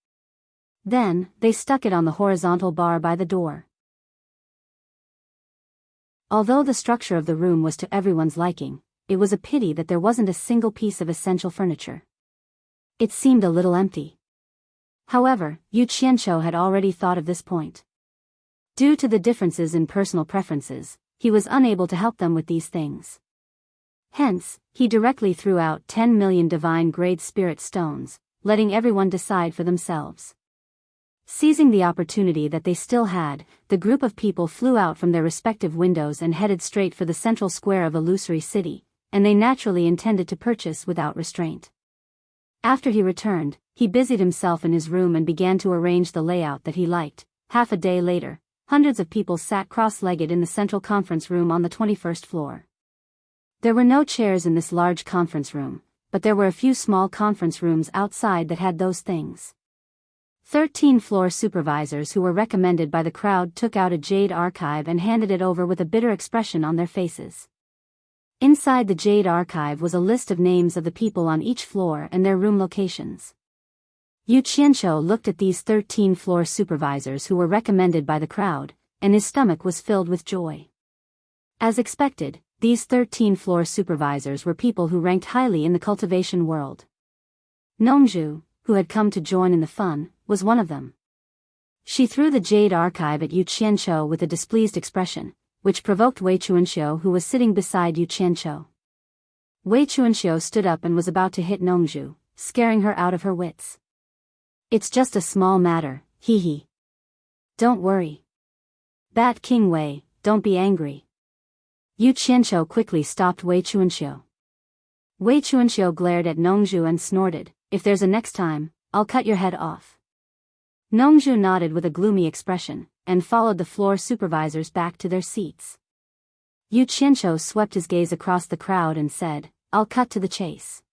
Then, they stuck it on the horizontal bar by the door. Although the structure of the room was to everyone's liking, it was a pity that there wasn't a single piece of essential furniture. It seemed a little empty. However, Yu Qianqiu had already thought of this point. Due to the differences in personal preferences, he was unable to help them with these things. Hence, he directly threw out 10 million divine-grade spirit stones, letting everyone decide for themselves. Seizing the opportunity that they still had, the group of people flew out from their respective windows and headed straight for the central square of Illusory City, and they naturally intended to purchase without restraint. After he returned, he busied himself in his room and began to arrange the layout that he liked. Half a day later, hundreds of people sat cross-legged in the central conference room on the 21st floor. There were no chairs in this large conference room, but there were a few small conference rooms outside that had those things. 13 floor supervisors who were recommended by the crowd took out a jade archive and handed it over with a bitter expression on their faces. Inside the jade archive was a list of names of the people on each floor and their room locations. Yu Qianqiu looked at these 13 floor supervisors who were recommended by the crowd, and his stomach was filled with joy. As expected, these 13 floor supervisors were people who ranked highly in the cultivation world. Nongzhu, who had come to join in the fun, was one of them. She threw the jade archive at Yu Qianqiu with a displeased expression, which provoked Wei Chuanxiu, who was sitting beside Yu Qianqiu. Wei Chuanxiu stood up and was about to hit Nongzhu, scaring her out of her wits. "It's just a small matter, hee hee. Don't worry. Bat King Wei, don't be angry." Yu Qianqiu quickly stopped Wei Chuanxiu. Wei Chuanxiu glared at Nongzhu and snorted, "If there's a next time, I'll cut your head off." Nongzhu nodded with a gloomy expression, and followed the floor supervisors back to their seats. Yu Qianqiu swept his gaze across the crowd and said, "I'll cut to the chase.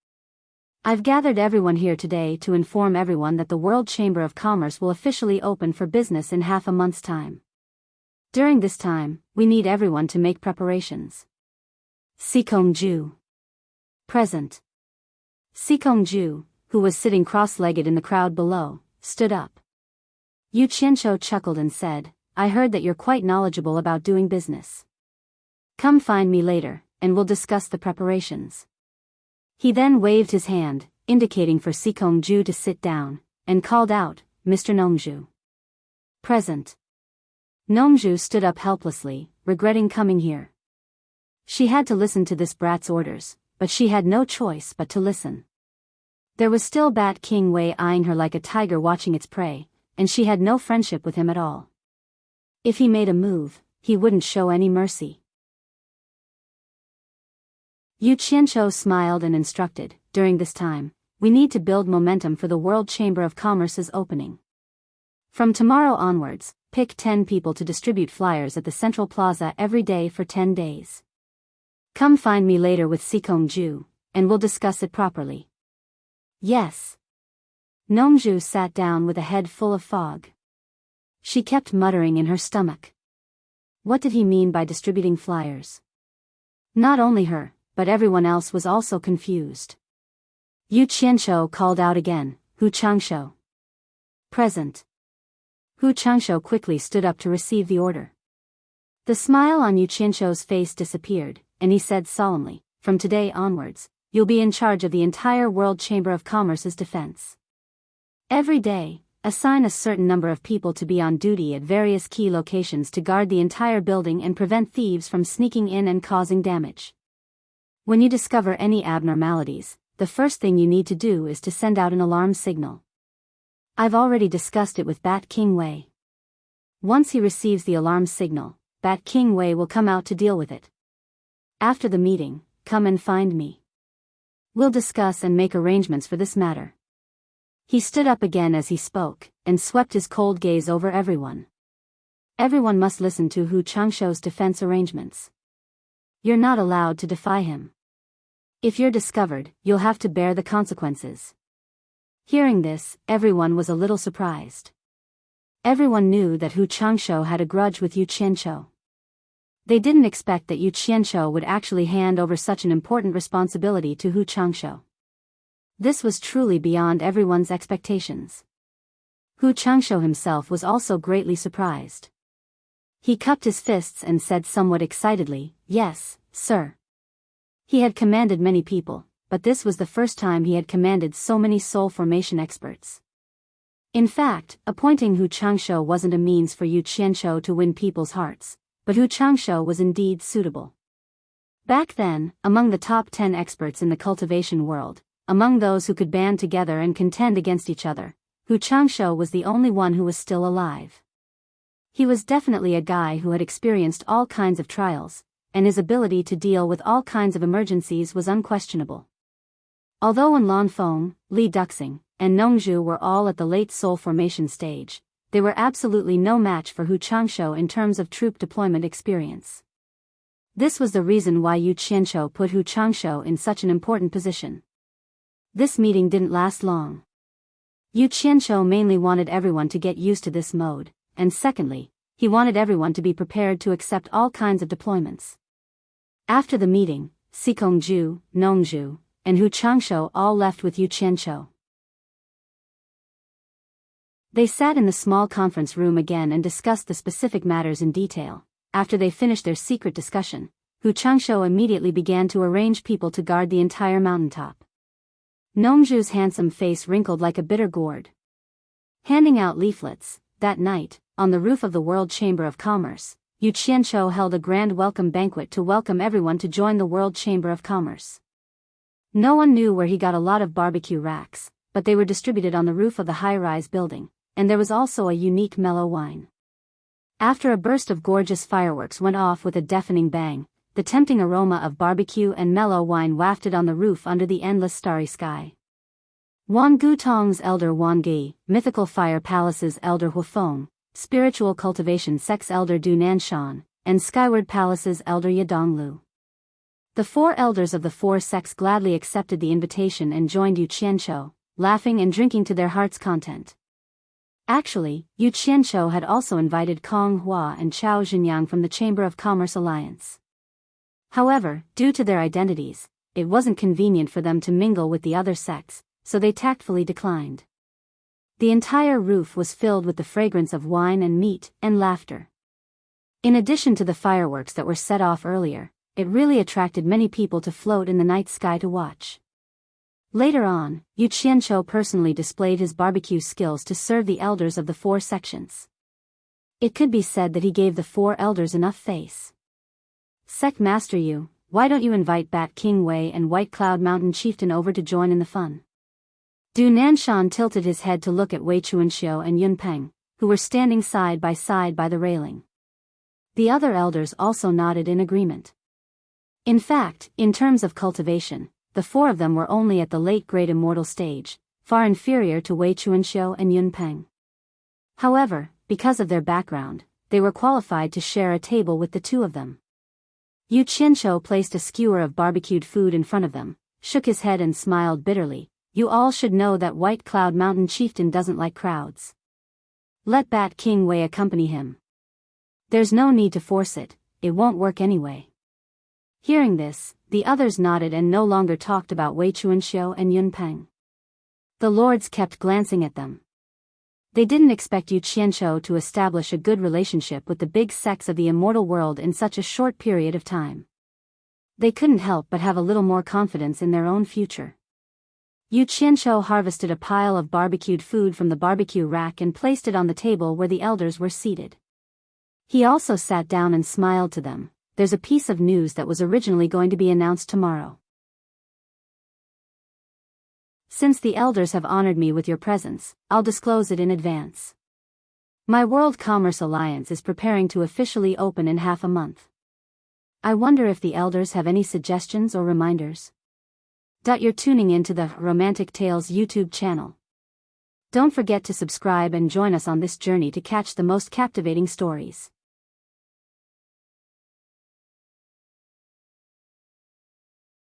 I've gathered everyone here today to inform everyone that the World Chamber of Commerce will officially open for business in half a month's time. During this time, we need everyone to make preparations." Sikongju. Present. Sikongju, who was sitting cross-legged in the crowd below, stood up. Yu Qianqiu chuckled and said, "I heard that you're quite knowledgeable about doing business. Come find me later, and we'll discuss the preparations." He then waved his hand, indicating for Sikongju to sit down, and called out, "Mr. Nongzhu." Present. Nongzhu stood up helplessly, regretting coming here. She had to listen to this brat's orders, but she had no choice but to listen. There was still Bat King Wei eyeing her like a tiger watching its prey, and she had no friendship with him at all. If he made a move, he wouldn't show any mercy. Yu Qianqiu smiled and instructed, "During this time, we need to build momentum for the World Chamber of Commerce's opening. From tomorrow onwards, pick 10 people to distribute flyers at the Central Plaza every day for 10 days. Come find me later with Sikongju, and we'll discuss it properly." "Yes." Nongzhu sat down with a head full of fog. She kept muttering in her stomach. What did he mean by distributing flyers? Not only her, but everyone else was also confused. Yu Qianqiu called out again, "Hu Changshou." Present. Hu Changshou quickly stood up to receive the order. The smile on Yu Qianqiu's face disappeared, and he said solemnly, "From today onwards, you'll be in charge of the entire World Chamber of Commerce's defense. Every day, assign a certain number of people to be on duty at various key locations to guard the entire building and prevent thieves from sneaking in and causing damage. When you discover any abnormalities, the first thing you need to do is to send out an alarm signal. I've already discussed it with Bat King Wei. Once he receives the alarm signal, Bat King Wei will come out to deal with it. After the meeting, come and find me. We'll discuss and make arrangements for this matter." He stood up again as he spoke, and swept his cold gaze over everyone. Everyone must listen to Hu Changshou's defense arrangements. You're not allowed to defy him. If you're discovered, you'll have to bear the consequences. Hearing this, everyone was a little surprised. Everyone knew that Hu Changshou had a grudge with Yu Qianqiu. They didn't expect that Yu Qianqiu would actually hand over such an important responsibility to Hu Changshou. This was truly beyond everyone's expectations. Hu Changshou himself was also greatly surprised. He cupped his fists and said somewhat excitedly, "Yes, sir." He had commanded many people, but this was the first time he had commanded so many soul formation experts. In fact, appointing Hu Changshou wasn't a means for Yu Qianqiu to win people's hearts, but Hu Changshou was indeed suitable. Back then, among the top 10 experts in the cultivation world, among those who could band together and contend against each other, Hu Changshou was the only one who was still alive. He was definitely a guy who had experienced all kinds of trials, and his ability to deal with all kinds of emergencies was unquestionable. Although Lan Feng, Li Duxing, and Nongzhu were all at the late soul formation stage, they were absolutely no match for Hu Changshou in terms of troop deployment experience. This was the reason why Yu Qianqiu put Hu Changshou in such an important position. This meeting didn't last long. Yu Qianqiu mainly wanted everyone to get used to this mode, and secondly, he wanted everyone to be prepared to accept all kinds of deployments. After the meeting, Sikongju, Nongzhu, and Hu Changshou all left with Yu Qianqiu. They sat in the small conference room again and discussed the specific matters in detail. After they finished their secret discussion, Hu Changshou immediately began to arrange people to guard the entire mountaintop. Nongzhu's handsome face wrinkled like a bitter gourd. Handing out leaflets, that night, on the roof of the World Chamber of Commerce, Yu Qianqiu held a grand welcome banquet to welcome everyone to join the World Chamber of Commerce. No one knew where he got a lot of barbecue racks, but they were distributed on the roof of the high-rise building, and there was also a unique mellow wine. After a burst of gorgeous fireworks went off with a deafening bang, the tempting aroma of barbecue and mellow wine wafted on the roof under the endless starry sky. Wan Gu Tong's elder Wan Gi, mythical fire palace's elder Huifeng, spiritual cultivation sect's elder Du Nanshan, and skyward palace's elder Yadonglu. The 4 elders of the 4 sects gladly accepted the invitation and joined Yu Qianqiu, laughing and drinking to their heart's content. Actually, Yu Qianqiu had also invited Kong Hua and Chao Zhenyang from the Chamber of Commerce Alliance. However, due to their identities, it wasn't convenient for them to mingle with the other sects, so they tactfully declined. The entire roof was filled with the fragrance of wine and meat and laughter. In addition to the fireworks that were set off earlier, it really attracted many people to float in the night sky to watch. Later on, Yu Qianqiu personally displayed his barbecue skills to serve the elders of the 4 sections. It could be said that he gave the 4 elders enough face. Sect Master Yu, why don't you invite Bat King Wei and White Cloud Mountain Chieftain over to join in the fun? Du Nanshan tilted his head to look at Wei Chuanxiu and Yun Peng, who were standing side by the railing. The other elders also nodded in agreement. In fact, in terms of cultivation, the 4 of them were only at the late grade immortal stage, far inferior to Wei Chuanxiu and Yun Peng. However, because of their background, they were qualified to share a table with the 2 of them. Yu Qianqiu placed a skewer of barbecued food in front of them, shook his head and smiled bitterly. You all should know that White Cloud Mountain Chieftain doesn't like crowds. Let Bat King Wei accompany him. There's no need to force it, it won't work anyway. Hearing this, the others nodded and no longer talked about Wei Chuanxiu and Yun Peng. The lords kept glancing at them. They didn't expect Yu Qianqiu to establish a good relationship with the big sects of the immortal world in such a short period of time. They couldn't help but have a little more confidence in their own future. Yu Qianqiu harvested a pile of barbecued food from the barbecue rack and placed it on the table where the elders were seated. He also sat down and smiled to them. There's a piece of news that was originally going to be announced tomorrow. Since the elders have honored me with your presence, I'll disclose it in advance. My World Commerce Alliance is preparing to officially open in half a month. I wonder if the elders have any suggestions or reminders. You're tuning in to the Romantic Tales YouTube channel. Don't forget to subscribe and join us on this journey to catch the most captivating stories.